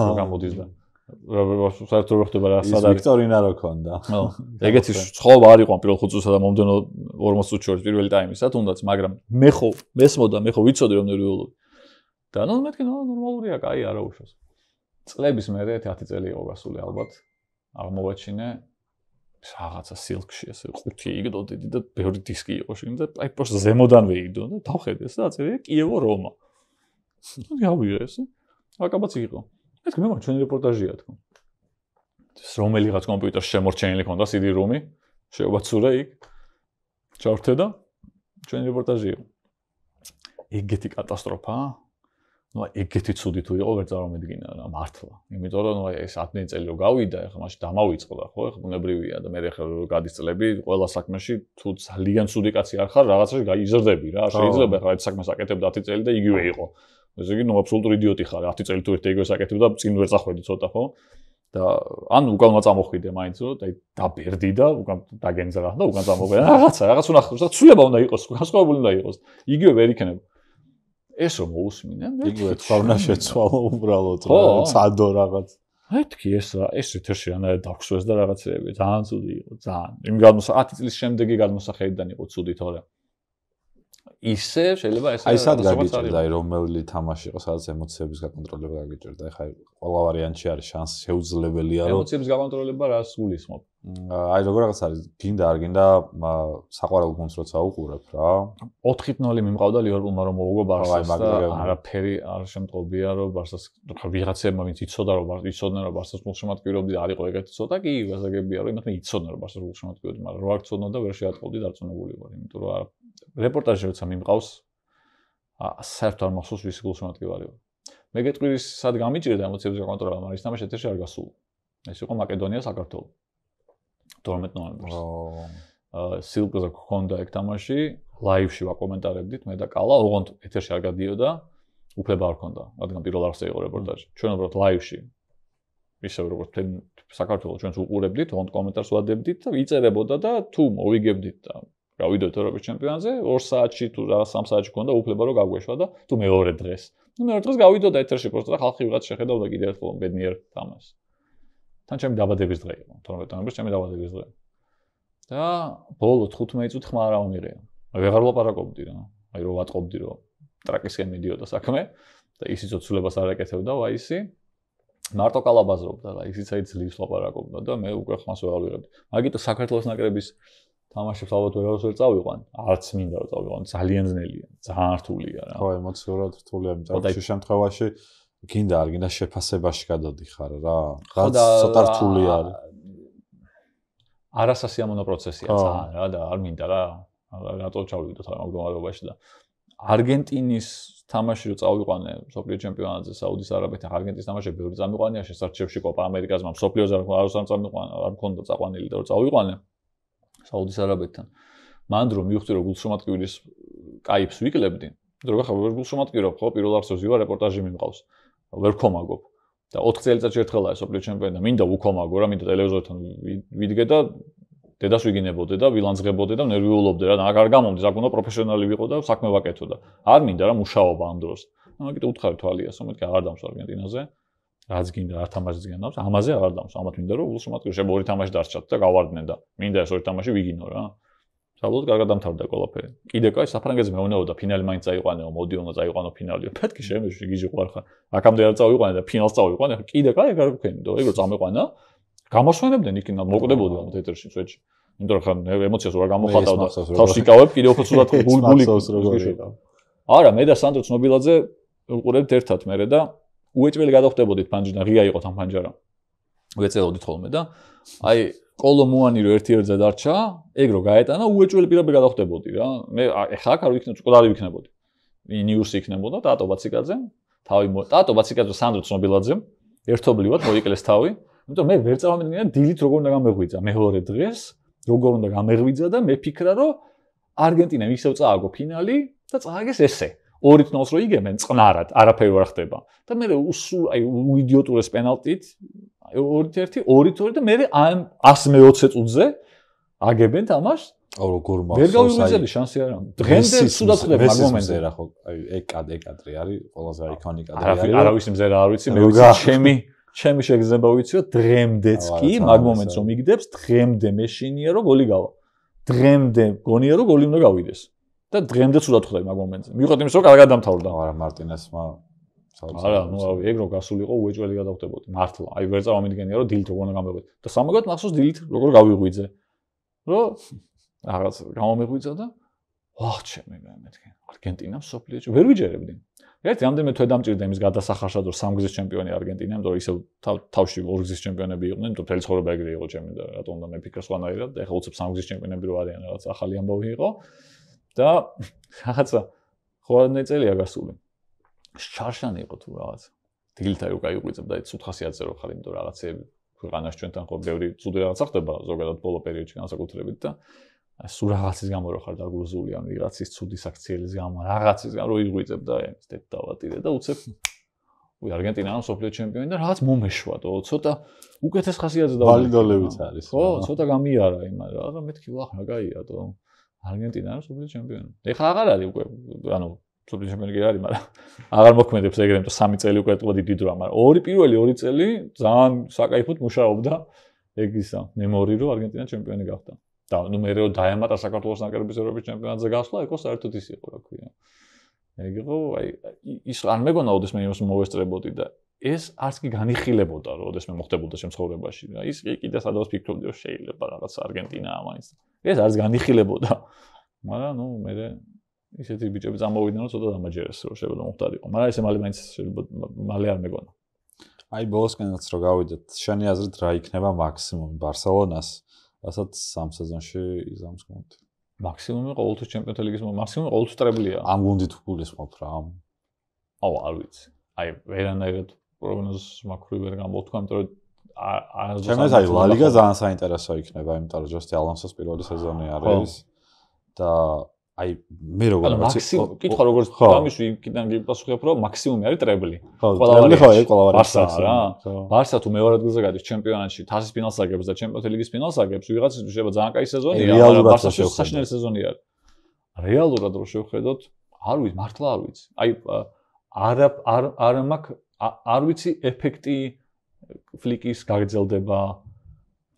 რო გამოდის და საერთოდ რო ხდება რა სად არის ვიქტორინა რო ქონდა. ხო. ეგეთი ცხოვრება არ იყო პირველ 5 წუთსა და მომდენო 40 წუთში შორის პირველი ტაიმისა თუნდაც, მაგრამ მე ხო მესმოდა, მე ხო ვიცოდი რომ ნერვიულობდი. და ნუ მეთქი ნორმალურია, კაი არა უშავს. წლების მერე 10 წელი იყო გასული ალბათ. აღმოვაჩინე რაღაცა სილკში ესე 5 იგდოდი და ბევრი დისკი იყო შენ და აი პროსტ ზემოდანვე იგდო და დავხედე და აწერია კიევო რომა. გავიღე ესე. აკაბაც იყო. მეთქი მე ჩვენი რეპორტაჟია თქო. რომელიღაც კომპიუტერში შემორჩენილი ქონდა CD-ROM-ი, შეუბაცურე იქ. ჩავრთე და ჩვენი რეპორტაჟი იყო. ეგეთი კატასტროფა. ნუ ეგეთი ცუდი თუ იყო, ვერ წარმოვიდგინა რა მართლა. იმიტომ რომ ნუ ეს 10 წელი რო გავიდა, ეხლა მაშინ დამავიწყდა, ხო? ეხლა ბუნებრივია და მე ეხლა რო გადის წლები, ყველა საქმეში თუ ძალიან ცუდი კაცი არ ხარ, რაღაცაში გაიზრდები რა. შეიძლება ეხლა ეს საქმეს აკეთებ 10 წელი და იგივე იყო. ესე იგი, ნუ აბსოლუტური იდიოტი ხარ, 10 წელი თუ ერთი იგივე საკეთებ და წინ ვერ წახვედი ცოტა, ხო? და ან უკანვე წამოხვიდე მაინც რომ დაბერდი და უკან დაგენძრა და უკან წამოხვიდე. რაღაც უნდა ცვლილება უნდა იყოს, განსხვავებული უნდა იყოს. იგივე ვერ იქნება. ეს რომ მოусმინე, იგივე თქვა უნდა შეცვალო უბრალოდ რა, წადო რაღაც. მეთქი ეს ეთერში რანაირად დაგვსვეს და რაღაცეები, ძალიან ცუდი იყო, ძალიან. იმ 10 წლის შემდეგი გადმოსახედიდან იყო ცუდი, თორე ისე შეიძლება ესე აი სად გაგიჭირდა, აი რომელი თამაში იყო, სადაც ემოციების გაკონტროლება გაგიჭირდა. ეხლა ყველა ვარიანტში არის შანსი, შეუძლებელია რომ ემოციების გაკონტროლება რას გულისხმობ? აი როგორ რაღაც არის, გინდა არ გინდა საყვარელ გუნდს როცა უყურებ რა. 4-0 მიმყავდა ლივერპულმა რომ მოვუგო ბარსას და არაფერი არ შემტყობია რომ ბარსას ვიღაცებმა ვინც იცოდა რომ იცოდნენ რომ ბარსას გულშემატკივრობდი და არ იყო ეგეთი ცოტა კი გასაგებია რომ იმათი იცოდნენ რომ ბარსას გულშემატკივრობდი, მაგრამ რო არ ცოდნა და ვერ შეატყობდი დარწმუნებული ვარ, იმიტომ რომ რეპორტაჟი როცა მიმყავს საერთოდ არ მახსოვს ვის გულშემატკივარი ვარ. მე გეტყვი სად გამიჭირდა ემოციების გაკონტროლება, მაგრამ ის თამაში ეთერში არ გასულა. ეს იყო მაკედონია საქართველო. 12 ნოემბერს. სილკზე გქონდა ეგ თამაში, ლაივში ვაკომენტარებდით მე და კალა, ოღონდ ეთერში არ გადიოდა, უფლება არ ქონდა, რადგან პირველ არხზე იყო რეპორტაჟი. ჩვენ უბრალოდ ლაივში ისე როგორც საქართველოს ჩვენს უყურებდით, ოღონდ კომენტარს ვადებდით და იწერებოდა და თუ მოვიგებდით და გავიდოთ ევროპის ჩემპიონატზე 2 საათში თუ 3 საათში ქონდა უფლება რომ გაგვეშვა და თუ მეორე დღეს. ნუ მეორე დღეს გავიდოდა ეთერში პროსტა და ხალხი ვიღაც შეხედავდა კიდე ერთხელ ბედნიერ თამაშს. თან ჩემი დაბადების დღე იყო, 12 ნოემბერს ჩემი დაბადების დღე. და ბოლო 15 წუთი ხმა არ ამიღია. მე ვეღარ ვლაპარაკობდი რა. აი რომ ვატყობდი რომ ტრაკისკენ მიდიოდა საქმე და ისიც ოცულებას არ აკეთებდა ვაისი. მარტო კალაბაზრობდა რა, ისიც აი ძლივს ლაპარაკობდა და მე უკვე ხმას ვერ ავიღებდი. მაგიტო საქართველოს ნაკრების თამაშებს ალბათ ვერ წავიყვან, არც მინდა რომ წავიყვან, ძალიან ძნელია, ძალიან რთულია რა. ხო, ემოციურად რთულია, ამ შემთხვევაში გინდა არ გინდა შეფასებაში გადადიხარ რა. რაც ცოტა რთული არის. არასასიამოვნო პროცესია ძალიან რა და არ მინდა რა. რატო ჩავიდოთ ამ მდგომარეობაში და არგენტინის თამაში რო წავიყვანე მსოფლიო ჩემპიონატზე საუდის არაბეთთან არგენტინის თამაში ბევრი წამიყვანია შესარჩევში კოპა ამერიკაზე მსოფლიოზე არ წამიყვანა არ მქონდა წაყვანილი და რო წავიყვანე საუდის არაბეთთან მან დრო მივხვდი რომ გულშემატკივრის კაიფს ვიკლებდი დრო ხა ვერ გულშემატკივრობ ხო პირველ არხზე ვარ რეპორტაჟი მიმყავს ვერ ვქომაგობ და 4 წელიწადში ერთხელაა მსოფლიო ჩემპიონი და მინდა ვუქომაგო რა მინდა ტელევიზორთან ვიდგე და დედას ვიგინებოდე და ვილანძღებოდე და ნერვიულობდე რა არ გამომდი საკ უნდა პროფესიონალი ვიყო და საქმე ვაკეთო და არ მინდა რა მუშაობა ამ დროს ამიტომ უთხარი თვალიასო მეთქი აღარ დამს არგენტინაზე რაც გინდა არ თამაშიც გინდავს ამაზე აღარ დამს ამათ მინდა რომ გულშემატკივრი შეიძლება ორი თამაში დარჩათ და გავარდნენ და მინდა ეს ორი თამაში ვიგინო რა საბოლოოდ კარგად დამთავრდა ყველაფერი კიდე კაი საფრანგეთზე მეუნეოდა ფინალი მაინც წაიყვანეო მოდიო წაიყვანო ფინალიო მეთქი შემეში გიჟი ყوارხა აქამდე არ წავიყვანე და ფინალს წავიყვანე კიდე კაი ეგ არ ვქენი და ეგ რო წამეყვანა გამოსვენებდნენ იქიდან მოკვდებოდი ამ თეატრში წვეთში იმიტომ რომ ხან ემოციას რა გამოხატავ და თავს იკავებ კიდე უფრო ცუდად გული არა მე და სანდრო ცნობილაძე უყურებთ ერთად მე და უეჭველი გადავხდებოდით ფანჯრიდან ღია იყო თან ფანჯარა ვეწელოდით ხოლმე და აი კოლომუანი რო ერთ-ერთზე დარჩა ეგ რო გაეტანა უეჭველი პირაბი გადავხდებოდი რა მე ეხლა აქ არ ვიქნებ წყდარი ვიქნებოდი ნიუსი იქნებოდა ტატო ბაციკაძე თავი ტატო ბაციკაძე სანდრო ცნობილაძე ერთობლივად მოიკლეს თავი იმიტომ მე ვერ წავამედგინე დილით როგორ უნდა გამეღვიძა მეორე დღეს როგორ უნდა გამეღვიძა და მე ფიქრა რომ არგენტინამ ისევ წააგო ფინალი და წააგეს ესე 2-0-ს რო იგებენ წყნარად არაფერი არ ხდება და მე აი უიდიოტურეს პენალტით 2-1 2-2 და მე 120 წუთზე აგებენ თამაშს როგორ მახსოვს ვერ გავიღვიძები შანსი არ აქვს დღემდე სულად ხდება მაგ მომენტზე რა ხო აი ეგ კადრი არის ყველაზე აიკონი კადრი არის არავის მზერა არ ვიცი მე ვიცი ჩემი შეგრძნება ვიციო დღემდეც კი მაგ მომენტს რომ იგდებს დღემდე მეშინია რომ გოლი გავა დღემდე გონია რომ გოლი უნდა გავიდეს და დღემდე სულად ხდება მაგ მომენტზე მიუხედავად იმისა რომ კარგად დამთავრდა არა მარტინესმა არა ნუ ეგ რო გასულიყო უეჭველი გადავხდებოდი მართლა აი ვერ წავამიდგენია რომ დილით როგორ უნდა გამეღვიძე და სამაგად მახსოვს დილით როგორ გავიღვიძე რომ რაღაც გამომეღვიძა და ვახ ჩემე მეთქე არგენტინა მსოფლიოში ვერ ვიჯერებდი ერთი რამდენიმე თვე დამჭირდა იმის გადასახარშად რომ სამგზის ჩემპიონი არგენტინა იმიტომ რომ ისევ თავში ორგზის ჩემპიონები იყვნენ იმიტომ მთელი ცხოვრება ეგრე იყო ჩემი და რატომ უნდა მეფიქრა სხვანაირად და ეხლა უცებ სამგზის ჩემპიონები რო არიან რაღაც ახალი ამბავი იყო და რაღაცა ხოლმე წელია გასული შარშანი იყო თუ რაღაც დილით აი უკაიღვიძებ და ეს სულ ხასიათზე რო ხარ იმიტომ რაღაცები ქვეყანაში ჩვენთან ხო ბევრი ცუდი რაღაცა ხდება ზოგადად ბოლო პერიოდში განსაკუთრებით და სულ რაღაცის გამო რო ხარ დაგუზული ან ვიღაცის ცუდი საქციელის გამო რაღაცის გამო რო იღვიძებ და ეს დავატირე და უცებ არგენტინაა მსოფლიო ჩემპიონი და რაღაც მომეშვა და ცოტა უკეთეს ხასიათზე დავალიდოლებიც არის ხო ცოტა გამიარა იმან რა მეთქი ვახ რა გაია და არგენტინაა მსოფლიო ჩემპიონი ეხლა აღარ არის უკვე ანუ მსოფლიო ჩემპიონი კი არის მაგრამ აღარ მოქმედებს ეგრე იმიტომ 3 წელი უკვე ეტყობა დიდი დროა მაგრამ პირველი 2 წელი ძალიან საკაიფოდ მუშაობდა ეგ ისა მემორი რომ არგენტინა ჩემპიონი გახდა და ნუ მე რო დაემატა საქართველოს ნაკრების ევროპის ჩემპიონატზე გასვლა ეგ საერთოდ ის იყო რა ქვია ეგ იყო აი ის არ მეგონა ოდეს მე იმას მოვესწრებოდი და ეს არც კი განიხილებოდა რომ ოდეს მე მოხდებოდა შემცხოვრებაში რა ის კიდე სადღაც ფიქრობდი რომ შეიძლება რაღაც არგენტინაა მაინც ეს არც განიხილებოდა მაგრამ ნუ მე ისეთი ბიჭები წამოვიდნენ რომ ცოტა დამაჯერეს რომ შეიძლება მოხდარიყო მაგრამ ესე მალე მაინც შეიძლება მალე არ მეგონა აი ბოლოსკენაც რო გავიდეთ შენი აზრით რა იქნება მაქსიმუმი ბარსელონას რასაც სამ სეზონში იზამს გუნდი მაქსიმუმი ყოველთვის ჩემპიონთა ლიგის მაქსიმუმი ყოველთვის ტრებლია ამ გუნდით გულისხმობ რა აუ არ ვიცი აი ვერანაირად პროგნოზს მაქვს ვერ გამოვთქვა იმიტომ რომ ჩემს აი ლა ლიგა ძალიან საინტერესო იქნება იმიტომ რომ ჯოსტი ალონსოს პირველი სეზონი არის და აი მე როგორ ვიცი კითხვა როგორ გამიშვი იქიდან გიპასუხებ რომ მაქსიმუმი არის ტრებლი ბარსა რა ბარსა თუ მეორე ადგილზე გადის ჩემპიონატში თასის ფინალს აგებს და ჩემპიონთა ლიგის ფინალს აგებს ვიღაცის შეიძლება ძალიან კაი სეზონია მაგრამ ბარსაში საშინელი სეზონი არის რეალურად რო შევხედოთ არ ვიცი მართლა არ ვიცი აი არ მაქვს არ ვიცი ეფექტი ფლიკის გაგრძელდება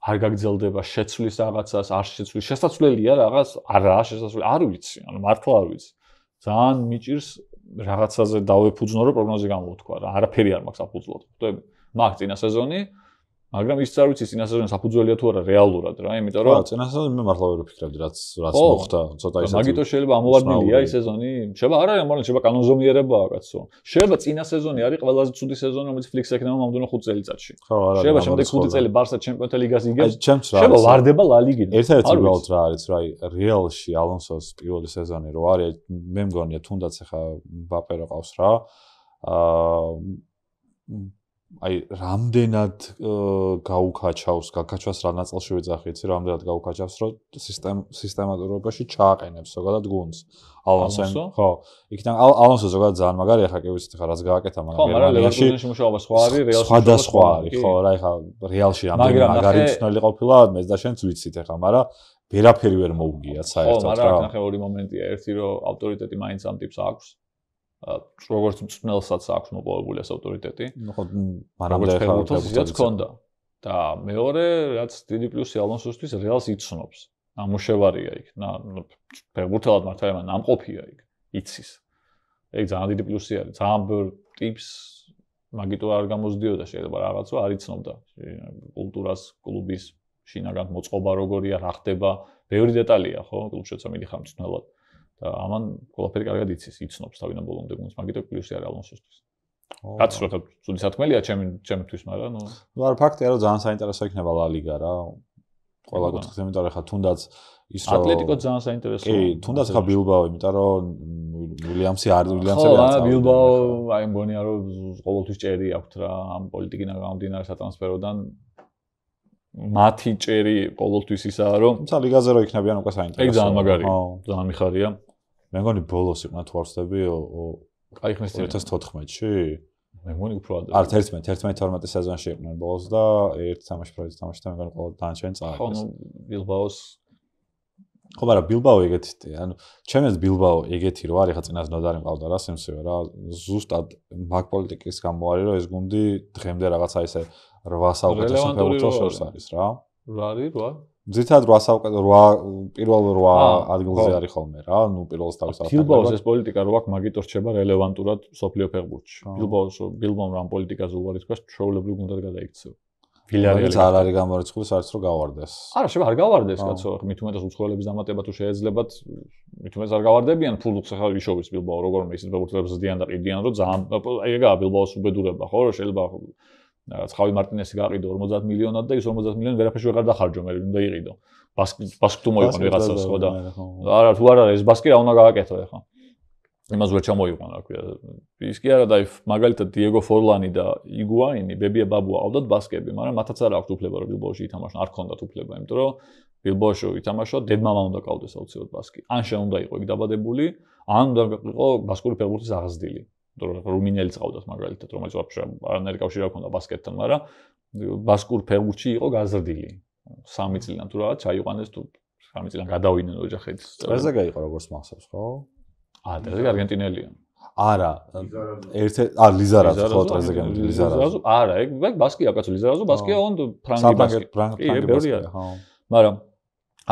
არ გაგრძელდება შეცვლის რაღაცას არ შეცვლის შესაძლებელია რაღაც არაა შესაძლებელი არ ვიცი ანუ მართლა არ ვიცი ძალიან მიჭირს რაღაცაზე დავეფუძნო რომ პროგნოზი გამოვთქვა რა არაფერი არ მაქვს აფუძვლად ხვდები მაგ წინა სეზონი მაგრამ ის არ ვიცი წინა სეზონი საფუძველია თუ არა რეალურად რა, იმიტომ რომ წინა სეზონი მე მართლა ვერ ვფიქრებდი რაც მოხდა, ცოტა ისეთი. მაგიტო შეიძლება ამოვარდნილია ის სეზონი. შეიძლება არ არის ამოვარდნილი, შეიძლება კანონზომიერებაა კაცო. შეიძლება წინა სეზონი არის ყველაზე ცუდი სეზონი, რომელიც ფლიქსს ექნება მომდევნო 5 წელიწადში. შეიძლება შემდეგ 5 წელი ბარსა ჩემპიონთა ლიგას იგებს. შეიძლება ვარდება ლა ლიგიდან. ერთ-ერთი უბრალოდ რა არის, რა რეალში ალონსოს პირველი სეზონი რო არის, მე მგონია თუნდაც ახლა მბაპე რო ყავს რა. აი რამდენად გაკაჩავს რა ნაწილში ვიძახი, იცი, რამდენად გაუკაჩავს, რომ სისტემატურობაში ჩააყენებს ზოგადად გუნდს. ალონსო, ხო, იქიდან ალონსო ზოგადად ძალიან მაგარი, ახლა კი ვიცით ხა რაც გააკეთა, მაგრამ გერმანიაში მუშაობა სხვა არის, რეალში სხვადასხვა არის, ხო, რა ეხა რეალში რამდენი მაგარი მწვრთნელი ყოფილა, მე და შენც ვიცით ახლა, მაგრამ ვერაფერი ვერ მოუგიათ საერთოდ რა. ხო, მაგრამ ნახე ორი მომენტია, ერთი რომ ავტორიტეტი მაინც ამ ტიპს აქვს. როგორც მწვრთნელსაც აქვს მოპოვებული ეს ავტორიტეტი. ხო, მაგრამ ფეხბურთელსაც ჰქონდა. და მეორე, რაც დიდი პლუსი ალონსოსთვის, რეალს იცნობს. ნამუშევარია იქ. ფეხბურთელად მართლა ნამყოფია იქ. იცის. ეგ ძალიან დიდი პლუსი არის. ძალიან ბევრ ტიპს მაგიტო არ გამოსდიოდა შეიძლება რაღაცა არ იცნობდა. კულტურას, კლუბის შინაგან მოწყობა როგორია, რა ხდება, ბევრი დეტალია, ხო, კლუბში როცა მიდიხარ მწვრთნელად. და ამან ყველაფერი კარგად იცის, იცნობს თავიდან ბოლომდე გუნდს, მაგიტო პლუსი არის ალონსოსთვის. რაც შოთა ცუდი სათქმელია ჩემთვის, მაგრამ ნუ არ ფაქტია რომ ძალიან საინტერესო იქნება ლა ლიგა რა. ყველა კუთხით, იმიტომ რომ ხა თუნდაც ის რომ ატლეტიკო ძალიან საინტერესოა. კი, თუნდაც ხა ბილბაო, იმიტომ რომ ვილიამსი არ ხო, ბილბაო, აი მგონია რომ ყოველთვის ჭერი აქვს რა, ამ პოლიტიკიდან გამომდინარე სატრანსფეროდან მათი ჭერი ყოველთვის ისაა რომ თუმცა ლიგაზე რო იქნებიან უკვე საინტერესოა. ეგ ძალიან მაგარია, ძალიან მიხარია. მე მგონი ბოლოს იყო თუ არ ვცდები, აი ხმის 2014-ში. მე მგონი უფრო ადრე. არ 11-12 სეზონში იყვნენ ბოლოს და ერთ თამაში პროექტი თამაშობდა, მე მგონი ყველა დანარჩენი წააგეს. ხო, ნუ ბილბაოს ხო, მაგრამ ბილბაო ეგეთი, ანუ ჩემს ბილბაო ეგეთი რო არის, ხა წინას ნოდარი მყავდა რა, სიმსივე რა, ზუსტად მაგ პოლიტიკის გამო არის, რომ ეს გუნდი დღემდე რაღაცა ისე 8 საუკეთესო ფეხბურთელს შორს არის რა. რა არის 8? ზითად 8 პირველ 8 ადგილზე არის ხოლმე რა, ნუ პირველს თავის აღარ. ბილბაოს ეს პოლიტიკა რო აქ მაგიტო რჩება რელევანტურად სოფლიო ფეხბურთში. ბილბაომ რამ პოლიტიკაზე უარი თქვას, ჩვეულებრივ გუნდად გადაიქცევა. ვილარიალი არ არის გამორიცხული, საერთოდ რომ გავარდეს. არა, შეიძლება არ გავარდეს, კაცო, მით უმეტეს უცხოელების დამატება თუ შეეძლებათ, მით უმეტეს არ გავარდებიან ფულს ახლა იშოვის ბილბაო, როგორ ისეთ ფეხბურთელებს ზდიან და ყიდიან, რომ ძალიან აი ეგაა ბილბაოს უბედურება, ხო, რომ შეიძლება ხავი მარტინესი გაყიდო 50 მილიონად და ის 50 მილიონი ვერაფერში ვეღარ დახარჯო, მე უნდა იყიდო. ბასკი თუ მოიყვან ვიღაცას, ხო და არა, თუ არ არის ეს ბასკი რა უნდა გააკეთო ახლა. იმას ვერ ჩამოიყვან, რა ქვია. ის კი არა და მაგალითად დიეგო ფორლანი და იგუაინი, ბებია ბაბუა ყავდათ ბასკები, მაგრამ მათაც არ აქვს უფლება რომ ბილბაოში ითამაშონ, არ ქონდათ უფლება, იმიტომ რომ ბილბაოში ითამაშო, დედმამა უნდა ყავდეს აუცილებლად ბასკი. ან უნდა იყო იქ დაბადებული, ან უნდა იყო ბასკური ფეხბურთის აღზრდილი. რუმინელიც ყავდათ მაგალითად, რომელიც არანაირი კავშირი არ ჰქონდა ბასკეტთან, მაგრამ ბასკურ ფეხბურთში იყო გაზრდილი. 3 წლიდან თუ რაღაც ჩაიყვანეს თუ 3 წლიდან გადავიდნენ ოჯახით. ტრეზეგა იყო როგორც მახსოვს, ხო? ტრეზეგა არგენტინელია. არა, ლიზარაზო, ხო, ტრეზეგა ლიზარაზო. არა, ეგ ბასკია, კაცო, ლიზარაზო, ბასკია on ფრანგი ბასკი. კი, ბევრი არის. მაგრამ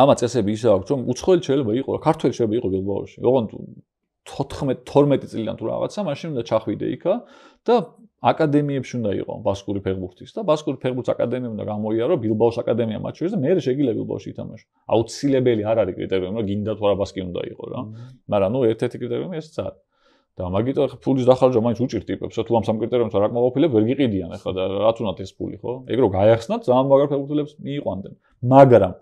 ამა წესები ისე აქვს, რომ უცხოელი შეიძლება იყო, ქართველი შეიძლება იყო ბილბაოში. ოღონდ 14-12 წლიდან თუ რაღაცა, მაშინ უნდა ჩახვიდე იქა და აკადემიებში უნდა იყო ბასკური ფეხბურთის და ბასკური ფეხბურთის აკადემია უნდა გამოიარო ბილბაოს აკადემია მათ შორის და მე შეგიძლია ბილბაოში ითამაშო. აუცილებელი არ არის კრიტერიუმი, რომ გინდა თუ არა ბასკი უნდა იყო რა. მაგრამ ნუ ერთ-ერთი კრიტერიუმი ესეც არის. და მაგიტო ფულის დახარჯვა მაინც უჭირ ტიპებს, თუ ამ სამ კრიტერიუმს არ აკმაყოფილებ, ვერ გიყიდიან ახლა და რაც უნდათ ეს ფული, ხო? ეგ რო გაეხსნათ, ძალიან მაგარ ფეხბურთელებს მიიყვანდნენ. მაგრამ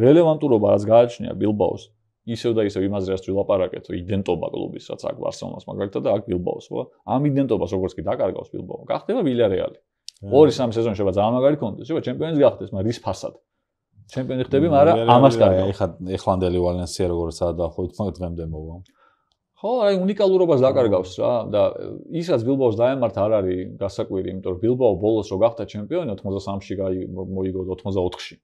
რელევანტურობა რაც გააჩნია ბილბაოს ისევ და ისევ იმაზე რაც ვილაპარაკეთ, იდენტობა კლუბის, რაც აქვს ბარსელონას მაგალითად და აქვს ბილბაოს, ხო? ამ იდენტობას როგორც კი დაკარგავს ბილბაო, გახდება ვილარიალი. 2-3 სეზონი შეიძლება ძალიან მაგარი კონდეს, შეიძლება ჩემპიონი გახდეს, მაგრამ რის ფასად? ჩემპიონი ხდები, მაგრამ ამას კარგავს. ეხლა ეხლანდელი ვალენსია როგორც დაახლოებით მაგ დღემდე მოვა. ხო, აი უნიკალურობას დაკარგავს რა და ის რაც ბილბაოს დაემართა არ არის გასაკვირი, იმიტომ რომ ბილბაო ბოლოს რო გახდა ჩემპიონი 83-ში მოიგო 84-ში.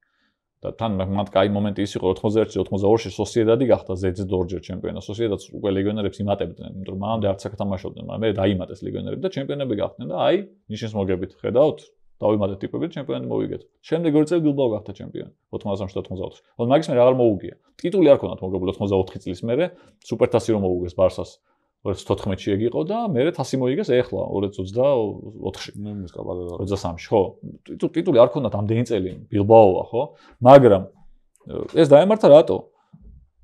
და თან მათ კაი მომენტი ის იყო 91-ში 82-ში სოსიედადი გახდა ზედზე ორჯერ ჩემპიონი. სოსიედადს უკვე ლეგიონერებს იმატებდნენ, იმიტომ რომ მანამდე არც აქ თამაშობდნენ, მაგრამ მე დაიმატეს ლეგიონერები და ჩემპიონები გახდნენ და აი ნიშნის მოგებით ხედავთ, დავიმატეთ ტიპები და ჩემპიონი მოვიგეთ. შემდეგ ორი წელი ბილბაო გახდა ჩემპიონი 83-ში და 84-ში. ხოლო მაგის მე აღარ მოუგია. ტიტული არ ქონდათ მოგებული 84 წლის მერე, სუპერთასი რომ მოუგეს ბარსას 2014-ში ეგ იყო და მე თასი მოიგეს ეხლა 2024-ში. ნუ მის კაპადელო. 23-ში, ხო. ტიტული არ ქონდათ ამდენი წელი ბილბაოა, ხო? მაგრამ ეს დაემართა რატო?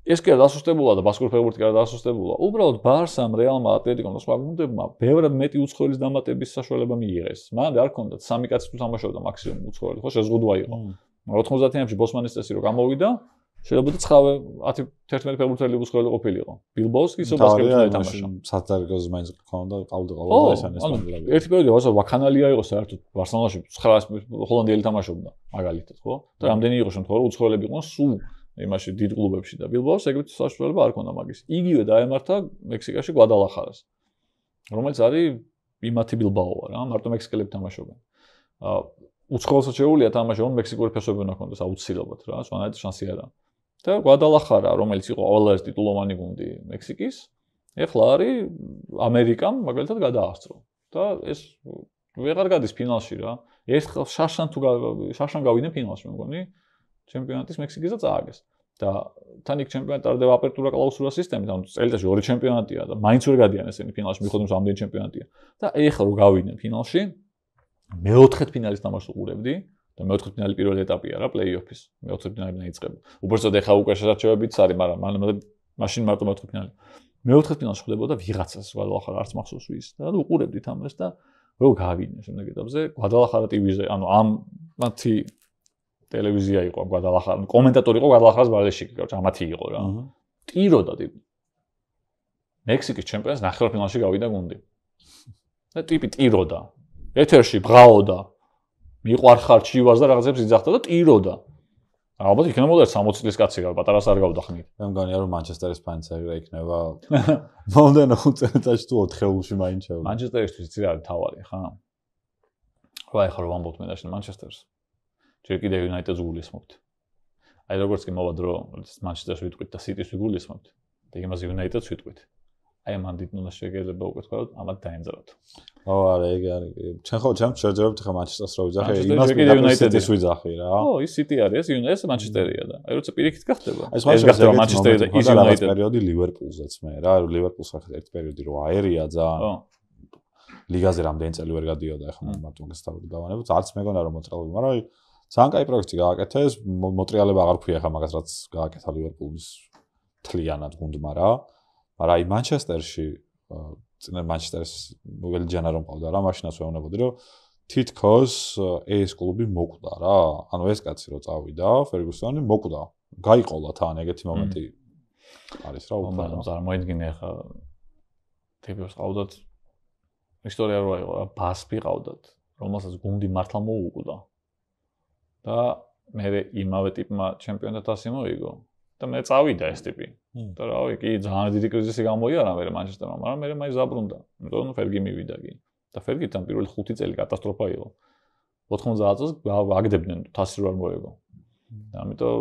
ეს კი არ დასუსტებულა და ბასკური ფეხბურთი კი არ დასუსტებულა. უბრალოდ ბარსამ, რეალმა, ატლეტიკომ და სხვა გუნდებმა ბევრად მეტი უცხოელის დამატების საშუალება მიიღეს. მანამდე არ ქონდათ 3 კაცი თუ თამაშობდა მაქსიმუმ უცხოელი, ხო, შეზღუდვა იყო. 90-იანებში ბოსმანის წესი რო გამოვიდა, შეიძლება 10-11 ფეხბურთელი უცხოელი ყოფილიყო. ბილბაოს კი სუბასკეტბოლს ეთამაშა. სათარგოზ მაინც ქონდა ყავდა ეს ანესპანელები. ერთი პერიოდი ვასო ვაკანალია იყო საერთოდ ბარსელონაში 9 ჰოლანდიელი თამაშობდა მაგალითად, ხო? და რამდენი იყო შემთხვევა რომ უცხოელები იყვნენ სულ იმაში დიდ კლუბებში და ბილბაოს ეგრეთ საშუალება არ ქონდა მაგის. იგივე დაემართა მექსიკაში გვადალახარას, რომელიც არის იმათი ბილბაოა რა, მარტო მექსიკელები თამაშობენ. უცხოელსაც შეუძლია თამაში, რომ მექსიკური ფესვები უნდა ქონდეს აუცილებლად რა, სვანაირი შანსი არა. და გვადალახარა, რომელიც იყო ყველაზე ტიტულოვანი გუნდი მექსიკის, ეხლა არის ამერიკამ მაგალითად გადაასწრო. და ეს ვეღარ გადის ფინალში რა. ერთხელ შაშან გავიდნენ ფინალში, მე მგონი, ჩემპიონატის მექსიკის და წააგეს. და თან იქ ჩემპიონატი ტარდება აპერტურა კლაუსურა სისტემით, ანუ წელიწადში 2 ჩემპიონატია და მაინც ვერ გადიან ესენი ფინალში, მიხედვით რომ ამდენი ჩემპიონატია. და ეხლა რო გავიდნენ ფინალში, მეოთხედ ფინალის თამაშს უყურებდი და მეოთხედ ფინალი პირველი ეტაპია რა, პლეი-ოფის. მეოთხედ ფინალი დაიწყება. უბრალოდ ეხლა უკვე შესაძლებელიც არის, მაგრამ მაშინ მარტო მეოთხედ ფინალი. მეოთხედ ფინალში ხვდებოდა ვიღაცას, გვადალახარა არც მახსოვს ვის და უყურებდით ამას და რო გავიდნენ შემდეგ ეტაპზე, გვადალახარა ტივიზე, ანუ ამ მათი ტელევიზია იყო გვადალახარა, კომენტატორი იყო გვადალახარას ბალეშიკი, короче, ამათი იყო რა. ტიროდა ტიპი. მექსიკის ჩემპიონატს ნახევარფინალში გავიდა გუნდი. და ტიპი ტიროდა. ეთერში ბღაოდა. მიყვარხარ ჩივას და რაღაცებს იძახდა და ტიროდა. ალბათ იქნება მოდერ 60 წლის კაცი რა, პატარას არ გავდახნით. მე მგონია რომ მანჩესტერის ფანიც ეგრე იქნება. მომდენო 5 წელიწადში თუ 4-ში მაინც შევა. მანჩესტერისთვის იცი რა არის თავარი, ხა? რა ეხლა რომ ამბობთ მე და შენ მანჩესტერს. ჯერ კიდე იუნაიტედს გულისხმობთ. აი როგორც კი მოვა დრო, მანჩესტერს ვიტყვით და სიტის ვიგულისხმობთ. და იმას იუნაიტედს ვიტყვით. აი ამან დიდ უნდა შეგეძლება უკვე თქვა რომ ამათ დაენძრათ. ო არა, ეგ არის. ჩვენ ხო ჩემს შეძლებთ ხა მანჩესტერს რო ვიძახე, იმას იუნაიტედის ვიძახი რა. ო, ის სიტი არის, ეს მანჩესტერია და აი როცა პირიქით გახდება. ეს გახდება მანჩესტერი და ის იუნაიტედი. პერიოდი ლივერპულზეც მე რა, ლივერპულს ხა ერთ პერიოდი რო აერია ძალიან. ლიგაზე რამდენი წელი ვერ გადიოდა, ეხლა მარტო გასწავლები დავანებოთ, არც მეგონა რომ მოწყალები, მაგრამ აი ძალიან კაი პროექტი გააკეთეს, მოტრიალება აღარ ქვია ხა მაგას რაც გააკეთა ლივერპულის თლიანად გუნდმა რა. მაგრამ აი მანჩესტერში წინა მანჩესტერის მოგელიჯანა რომ ყავდა რა, მაშინაც ვეუბნებოდი რომ თითქოს ეს კლუბი მოკვდა რა. ანუ ეს კაცი რო წავიდა, ფერგუსონი მოკვდა. გაიყოლა თან ეგეთი მომენტი არის რა უფრო. მაგრამ წარმოიდგინე ხა თებერს ყავდათ ისტორია რო იყო რა, ბასპი ყავდათ, რომელსაც გუნდი მართლა მოუკვდა. და მე იმავე ტიპმა ჩემპიონატ თასი მოიგო და მე წავიდა ეს ტიპი. და რავი, კი ძალიან დიდი კრიზისი გამოიარა მე მანჩესტერმა, მაგრამ მე მაინც დაბრუნდა. იმიტომ რომ ფერგი მივიდა კი. და ფერგიდან პირველი 5 წელი კატასტროფა იყო. 90 წელს აგდებდნენ თასი რო არ მოიგო. და ამიტომ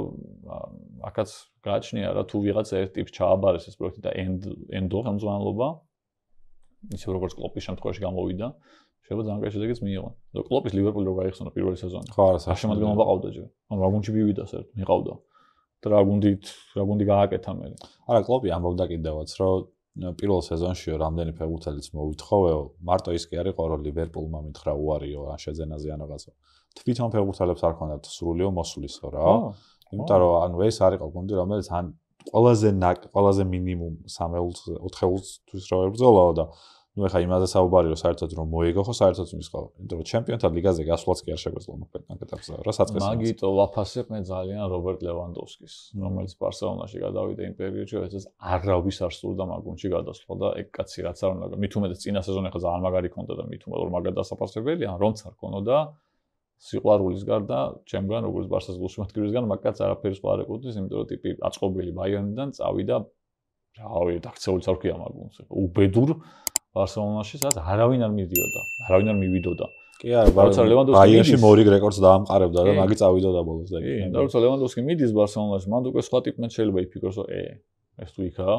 აქაც გააჩნია რა თუ ვიღაც ერთ ტიპს ჩააბარეს ეს პროექტი და ენდო ხელმძღვანელობა ისე როგორც კლოპის შემთხვევაში გამოვიდა. შეიძლება ძალიან კაი შედეგიც მიიღო. და კლოპის ლივერპული რო გაიხსნა პირველი სეზონი. ხო არა, შემოდგომა ყავდა ჯერ. ანუ რა გუნდში მივიდა საერთოდ, მიყავდა. და რა გუნდი გააკეთა მე. არა, კლოპი ამბობდა კიდევაც, რომ პირველ სეზონში რამდენი ფეხბურთელიც მოვითხოვეო, მარტო ის კი არ იყო, რომ ლივერპულმა მითხრა უარიო ან შეძენაზე ან რაღაცა. თვითონ ფეხბურთელებს არ ქონდათ სრულიო მოსულისო რა. იმიტომ რომ ანუ ეს არ იყო გუნდი, რომელიც ან ყველაზე მინიმუმ 3-4-თვის რო ებრძოლაო და ну ეხა იმაზე საუბარი რომ საერთოდ რომ მოიგო ხო საერთოდ მისყო. იმიტომ რომ ჩემპიონთა ლიგაზე გასვლაც კი არ შეგვეძლო მოკლედ ეტაპზე რა საწყისში. მაგიტო ვაფასებ მე ძალიან რობერტ ლევანდოვსკის, რომელიც ბარსელონაში გადავიდა იმ პერიოდში, როდესაც არავის არ სურდა მაგ გუნდში გადასვლა და ეგ კაცი რაც არ უნდა. მით უმეტეს წინა სეზონი ხა ძალიან მაგარი ქონდა და მით უმეტეს მაგარ დასაფასებელია, რომც არ ქონოდა სიყვარულის გარდა, ჩემგან როგორც ბარსას გულში მათქირისგან მაგ კაცს არაფერი სხვა არ ეკუთვნის, იმიტომ რომ ტიპი აწყობილი ბაიერნიდან წავიდა რავი, დაქცეულიც არ ქვია მაგ გუნდს. უბედურ ბარსელონაში სადაც არავინ არ მიდიოდა, არავინ არ მივიდოდა. კი არა, ბაიერნში მორიგ რეკორდს დაამყარებდა და მაგი წავიდოდა ბოლოს და კი, და როცა ლევანდოვსკი მიდის ბარსელონაში, მან უკვე სხვა ტიპმა შეიძლება იფიქროს, რომ ეს თუ იქაა,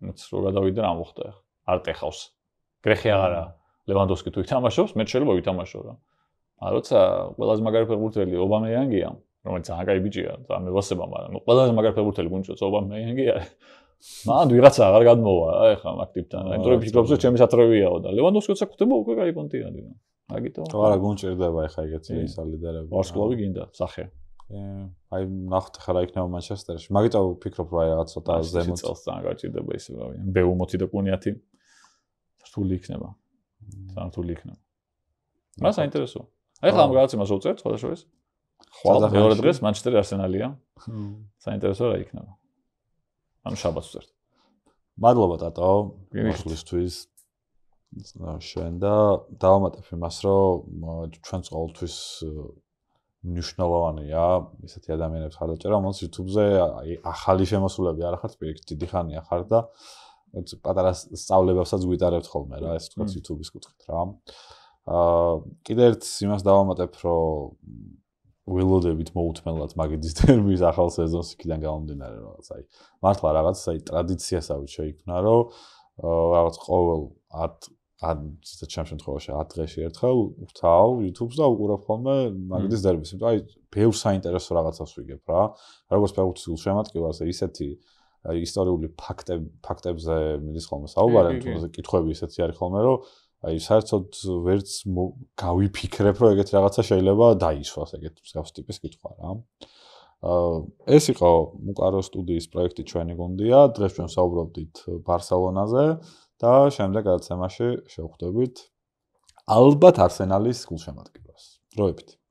მეც რო გადავიდა რა მოხდა ახლა. არ ტეხავს. გრეხი აღარა ლევანდოვსკი თუ ითამაშობს, მე შეიძლება ვითამაშო რა. მაგრამ როცა ყველაზე მაგარი ფეხბურთელი ობამეიანგია, რომელიც ძალიან კაი ბიჭია, ძალიან მევასება, მაგრამ ყველაზე მაგარი ფეხბურთელი გუნდშიც ობამეიანგი არის. მან ვიღაცა აღარ გადმოვა რა ეხლა მაგ ტიპთან. იმიტომ რომ ფიქრობს რომ ჩემი სატრევიაო და ლევანდოვსკისაც ხდება უკვე კაი პონტიანი. მაგითო. არა გუნჭირდება ეხლა ეგეთი სალიდერები. ვარსკვლავი გინდა სახე. აი ნახოთ ხა რა იქნება მანჩესტერში. მაგიტო ვფიქრობ რა რაღაც ცოტა ზემოთ წელს ძალიან გაჭირდება ისე რავი. B40 და კუნიათი რთული იქნება. ძალიან რთული იქნება. მას საინტერესოა. აი ხა ამ რაღაცას უწევთ სხვადასხვა. ხვალ მეორე დღეს მანჩესტერი არსენალია. საინტერესო რა იქნება. ანუ შაბათს ვწერთ. მადლობა ტატო მოსვლისთვის. შენ და დავამატებ იმას, რომ ჩვენს ყოველთვის მნიშვნელოვანია ისეთი ადამიანებს ხარდაჭერა, რომელს YouTube-ზე ახალი შემოსულები არ ხართ, პირიქით დიდი ხანია ხართ და პატარა სწავლებებსაც გვიტარებთ ხოლმე რა, ეს თქვა YouTube-ის კუთხით რა. კიდევ ერთ იმას დავამატებ, რომ ველოდებით მოუთმენლად მაგიდის დერბის ახალ სეზონს იქიდან გამომდინარე რაღაც აი მართლა რაღაც აი ტრადიციასავით შეიქმნა რომ რაღაც ყოველ 10 ცოტა შემთხვევაში 10 დღეში ერთხელ ვთავ YouTube-ს და ვუყურებ ხოლმე მაგიდის დერბის იმიტომ აი ბევრ საინტერესო რაღაცას ვიგებ რა როგორც ფეხბურთის გულშემატკივარს ისეთი ისტორიული ფაქტებზე მიდის ხოლმე საუბარი თუმცა კითხვები ისეთი არის ხოლმე რომ აი საერთოდ ვერც გავიფიქრებ რომ ეგეთ რაღაცა შეიძლება დაისვას ეგეთ მსგავს ტიპის კითხვა რა. ეს იყო მუკარო სტუდიის პროექტი ჩვენი გუნდია. დღეს ჩვენ საუბრობდით ბარსელონაზე და შემდეგ გადაცემაში შევხვდებით ალბათ არსენალის გულშემატკივრას. დროებით.